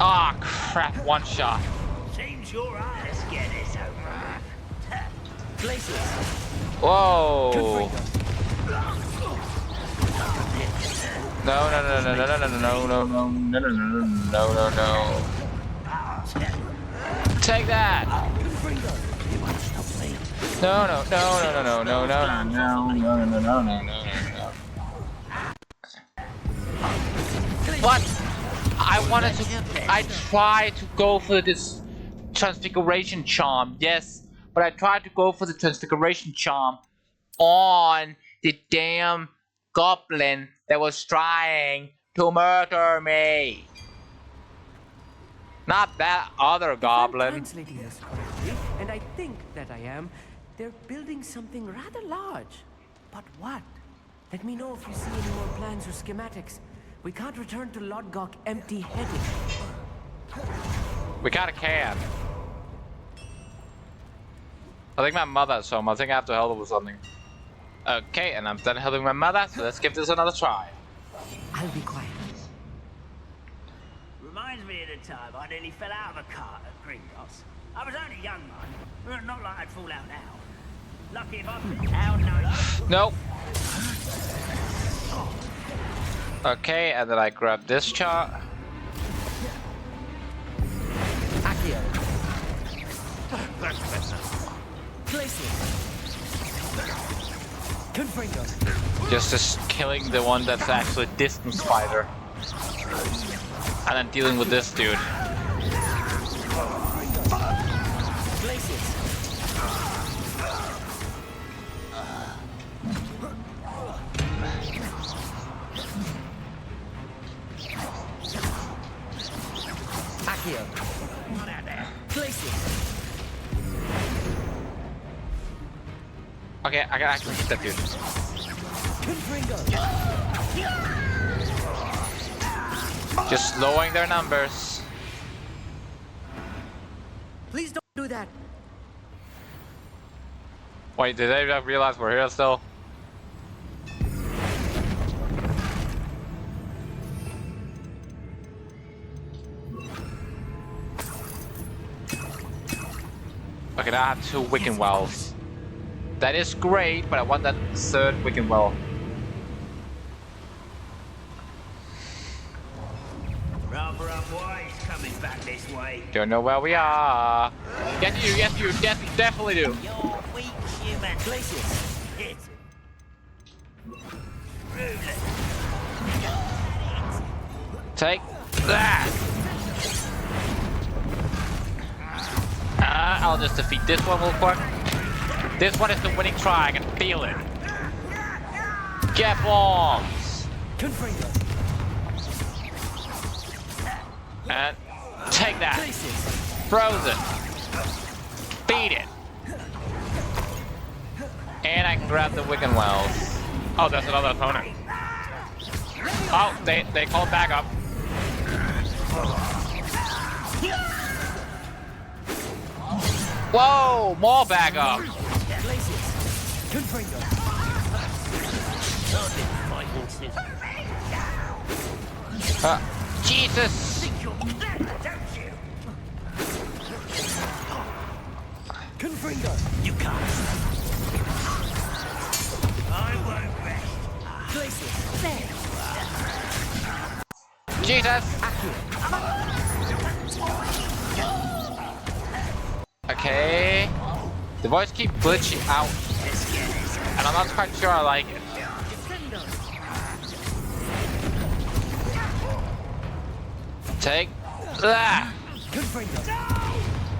Ah, crap. One shot. Seems you're right. Let's get this over. Places. Whoa. No, no, no, no, no, no, no, no, no, no, no, no, no, no. Take that. No, no, no, no, no, no, no, no, no, no, no, no, no, no, no. What? I tried to go for this transfiguration charm, yes, but I tried to go for the transfiguration charm on the damn goblin that was trying to murder me. Not that other goblin. I'm translating this correctly, and I think that I am. They're building something rather large. But what? Let me know if you see any more plans or schematics. We can't return to Lodgok empty-headed. We kinda can. I think my mother's home. I think I have to help her with something. Okay, and I'm done helping my mother, so let's give this another try. I'll be quiet. Reminds me of the time I nearly fell out of a cart at Gringotts. I was only young, mind. Not like I'd fall out now. Lucky if I'm out, no. Nope. Okay, and then I grab this chart. Accio. Place it. Just killing the one that's actually a distance fighter. And then dealing with this dude. Okay, I can actually hit that dude. Just slowing their numbers. Please don't do that. Wait, did they realize we're here still? Okay, now I have 2 Wiccan Wells. That is great, but I want that 3rd Wiccan Well. Rather unwise coming back this way. Don't know where we are. Yes, you definitely do. You're weak human. Places. Hit. Take that. I'll just defeat this one real quick. This one is the winning try, I can feel it. Get bombs! And take that. Frozen. Beat it. And I can grab the Wiccan Wells. Oh, that's another opponent. Oh, they called back up. Whoa, more back up. Jesus! You can't. I won't rest. Jesus! Okay. The voice keeps glitching out. And I'm not quite sure I like it. Take that!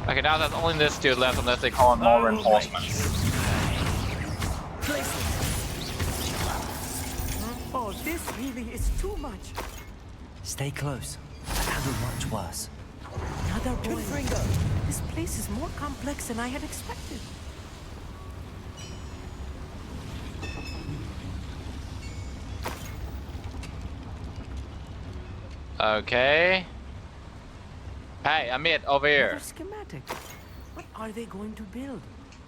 Okay, now there's only this dude left unless they call in more reinforcements. Oh, this really is too much. Stay close. I handled much worse. Another boy. This place is more complex than I had expected. Okay. Hey, Amit, over here. Another schematic. What are they going to build?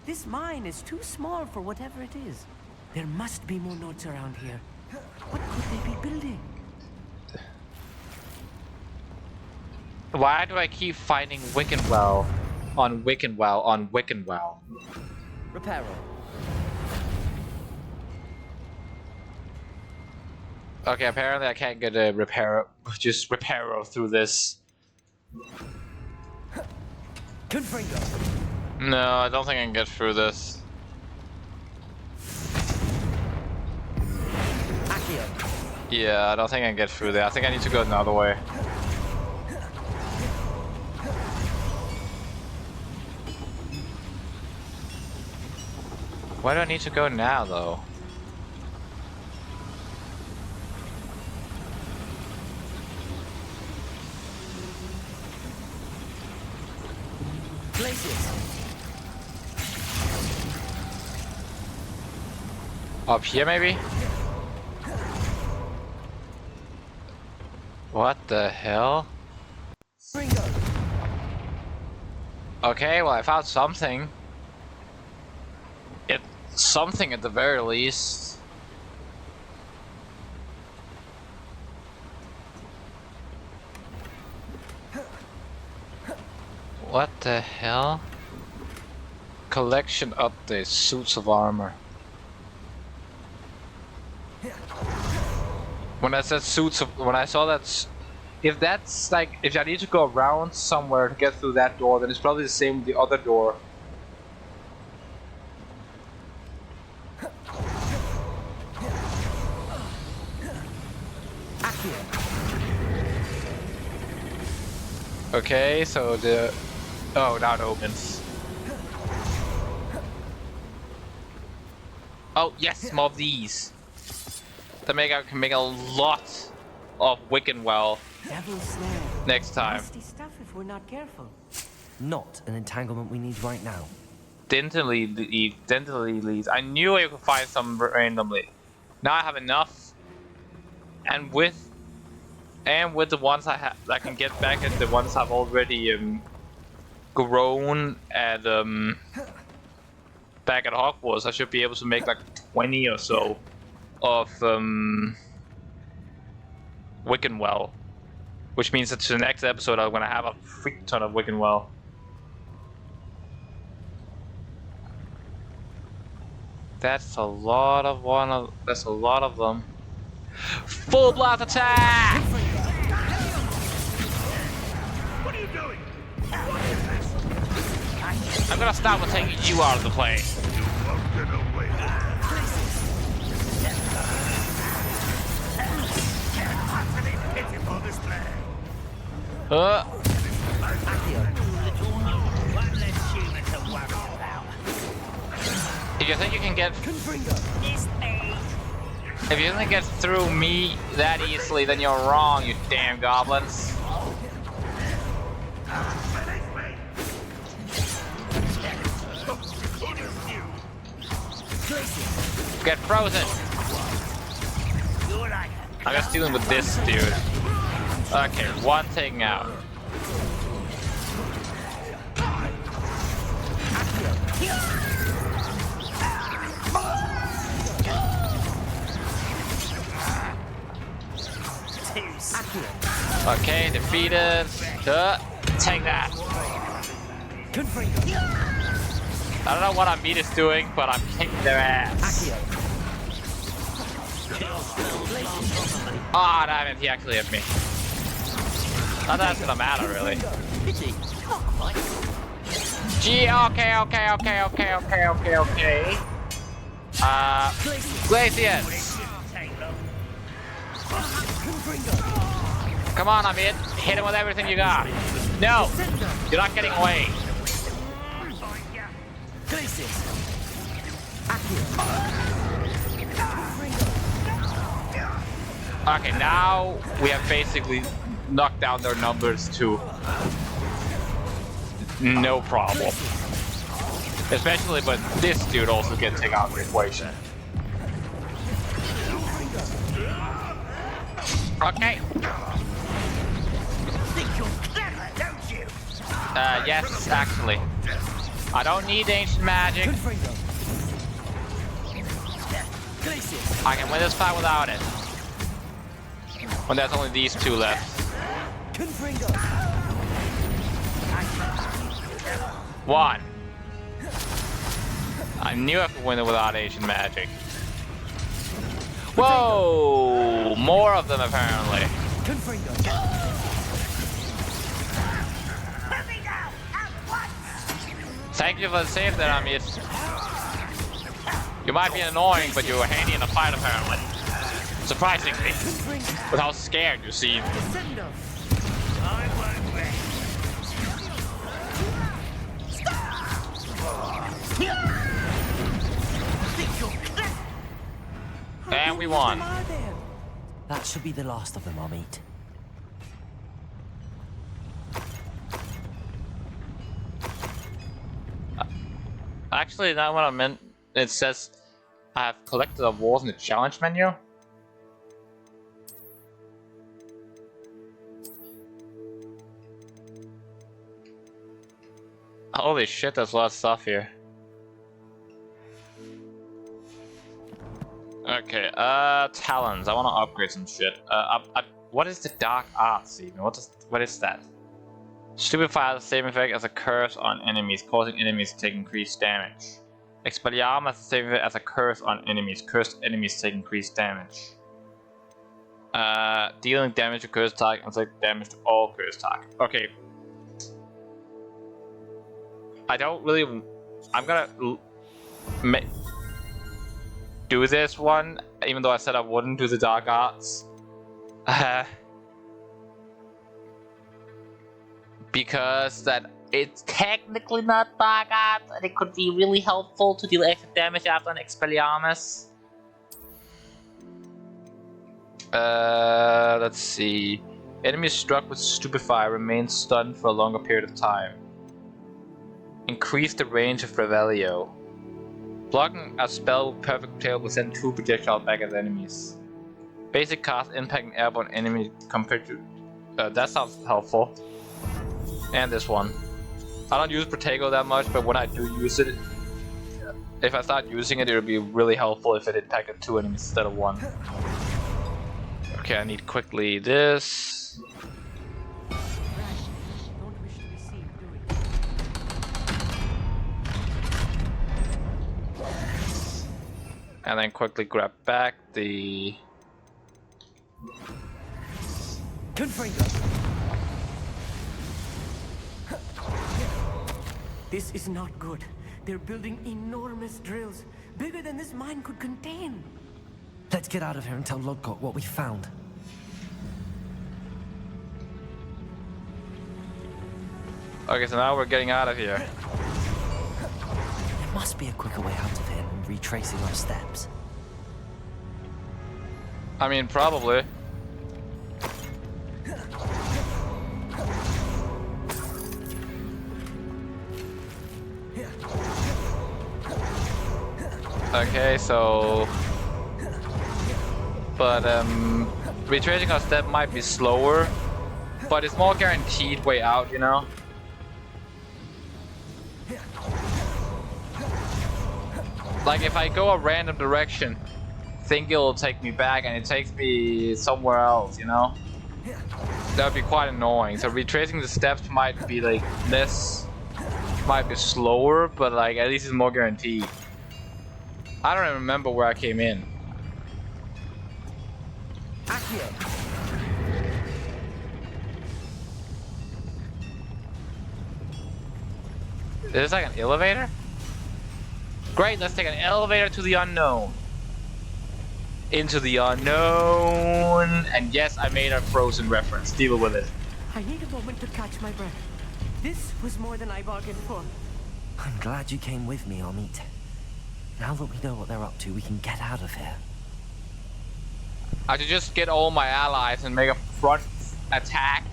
This mine is too small for whatever it is. There must be more notes around here. What could they be building? Why do I keep finding Wiccan Well on Wiccan Well on Wiccan Well? Reparo. Okay, apparently I can't get a Reparo through this. No, I don't think I can get through this. Yeah, I don't think I can get through there. I think I need to go another way. Where do I need to go now, though? Up here, maybe? What the hell? Okay, well I found something. Something at the very least. What the hell? Collection updates, suits of armor. When I said suits of, when I saw that, if that's like, if I need to go around somewhere to get through that door, then it's probably the same with the other door. Okay, so the... Oh, now it opens. Oh, yes, more of these. I can make a lot of Wiccanwell next time. Nasty stuff if we're not careful. Not an entanglement we need right now. Dentally leads. I knew I could find some randomly. Now I have enough. And with the ones I have, I can get back at the ones I've already grown at back at Hogwarts. I should be able to make like 20 or so of Wiccanwell, which means that to the next episode I'm gonna have a freak ton of Wiccanwell. That's a lot of that's a lot of them. Full blast attack! What are you doing? I'm gonna start with taking you out of the play. If you think you can get... If you think get through me that easily, then you're wrong, you damn goblins. Get frozen! I'm just dealing with this dude. Okay, one taken out. Okay, defeated. Take that. I don't know what our meat is doing, but I'm kicking their ass. Ah, damn it, he actually hit me. Not that it's gonna matter, really. Gee, okay. Glaciers! Come on, Amit. Hit him with everything you got. No! You're not getting away. Okay, now we have basically knocked down their numbers to no problem. Especially when this dude also gets taken out of the equation. Okay. Yes, actually. I don't need ancient magic. I can win this fight without it. When there's only these two left. One. I knew I could win it without ancient magic. Whoa! More of them apparently. Thank you for the save there, Amit. You might be annoying, but you were handy in the fight apparently. Surprisingly. With how scared you seem. And we won. That should be the last of them, Amit. Actually, not what I meant. It says I have collected awards in the challenge menu. Holy shit, there's a lot of stuff here. Okay, talents. I want to upgrade some shit. What is the dark arts even? What is that? Stupefy has the same effect as a curse on enemies, causing enemies to take increased damage. Expelliarmus has the same effect as a curse on enemies, cursed enemies take increased damage. Dealing damage to cursed target and take damage to all cursed target. Okay. I don't really... I'm gonna... do this one, even though I said I wouldn't do the dark because that it's technically not Dark Art, and it could be really helpful to deal extra damage after an Expelliarmus. Let's see. Enemies struck with Stupefy remain stunned for a longer period of time. Increase the range of Revelio. Blocking a spell with Perfect Tail will send 2 projectiles back at enemies. Basic cast impacting airborne enemy compared to... that sounds helpful. And this one. I don't use Protego that much, but when I do use it, if I start using it, it would be really helpful if it impacted 2 enemies instead of 1. Okay, I need quickly this. And then quickly grab back the... This is not good. They're building enormous drills, bigger than this mine could contain. Let's get out of here and tell Lodgott what we found. Okay, so now we're getting out of here. There must be a quicker way out of here than retracing our steps. I mean, probably. Okay, so... But, retracing our step might be slower, but it's more guaranteed way out, you know? Like, if I go a random direction, think it'll take me back and it takes me somewhere else, you know? That would be quite annoying. So retracing the steps might be like less, might be slower, but like at least it's more guaranteed. I don't even remember where I came in. Is this like an elevator? Great, let's take an elevator to the unknown. Into the unknown. And yes, I made a Frozen reference. Deal with it. I need a moment to catch my breath. This was more than I bargained for. I'm glad you came with me, Amit. Now that we know what they're up to, we can get out of here. I should just get all my allies and make a front attack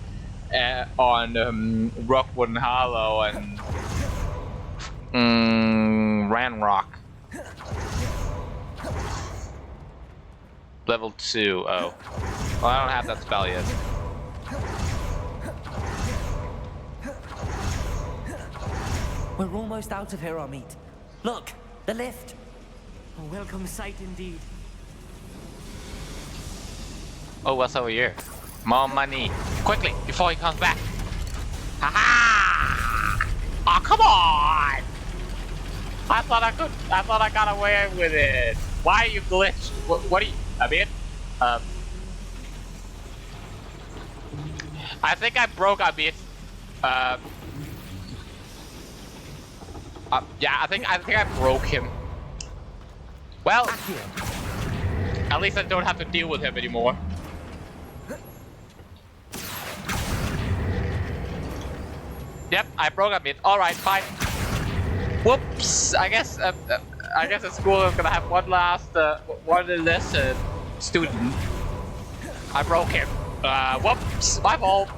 on Rockwood and Harlow and Ranrock. Level 2, oh. Well, I don't have that spell yet. We're almost out of here, Amit. Look, the lift. A welcome sight indeed. Oh, what's over here? More money. Quickly, before he comes back. Haha! Oh, come on! I thought I got away with it. Why are you glitched? What are you, Amit? I think I broke Amit. Yeah, I think I broke him. Well, at least I don't have to deal with him anymore. Yep, I broke Amit. All right, fine. Whoops! I guess the school is gonna have one less student. I broke him. Whoops! My fault.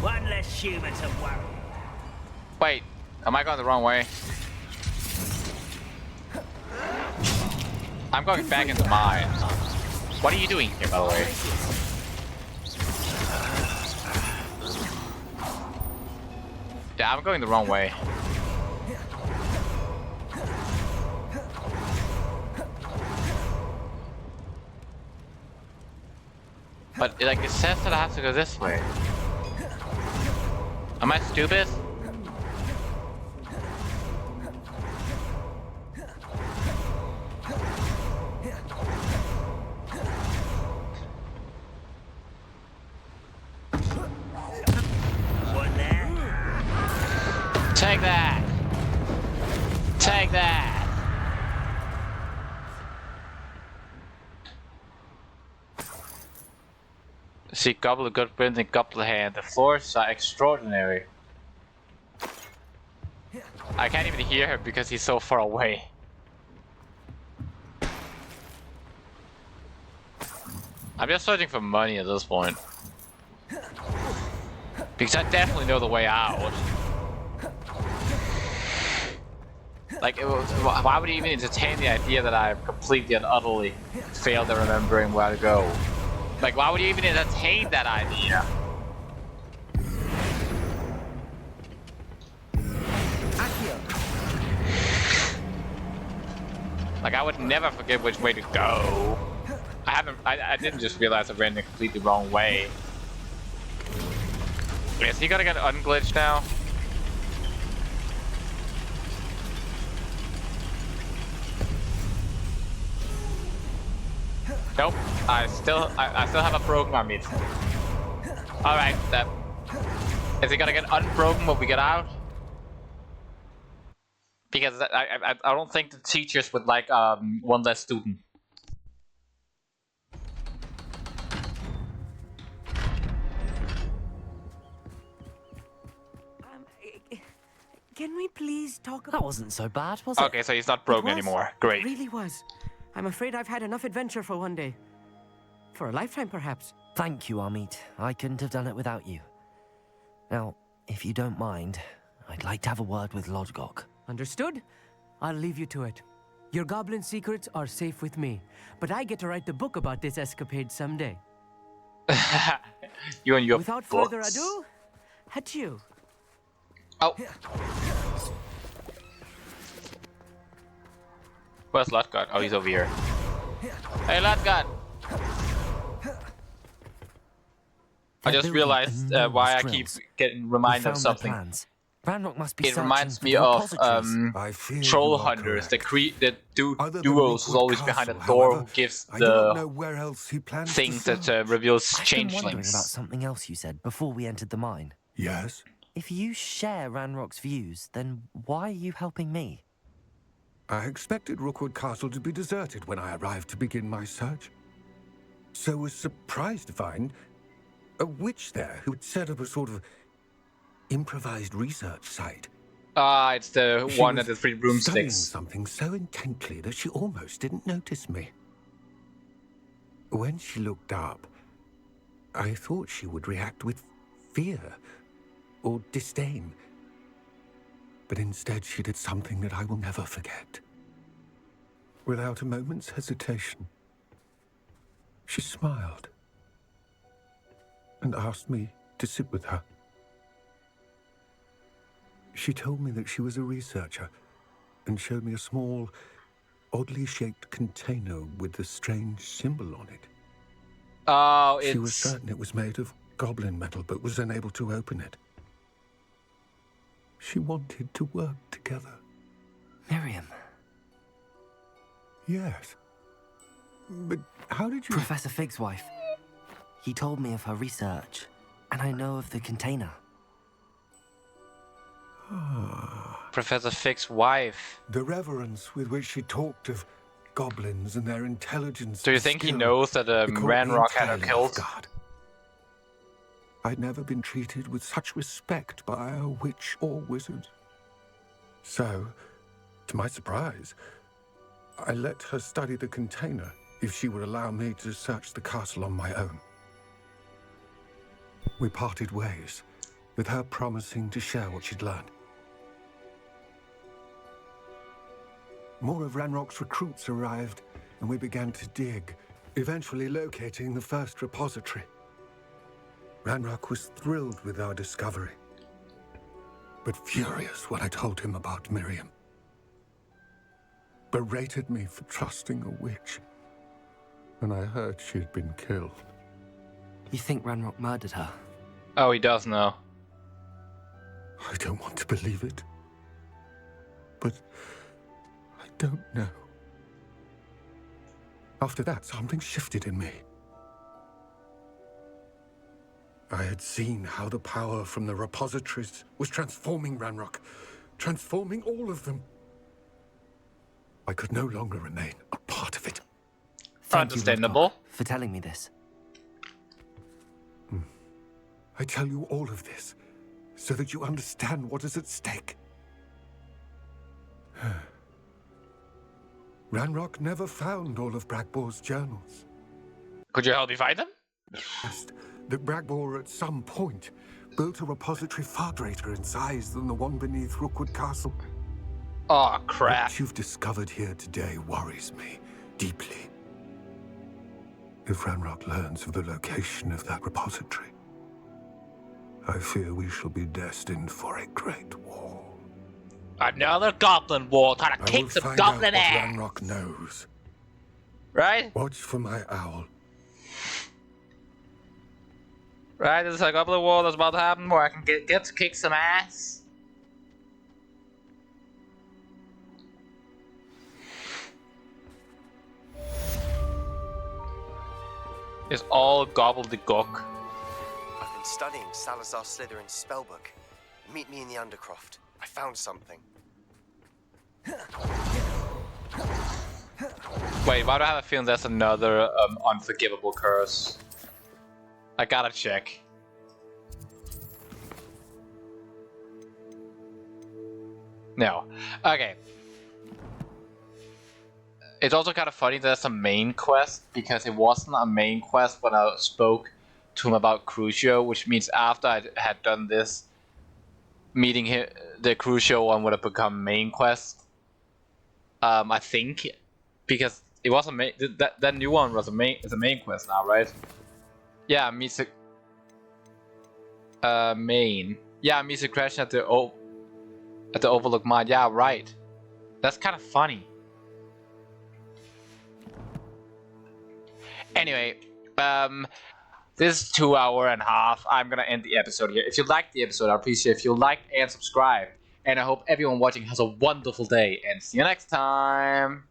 One less human to worry. Wait, am I going the wrong way? I'm going back into mine. What are you doing here, by the way? Yeah, I'm going the wrong way. But like it says that I have to go this way. Am I stupid? Take that! Take that! See Gobble good print and Gobble hand. The floors are extraordinary. I can't even hear him because he's so far away. I'm just searching for money at this point. Because I definitely know the way out. Like, why would you even entertain the idea that I completely and utterly failed at remembering where to go? Like, why would you even entertain that idea? Like, I would never forget which way to go. I didn't just realize I ran the completely wrong way. Is he gonna get unglitched now? Nope. I still have a broken arm meat. Alright, is he gonna get unbroken when we get out? Because I don't think the teachers would like one less student. Can we please talk about... That wasn't so bad, was it? Okay, so he's not broken anymore. Great. It really was. I'm afraid I've had enough adventure for one day. For a lifetime, perhaps. Thank you, Amit. I couldn't have done it without you. Now, if you don't mind, I'd like to have a word with Lodgok. Understood? I'll leave you to it. Your goblin secrets are safe with me, but I get to write the book about this escapade someday. You and your Without books. further ado, adieu. Oh. Where's Lodgok? Oh, he's over here. Hey, Lodgok! I just realized why I keep getting reminded of something. It reminds me of troll hunters, the duos who's always behind a door who gives the thing that reveals changelings. Wondering about something else you said before we entered the mine. Yes? If you share Ranrock's views, then why are you helping me? I expected Rookwood Castle to be deserted when I arrived to begin my search. So was surprised to find a witch there who had set up a sort of improvised research site. Ah, it's the one at the 3 broomsticks. Something so intently that she almost didn't notice me. When she looked up, I thought she would react with fear or disdain. But instead she did something that I will never forget. Without a moment's hesitation, she smiled and asked me to sit with her. She told me that she was a researcher and showed me a small, oddly shaped container with a strange symbol on it. Oh, She was certain it was made of goblin metal, but was unable to open it. She wanted to work together. Miriam. Yes. But how did you... Professor Fig's wife. He told me of her research, and I know of the container. Professor Fig's wife. The reverence with which she talked of goblins and their intelligence. Do you think he knows that Ranrock had her killed? I'd never been treated with such respect by a witch or wizard. So, to my surprise, I let her study the container if she would allow me to search the castle on my own. We parted ways, with her promising to share what she'd learned. More of Ranrock's recruits arrived, and we began to dig, eventually locating the first repository. Ranrock was thrilled with our discovery, but furious when I told him about Miriam. Berated me for trusting a witch, and I heard she had been killed. You think Ranrock murdered her? Oh, he does know. I don't want to believe it, but I don't know. After that, something shifted in me. I had seen how the power from the repositories was transforming Ranrock, transforming all of them. I could no longer remain a part of it. Thank Understandable. You, for telling me this. I tell you all of this so that you understand what is at stake. Ranrock never found all of Bragbor's journals. Could you help me find them? That Bragbor at some point built a repository far greater in size than the one beneath Rookwood Castle. Oh, crap. What you've discovered here today worries me deeply. If Ranrock learns of the location of that repository, I fear we shall be destined for a great war. Another goblin war trying to kick some goblin ass. Ranrock knows. Right? Watch for my owl. Right, there's a goblin war that's about to happen where I can get to kick some ass. It's all gobbledygook. I've been studying Salazar Slytherin's spellbook. Meet me in the Undercroft. I found something. Wait, why do I have a feeling there's another unforgivable curse? I gotta check. No. Okay. It's also kind of funny there's a main quest, because it wasn't a main quest when I spoke to him about Crucio, which means after I had done this, meeting him, the Crucio one would have become main quest. I think, because it was a main, that new one was a main, it's a main quest now, right? Yeah, meets a main. Yeah, meets a crash at the Overlook Mine. Yeah, right. That's kind of funny. Anyway, this is 2 hours and a half. I'm gonna end the episode here. If you liked the episode, I appreciate if you liked and subscribe. And I hope everyone watching has a wonderful day. And see you next time.